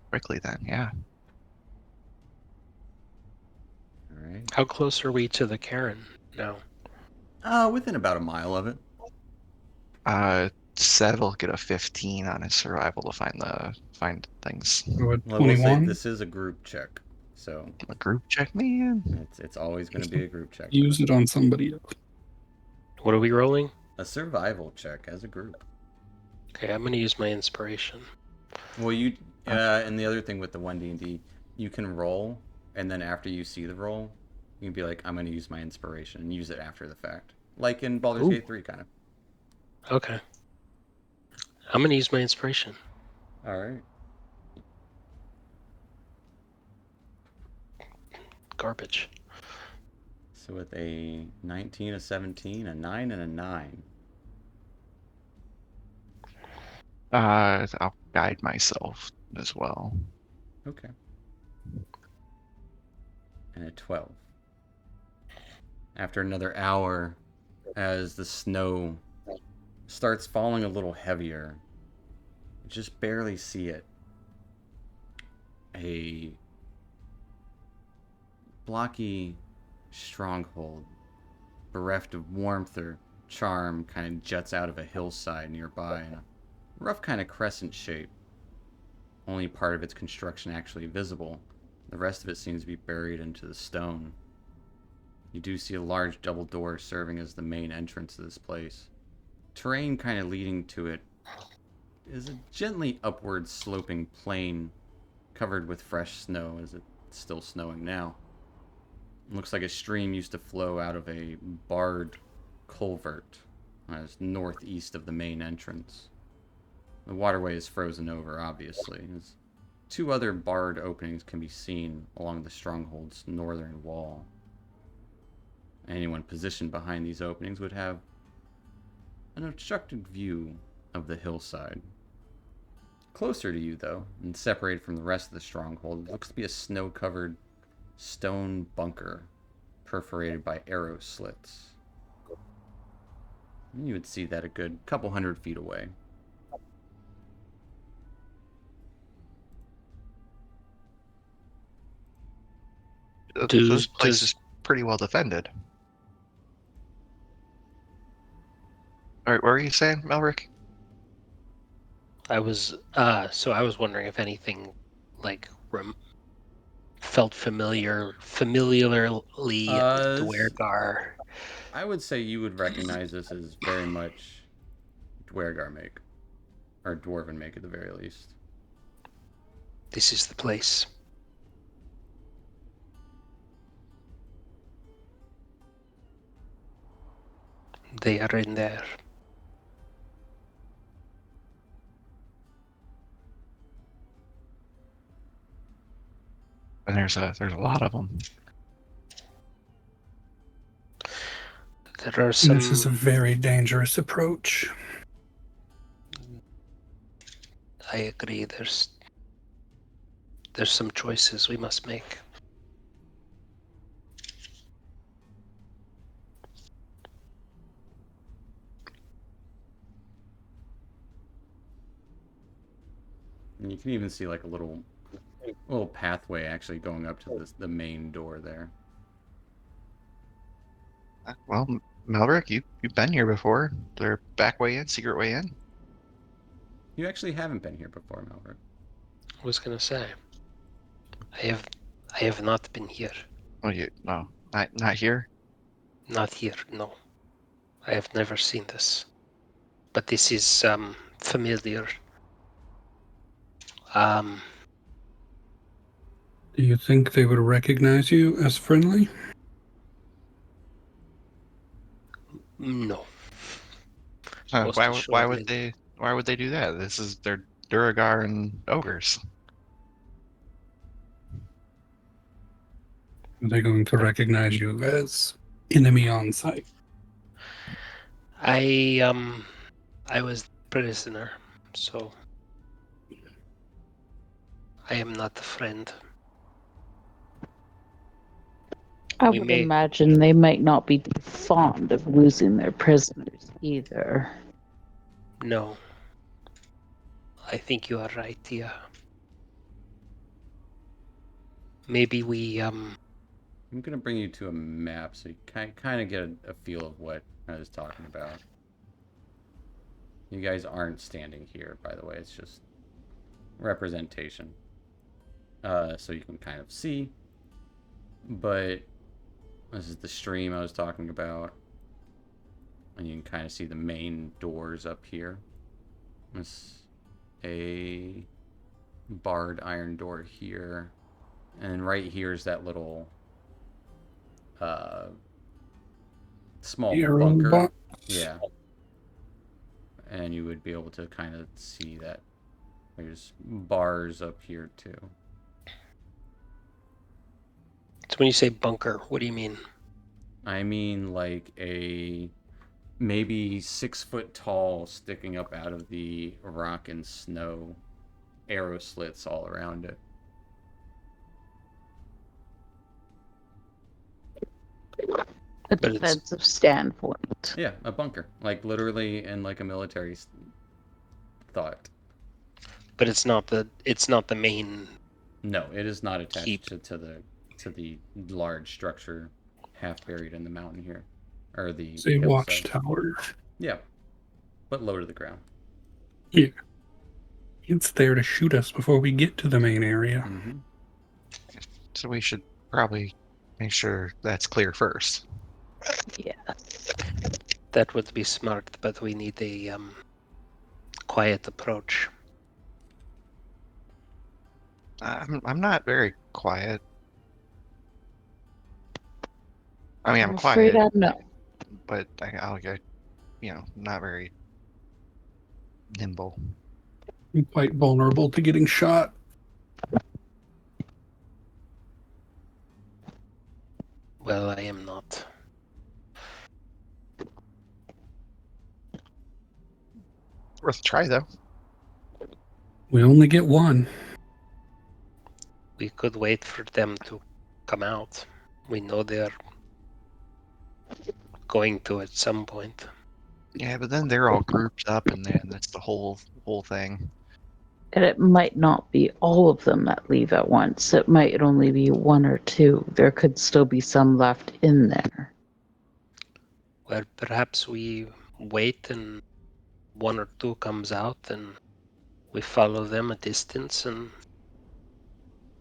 quickly then. Yeah. All right. How close are we to the Karen now? Within about a mile of it. Seth will get a 15 on his survival to find things. What, Well, I will say 21? this is a group check, so A group check, man. it's always going to be a group check. Use it on somebody else. What are we rolling? A survival check as a group. Okay, I'm going to use my inspiration. Well, you and the other thing with the 1D&D, you can roll, and then after you see the roll, you can be like, I'm going to use my inspiration and use it after the fact, like in Baldur's Ooh. Gate 3, kind of. Okay. I'm going to use my inspiration. All right. Garbage. So with a 19, a 17, a 9, and a 9. I'll guide myself as well. Okay. And a 12. After another hour, as the snow starts falling a little heavier, you just barely see it. A blocky stronghold, bereft of warmth or charm, kind of juts out of a hillside nearby in a rough kind of crescent shape. Only part of its construction actually visible. The rest of it seems to be buried into the stone. You do see a large double door serving as the main entrance to this place. Terrain kind of leading to it is a gently upward sloping plain covered with fresh snow, as it's still snowing now. It looks like a stream used to flow out of a barred culvert as northeast of the main entrance. The waterway is frozen over, obviously, as two other barred openings can be seen along the stronghold's northern wall. Anyone positioned behind these openings would have an obstructed view of the hillside. Closer to you, though, and separated from the rest of the stronghold, looks to be a snow-covered stone bunker perforated by arrow slits. And you would see that a good couple 100 feet away. This place is pretty well defended. All right, what were you saying, Melrick? I was wondering if anything like felt familiarly Dwergar. I would say you would recognize this as very much Dwergar make, or Dwarven make at the very least. This is the place. They are in there. And there's a lot of them. There are some. This is a very dangerous approach. I agree. There's some choices we must make. And you can even see like a little pathway actually going up to the main door there. Well, Melrick, you've been here before. Their back way in, secret way in. You actually haven't been here before, Melvert. I was gonna say. I have not been here. Oh, not here. Not here, no. I have never seen this. But this is familiar. Do you think they would recognize you as friendly? No. Why assuredly. would they do that? This is their Duragar and ogres. Are they going to recognize you as enemy on sight? I was prisoner, so I am not a friend. I We would may- imagine they might not be too fond of losing their prisoners either. No. I think you are right, yeah. Maybe we, I'm gonna bring you to a map so you kind of get a feel of what I was talking about. You guys aren't standing here, by the way. It's just representation. So you can kind of see. But this is the stream I was talking about. And you can kind of see the main doors up here. There's a barred iron door here. And right here is that little small Arrow bunker. box. Yeah. And you would be able to kind of see that there's bars up here too. so when you say bunker, what do you mean? I mean like a maybe 6 foot tall sticking up out of the rock and snow arrow slits all around it. A But it's- defensive standpoint. Yeah, a bunker. Like literally in like a military thought. But it's not the main. No, it is not attached Keep. to the large structure half buried in the mountain here. Or the Say hillside. watchtower. Yeah. But low to the ground. Yeah. It's there to shoot us before we get to the main area. Mm-hmm. So we should probably make sure that's clear first. Yeah. That would be smart, but we need a quiet approach. I'm not very quiet. I mean, I'm afraid quiet, I know. but I'll get, not very nimble. I'm quite vulnerable to getting shot. Well, I am not. Worth a try, though. We only get one. We could wait for them to come out. We know they're going to at some point. Yeah, but then they're all grouped up, and then that's the whole thing. And it might not be all of them that leave at once. It might only be one or two. There could still be some left in there. Well, perhaps we wait and one or two comes out and we follow them a distance and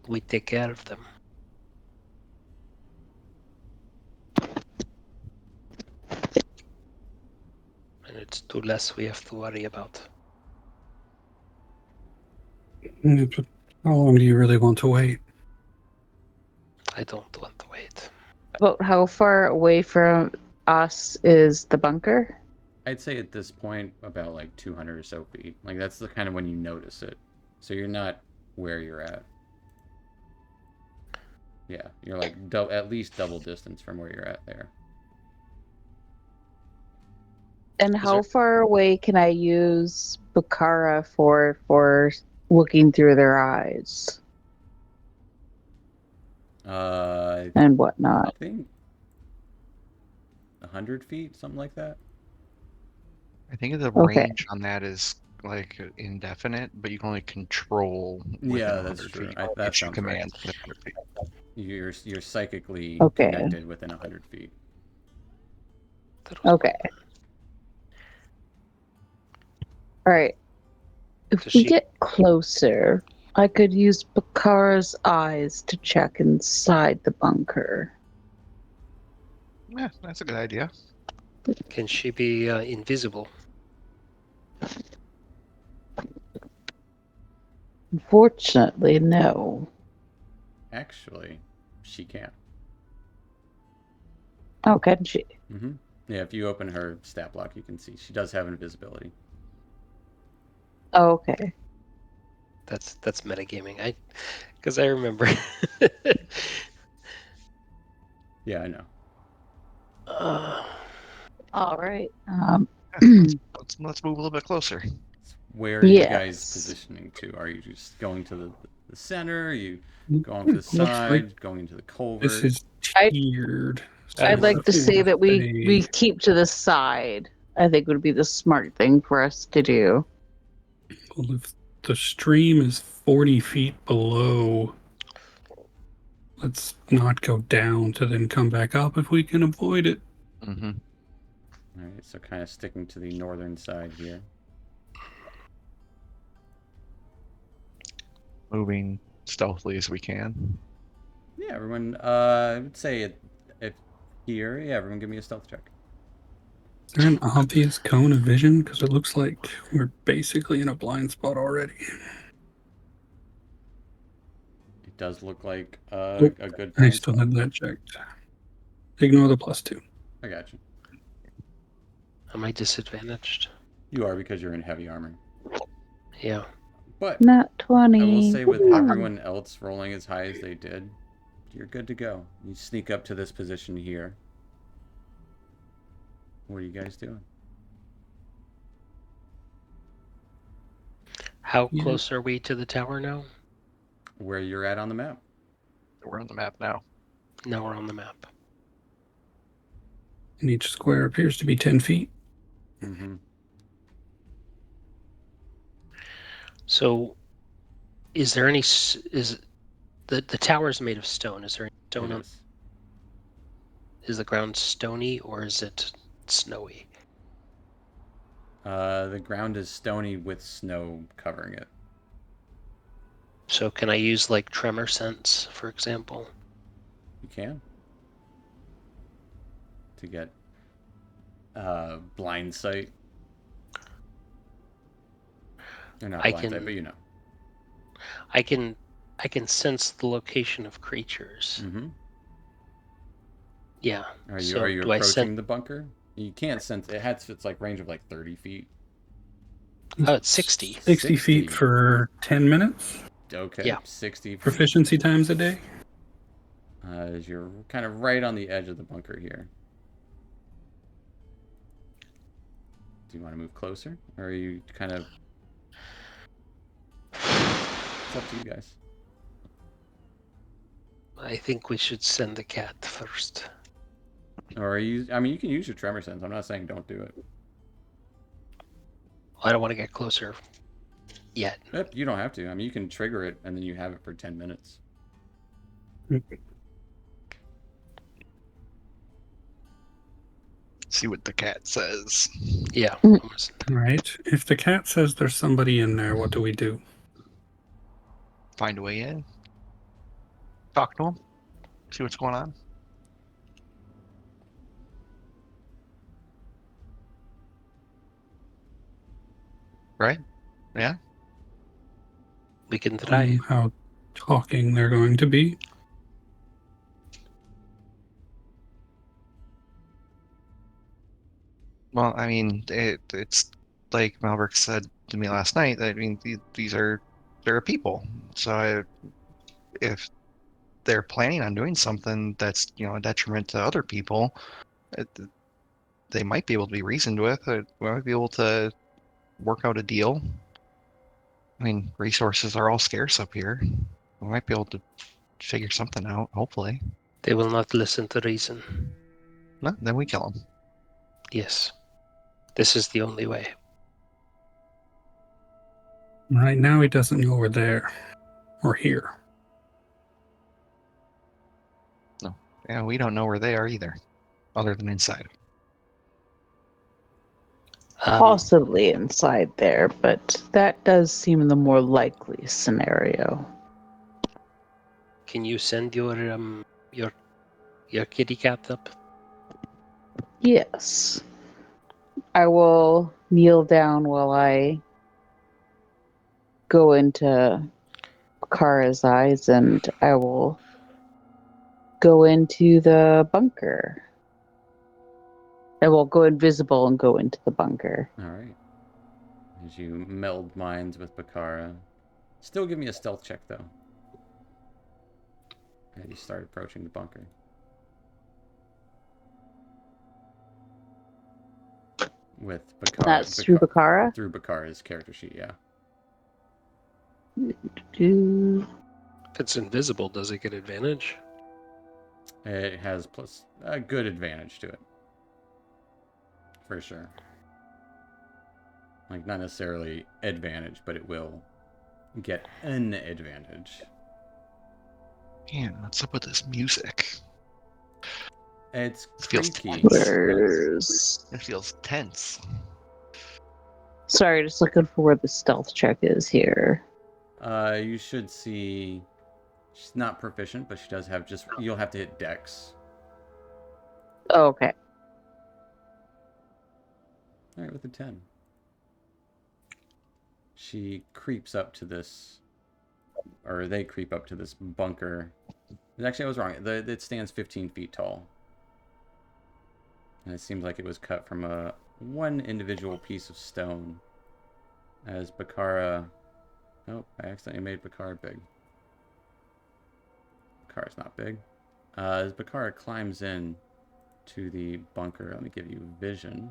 we take care of them. And it's two less we have to worry about. But how long do you really want to wait? I don't want to wait. About how far away from us is the bunker? I'd say at this point about like 200 or so feet. Like that's the kind of when you notice it. So you're not where you're at. Yeah, you're like at least double distance from where you're at there. And how far away can I use Bakara for looking through their eyes I and whatnot? think 100 feet, something like that. I think the Okay. range on that is like indefinite, but you can only control within Yeah, 100 that's true. feet. That Issue sounds right. commands within 100 feet. You're psychically Okay. connected within 100 feet. Okay. All right. If Does we she- get closer, I could use Bakara's eyes to check inside the bunker. Yeah, that's a good idea. Can she be invisible? Unfortunately, no. Actually, she can. Oh, can she? Mm-hmm. Yeah, if you open her stat block, you can see she does have invisibility. Oh, okay. That's metagaming. Because I remember. Yeah, I know. All right. Let's move a little bit closer. Where are you Yes. guys positioning to? Are you just going to the center? Are you going to the Looks like side? Going into the culvert? This is I- tiered. So I'd like to let's say that we say- keep to the side. I think would be the smart thing for us to do. Well, the stream is 40 feet below. Let's not go down to then come back up if we can avoid it. Mm-hmm. All right, so kind of sticking to the northern side here. Moving stealthily as we can. Yeah, everyone. I would say if here. Yeah, everyone, give me a stealth check. Is there an obvious cone of vision? Because it looks like we're basically in a blind spot already. It does look like Oh, a good I blind still spot. had that checked. Ignore the +2. I got you. Am I disadvantaged? You are because you're in heavy armor. Yeah. But Nat I 20. will say with Woo. everyone else rolling as high as they did, you're good to go. You sneak up to this position here. What are you guys doing? How Yeah. close are we to the tower now? Where you're at on the map. We're on the map now. Now we're on the map. And each square appears to be 10 feet. Mm-hmm. So, is there any? Is the tower is made of stone? Is there any stone It on? is. Is the ground stony or is it snowy? The ground is stony with snow covering it. So can I use like tremor sense, for example? You can. To get blind sight. Or not I blind sight, can- but you know. I can sense the location of creatures. Mm-hmm. Yeah. Are you So are you do I approaching the bunker? You can't sense it has its like range of like 30 feet. Oh, it's 60. 60 feet for 10 minutes. Okay. Yeah. 60 feet. Proficiency times a day. As you're kind of right on the edge of the bunker here. Do you want to move closer? Or are you kind of... It's up to you guys. I think we should send the cat first. Or are you... I mean, you can use your tremor sense. I'm not saying don't do it. I don't want to get closer yet. Yep, you don't have to. I mean, you can trigger it and then you have it for 10 minutes. See what the cat says. Yeah. Mm. All right. If the cat says there's somebody in there, what do we do? Find a way in. Talk to him. See what's going on. Right? Yeah? We can try. How talking they're going to be. Well, I mean, it's like Malbrook said to me last night. I mean, they're people. So if they're planning on doing something that's a detriment to other people, it, they might be able to be reasoned with. We might be able to work out a deal. I mean, resources are all scarce up here. We might be able to figure something out, hopefully. They will not listen to reason. No, then we kill them. Yes. This is the only way. Right now, he doesn't know we're there or here. No. Yeah, we don't know where they are either, other than inside. Possibly inside there, but that does seem the more likely scenario. Can you send your kitty cat up? Yes. I will kneel down while I go into Kara's eyes and I will go into the bunker. I will go invisible and go into the bunker. Alright. As you meld minds with Bakara. Still give me a stealth check, though. As you start approaching the bunker. With Bakara. That's through Bakara? Through Bakara's character sheet, yeah. Do... If it's invisible, does it get advantage? It has plus a good advantage to it. For sure. Like, not necessarily advantage, but it will get an advantage. Man, what's up with this music? It's It feels creaky. tense. Where's... It feels tense. Sorry, just looking for where the stealth check is here. You should see. She's not proficient, but she does have just. You'll have to hit Dex. Oh, okay. All right, with a 10. She creeps up to this, or they creep up to this bunker. Actually, I was wrong. It stands 15 feet tall. And it seems like it was cut from one individual piece of stone. As Bakara... Oh, I accidentally made Bakara big. Bakara's not big. As Bakara climbs in to the bunker, let me give you vision.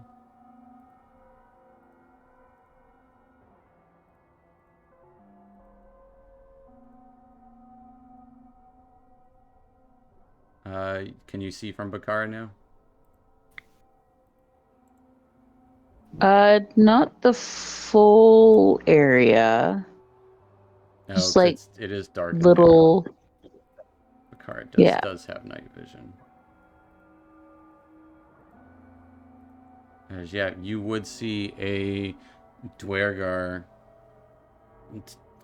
Can you see from Bakara now? Not the full area. No, Just 'cause like it is dark in there. little... Bakara Yeah. does have night vision. As yeah, you would see a Dwergar,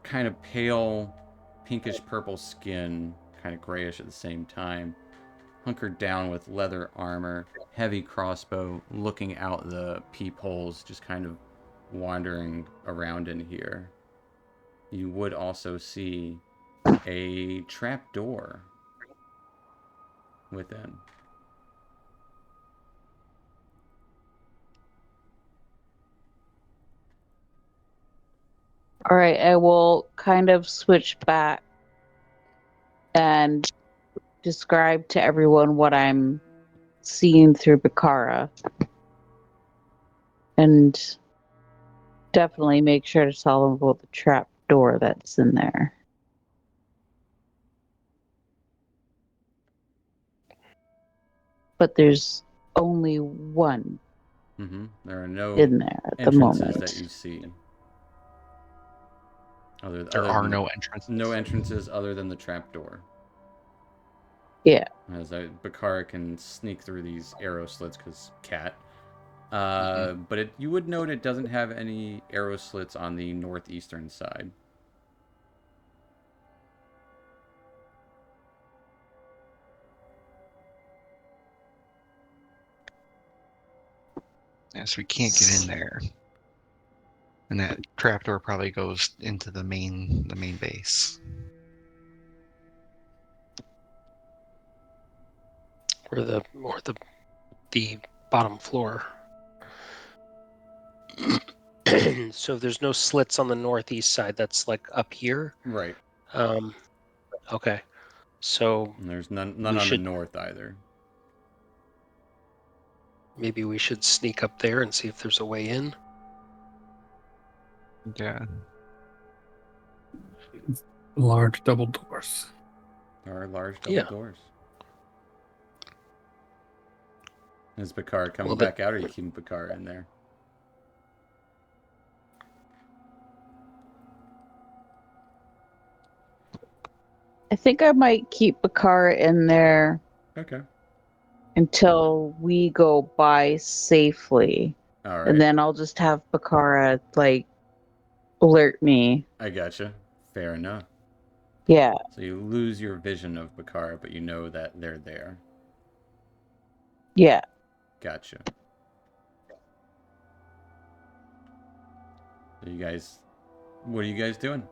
kind of pale, pinkish purple skin, kind of grayish at the same time, hunkered down with leather armor, heavy crossbow, looking out the peepholes, just kind of wandering around in here. You would also see a trap door within. All right, I will kind of switch back and describe to everyone what I'm seeing through Bakara. And definitely make sure to tell them about the trap door that's in there. But there's only one There are no in there at the entrances moment. that you see. There are no entrances. No entrances other than the trap door. Yeah. As Bakara can sneak through these arrow slits because cat. But you would note it doesn't have any arrow slits on the northeastern side. Yes, we can't get in there. And that trapdoor probably goes into the main base. Or the bottom floor. So there's no slits on the northeast side. That's like up here. Right. Okay. So And there's none We on the should- north either. maybe we should sneak up there and see if there's a way in. Yeah. Large double doors. There are large double Yeah. doors. Is Bakara coming Well, but- back out, or are you keeping Bakara in there? I think I might keep Bakara in there Okay. until we go by safely. All right. And then I'll just have Bakara, like, alert me. I gotcha. Fair enough. Yeah. So you lose your vision of Bakara, but you know that they're there. Yeah. Gotcha. So you guys, what are you guys doing?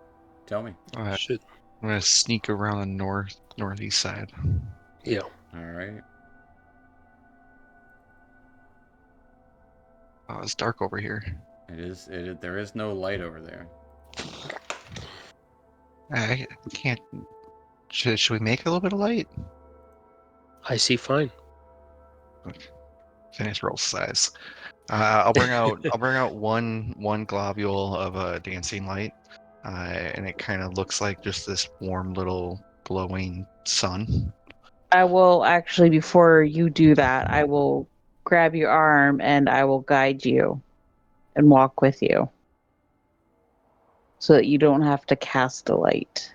Tell me. Should I'm gonna sneak around the northeast side. yeah. All right. Oh, it's dark over here. There is no light over there. I can't. Should we make a little bit of light? I see fine. Finish roll size. I'll bring out one globule of a dancing light, and it kind of looks like just this warm little glowing sun. I will actually, before you do that, I will grab your arm and I will guide you and walk with you. so that you don't have to cast a light.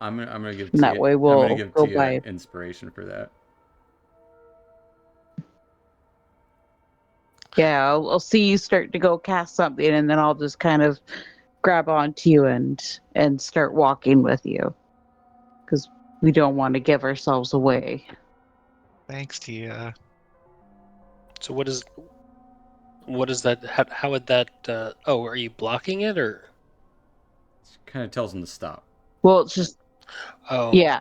I'm gonna give And that Tia. way I'm gonna we'll give go Tia by. inspiration for that. Yeah, I'll see you start to go cast something, and then I'll just kind of grab onto you and start walking with you, because we don't want to give ourselves away. Thanks, Tia. So what is that? How would that? Oh, are you blocking it or? It kind of tells him to stop. Well, it's just Oh, yeah,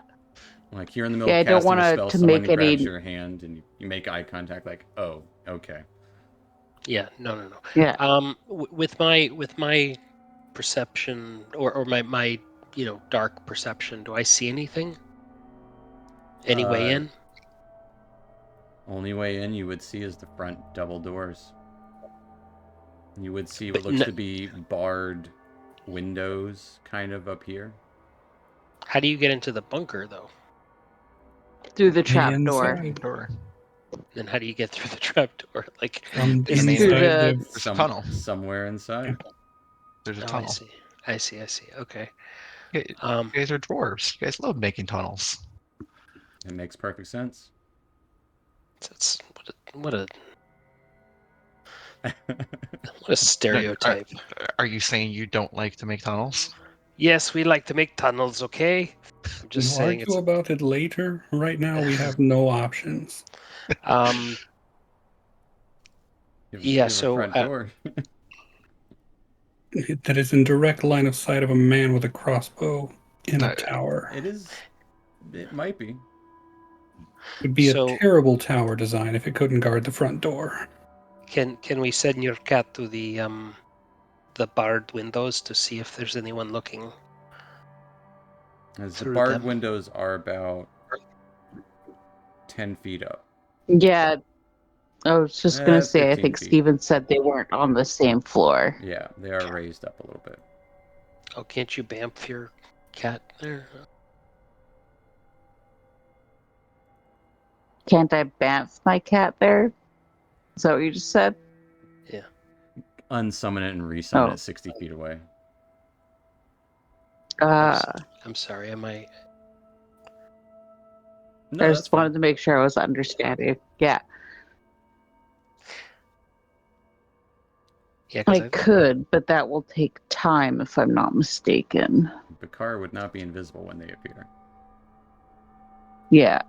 Like you're in the middle yeah. of I don't casting want a spell, to make someone grabs any. your hand and you make eye contact. Like, oh, okay. yeah. No. Yeah, With my perception or my dark perception, do I see anything? Any way Uh, in? Only way in you would see is the front double doors. You would see what But looks to be barred windows, kind of up here. how do you get into the bunker though? through the The trap door. inside. Door. Then how do you get through the trapdoor? Like, From In the main Through room. inside the the There's a tunnel. Somewhere inside. There's a oh, I tunnel. see. I see. Okay. You Um, guys are dwarves. You guys love making tunnels. It makes perfect sense. that's what a stereotype. Are you saying you don't like to make tunnels? Yes, we like to make tunnels. Okay. I'm just We'll saying argue it's. about it later. Right now, we have no options. Um. You Yeah. have a So. front door. That is in direct line of sight of a man with a crossbow in a Uh, tower. It might be. Would be a So terrible tower design if it couldn't guard the front door. can we send your cat to the barred windows to see if there's anyone looking As the through barred them? windows are about 10 feet up. yeah. I was just gonna say. I 15 think feet. Steven said they weren't on the same floor. Yeah, they are raised up a little bit. Oh, can't you bamf your cat there? Can't I bamf my cat there? Is that what you just said? Yeah. Unsummon it and resummon Oh. it 60 feet away. I'm sorry. Am I? No, I that's just fine. wanted to make sure I was understanding. Yeah, Yeah, I because could, but that will take time if I'm not mistaken. Bakar would not be invisible when they appear. Yeah.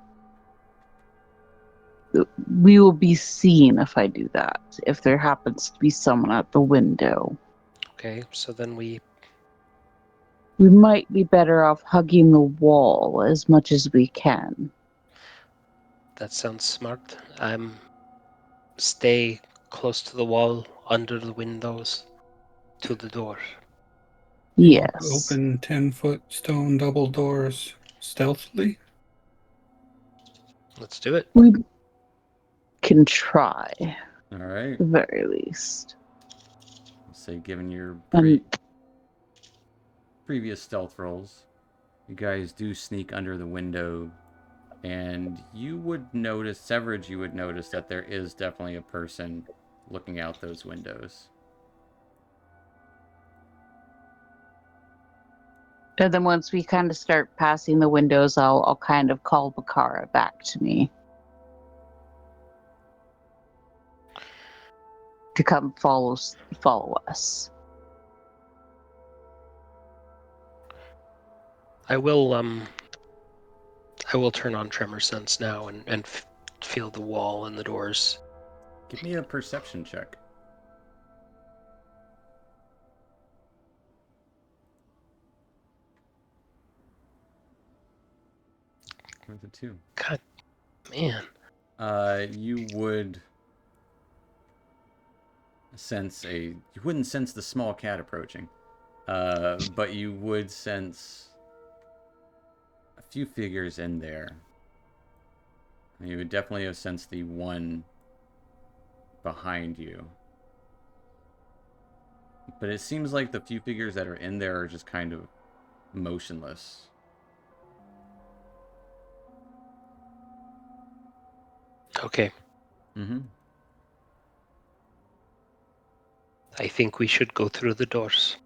We will be seen if I do that, if there happens to be someone at the window. okay. So then we. We might be better off hugging the wall as much as we can. That sounds smart. Stay close to the wall, under the windows, to the door. You want to Yes, open 10-foot stone double doors stealthily? Let's do it. we can try, All right. at the very least. Say, given your And previous stealth rolls, you guys do sneak under the window, and you would notice, Severage, you would notice that there is definitely a person looking out those windows. then once we kind of start passing the windows, I'll kind of call Bakara back to me to come follow us. I will turn on tremor sense now and feel the wall and the doors. Give me a perception check. With a 2. God, man. You would you wouldn't sense the small cat approaching, but you would sense a few figures in there. You would definitely have sensed the one behind you. But it seems like the few figures that are in there are just kind of motionless. Okay. Mm-hmm. I think we should go through the doors.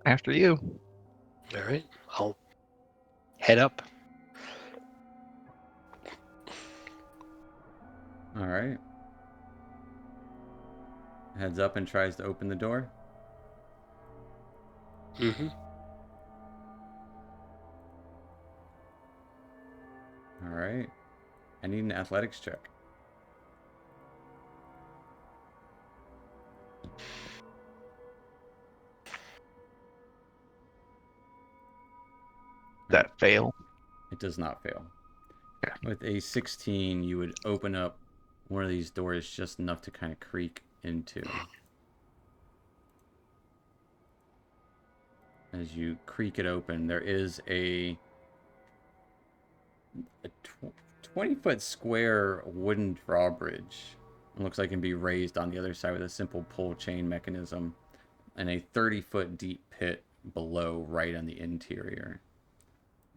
After you. All right, I'll head up. All right. Heads up and tries to open the door. Mm-hmm. All right. I need an athletics check. That fail. It does not fail. Yeah. With a 16, you would open up one of these doors just enough to kind of creak into. As you creak it open, there is a 20-foot square wooden drawbridge. It looks like it can be raised on the other side with a simple pull chain mechanism, and a 30-foot deep pit below right on the interior.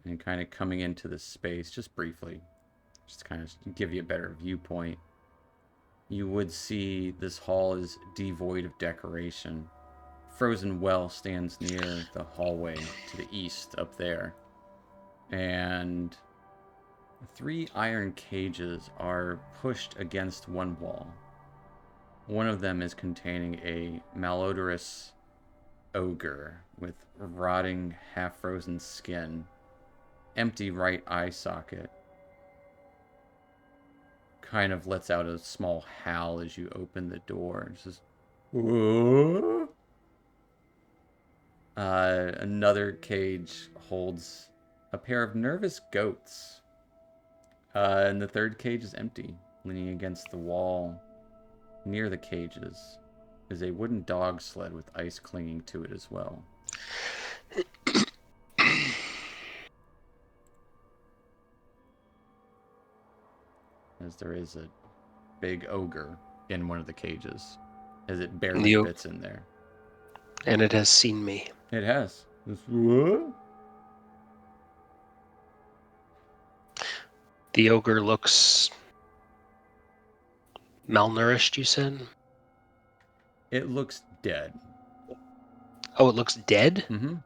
And kind of coming into this space just briefly, just to kind of give you a better viewpoint, you would see this hall is devoid of decoration. Frozen well stands near the hallway to the east up there, and 3 iron cages are pushed against one wall. One of them is containing a malodorous ogre with rotting, half-frozen skin, empty right eye socket. Kind of lets out a small howl as you open the door. It says, "Whoa?" Another cage holds a pair of nervous goats. And the third cage is empty. Leaning against the wall near the cages is a wooden dog sled with ice clinging to it as well. As there is a big ogre in one of the cages, as it barely fits in there. And it has seen me. It has. What? The ogre looks malnourished, you said? It looks dead. Oh, it looks dead? Mm-hmm.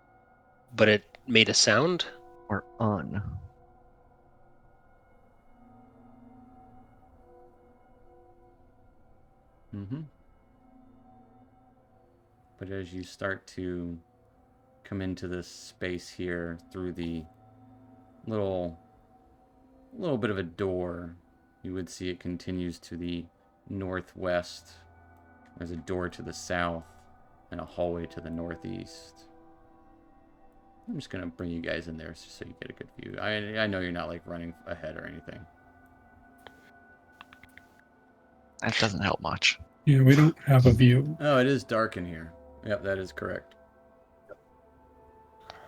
But it made a sound? Or un. Mm-hmm. But as you start to come into this space here through the little bit of a door, you would see it continues to the northwest. There's a door to the south and a hallway to the northeast. I'm just gonna bring you guys in there so you get a good view. I know you're not like running ahead or anything. That doesn't help much. Yeah, we don't have a view. Oh, it is dark in here. Yep, that is correct.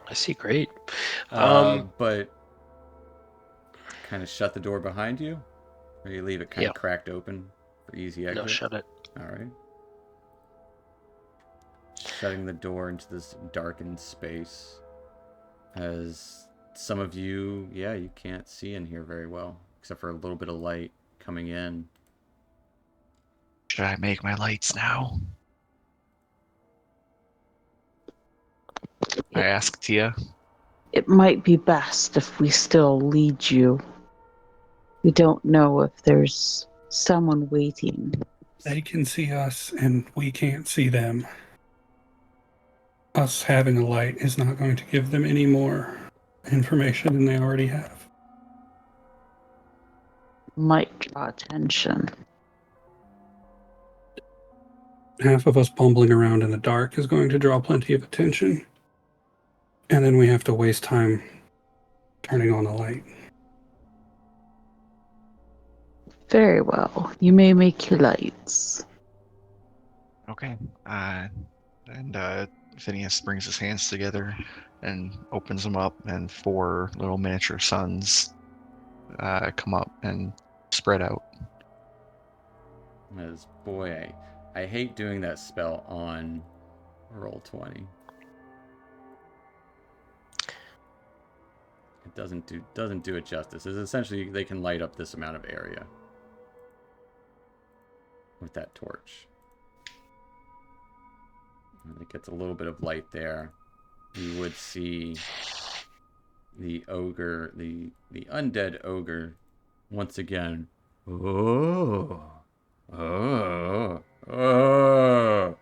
I see, great. But kind of shut the door behind you, or you leave it kind of cracked open for easy exit? No, shut it. All right. Shutting the door into this darkened space. As some of you, you can't see in here very well, except for a little bit of light coming in. Should I make my lights now? I asked Tia. It might be best if we still lead you. We don't know if there's someone waiting. They can see us and we can't see them. Us having a light is not going to give them any more information than they already have. Might draw attention. Half of us bumbling around in the dark is going to draw plenty of attention. And then we have to waste time turning on the light. Very well. You may make your lights. Okay. And Phineas brings his hands together and opens them up, and 4 little miniature suns come up and spread out. As boy, I hate doing that spell on Roll20. It doesn't do it justice. It's essentially they can light up this amount of area. with that torch. And it gets a little bit of light there. You would see the ogre, the undead ogre, once again. Oh, oh, oh.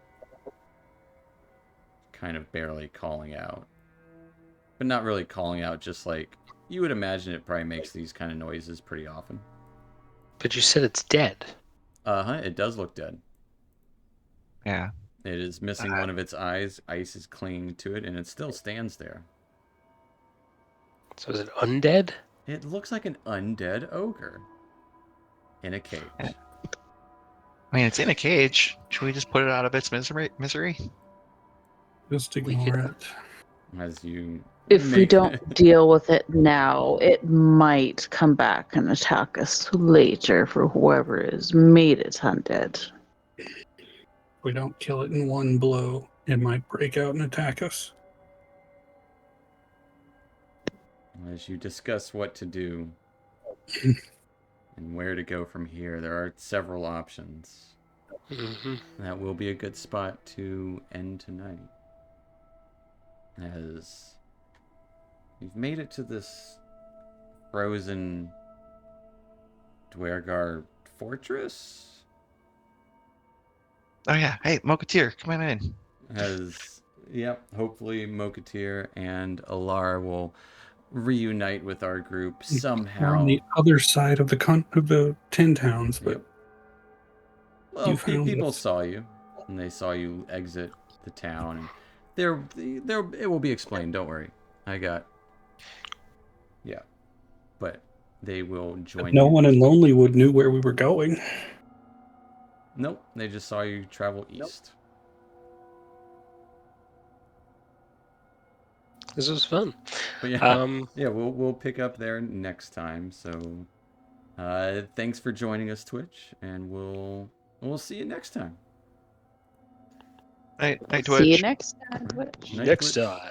Kind of barely calling out. But not really calling out, just like you would imagine it probably makes these kind of noises pretty often. But you said it's dead. It does look dead. Yeah. It is missing one of its eyes. Ice is clinging to it, and it still stands there. So is it undead? It looks like an undead ogre in a cage. I mean, it's in a cage. Should we just put it out of its misery? Just ignore it. As you If we make- don't deal with it now, it might come back and attack us later for whoever has made it undead. If we don't kill it in one blow, it might break out and attack us. As you discuss what to do and where to go from here, there are several options. Mm-hmm. That will be a good spot to end tonight. As you've made it to this frozen Dwergar fortress. Oh yeah. Hey, Moketeer, come on in. Yep, hopefully Moketeer and Alara will reunite with our group We're somehow. on the other side of the 10 towns, but Yep. Well, you found people us. saw you, and they saw you exit the town, and it will be explained. Don't worry, but they will join. No you. one in Lonelywood knew where we were going. Nope, they just saw you travel east. This was fun. But yeah, we'll pick up there next time. So, thanks for joining us, Twitch, and we'll see you next time. Night, See you Twitch. next time. Twitch. Night, Next Twitch. time.